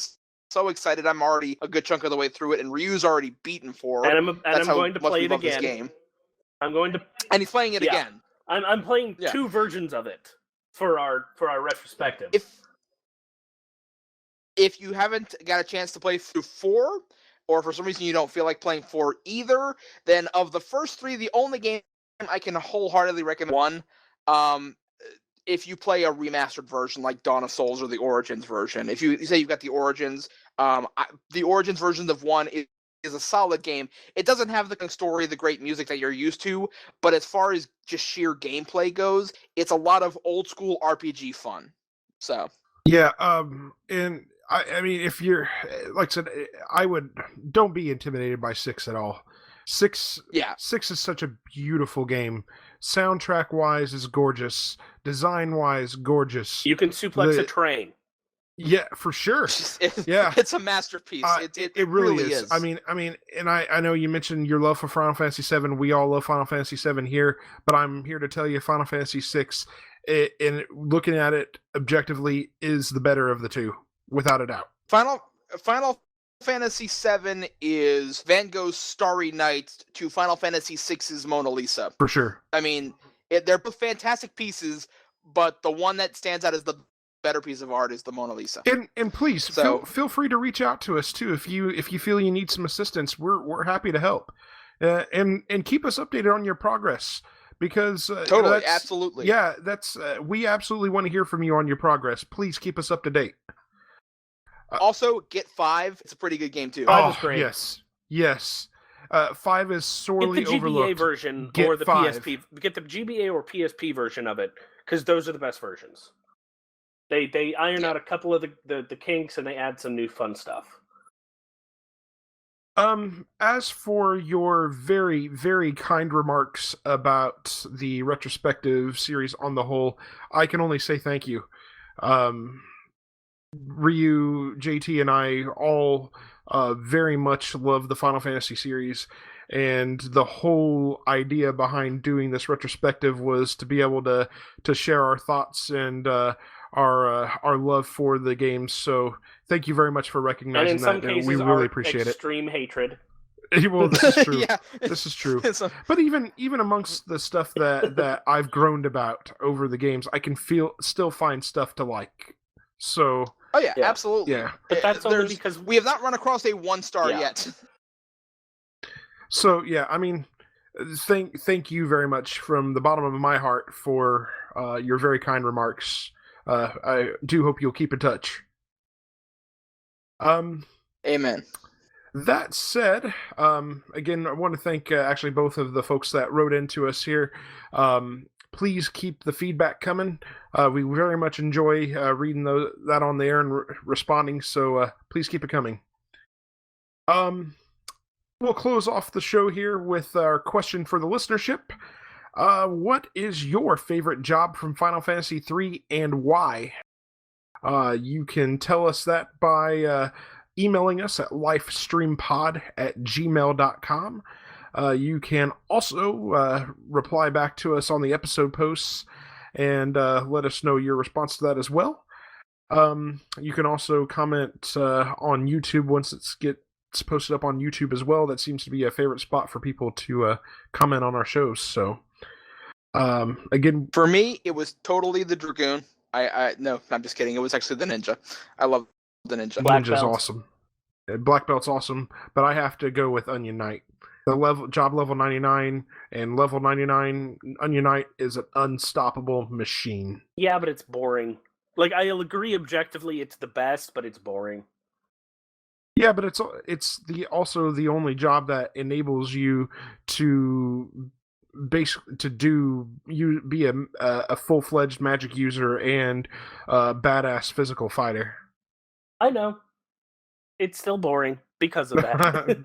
so excited. I'm already a good chunk of the way through it, and Ryu's already beaten 4. And I'm going to play it again. Game. And he's playing it again. I'm playing 2 versions of it for our retrospective. If you haven't got a chance to play through 4, or for some reason you don't feel like playing 4 either, then of the first 3, the only game I can wholeheartedly recommend 1, if you play a remastered version like Dawn of Souls or the Origins version. If you say you've got the Origins, the Origins version of 1 is a solid game. It doesn't have the story, the great music that you're used to, but as far as just sheer gameplay goes, it's a lot of old school RPG fun. So yeah, and I mean, if you're like I said, don't be intimidated by 6 at all. 6 is such a beautiful game. Soundtrack wise is gorgeous. Design wise, gorgeous. You can suplex a train. Yeah, for sure. It's a masterpiece. It really is. I mean, and I know you mentioned your love for Final Fantasy VII. We all love Final Fantasy VII here, but I'm here to tell you, Final Fantasy VI, and looking at it objectively, is the better of the two, without a doubt. Final Fantasy VII is Van Gogh's Starry Night to Final Fantasy VI's Mona Lisa. For sure. I mean, they're both fantastic pieces, but the one that stands out as the better piece of art is the Mona Lisa. And please feel free to reach out to us too if you feel you need some assistance. We're happy to help, and keep us updated on your progress, because totally, absolutely, that's we absolutely want to hear from you on your progress. Please keep us up to date. Also, get 5. It's a pretty good game too. 5 is great. Yes. 5 is sorely overlooked. Get the GBA version or the 5. PSP. Get the GBA or PSP version of it, because those are the best versions. They iron out a couple of the kinks, and they add some new fun stuff. As for your very, very kind remarks about the retrospective series on the whole, I can only say thank you. Ryu, JT, and I all very much love the Final Fantasy series, and the whole idea behind doing this retrospective was to be able to share our thoughts and our love for the games. So thank you very much for recognizing that. And in some cases, we really appreciate extreme hatred. Well, this is true. This is true. But even amongst the stuff that I've groaned about over the games, I can still find stuff to like. So Oh yeah, Yeah. absolutely. Yeah. But that's only There's- because we have not run across a 1-star Yeah. yet. So yeah, I mean, thank you very much from the bottom of my heart for your very kind remarks. I do hope you'll keep in touch. Amen. That said, again, I want to thank actually both of the folks that wrote into us here. Please keep the feedback coming. We very much enjoy reading that on the air and responding, so please keep it coming. We'll close off the show here with our question for the listenership. What is your favorite job from Final Fantasy III and why? You can tell us that by emailing us at lifestreampod@gmail.com. You can also reply back to us on the episode posts and let us know your response to that as well. You can also comment on YouTube once it gets posted up on YouTube as well. That seems to be a favorite spot for people to comment on our shows. So, again, For me, it was totally the Dragoon. No, I'm just kidding. It was actually the Ninja. I love the Ninja. Black Ninja's belt. awesome. Black Belt's awesome, but I have to go with Onion Knight. The job level 99 and level 99 Onion Knight is an unstoppable machine. Yeah, but it's boring. Like, I'll agree objectively it's the best, but it's boring. Yeah, but it's also the only job that enables you to be a full-fledged magic user and a badass physical fighter. I know. It's still boring because of that.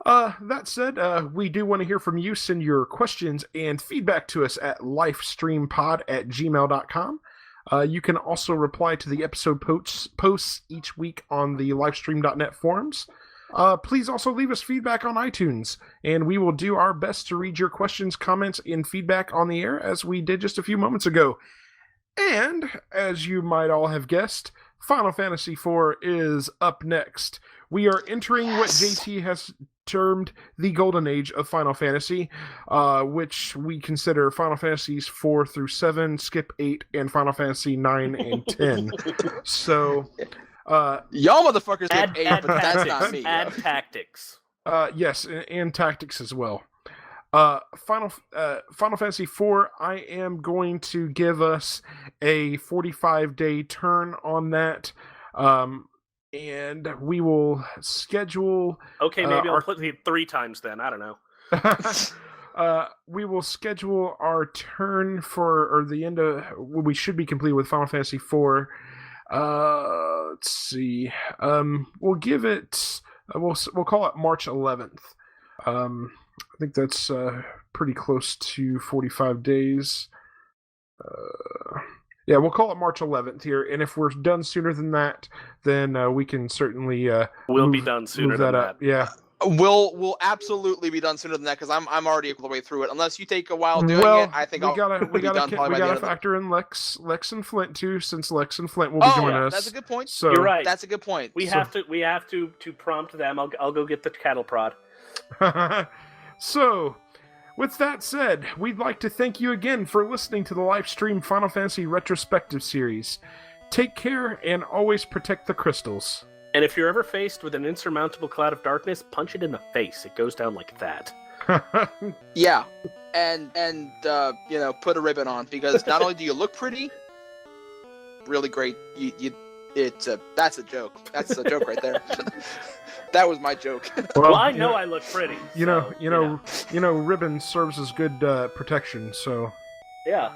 That said, we do want to hear from you. Send your questions and feedback to us at lifestreampod@gmail.com. You can also reply to the episode posts each week on the livestream.net forums. Please also leave us feedback on iTunes, and we will do our best to read your questions, comments, and feedback on the air, as we did just a few moments ago. And, as you might all have guessed, Final Fantasy IV is up next. We are entering what JT has termed the golden age of Final Fantasy, which we consider Final Fantasies 4 through 7, skip 8, and Final Fantasy 9 and 10. So, Y'all motherfuckers add get 8, but that's not me. Add tactics. yes, and tactics as well. Final Fantasy IV, I am going to give us a 45-day turn on that. And we will schedule... Okay, maybe I'll put it 3 times then. I don't know. We will schedule our turn for the end of... We should be complete with Final Fantasy IV. Let's see. We'll give it... We'll call it March 11th. I think that's pretty close to 45 days. Yeah, we'll call it March 11th here, and if we're done sooner than that, then we can certainly We'll be done sooner than that. Yeah, We'll absolutely be done sooner than that because I'm already all the way through it. Unless you take a while doing it, I think we I'll gotta be done probably by the end of the... factor in Lex and Flint too, since Lex and Flint will be joining us. That's a good point. So, You're right. That's a good point. We have to prompt them. I'll go get the cattle prod. So, with that said, we'd like to thank you again for listening to the Lifestream Final Fantasy Retrospective series. Take care and always protect the crystals. And if you're ever faced with an insurmountable cloud of darkness, punch it in the face. It goes down like that. Yeah, and put a ribbon on because not only do you look pretty, really great. That's a joke. That's a joke right there. That was my joke. Well, I know I look pretty. You know, ribbon serves as good protection. So yeah,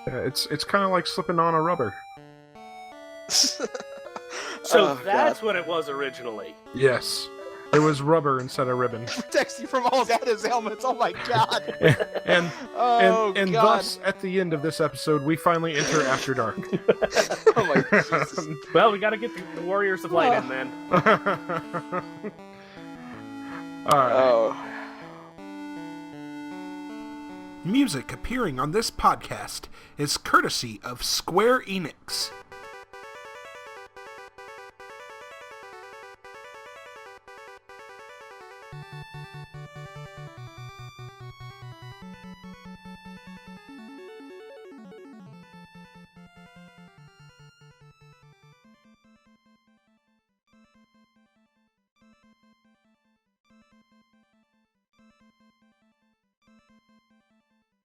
it's kind of like slipping on a rubber. So that's what it was originally. Yes. It was rubber instead of ribbon. Protects you from all that is helmets. Oh my god. and God. thus, at the end of this episode, we finally enter After Dark. Oh my Jesus. Well, we got to get the Warriors of Light in, man. All right. Oh. Music appearing on this podcast is courtesy of Square Enix.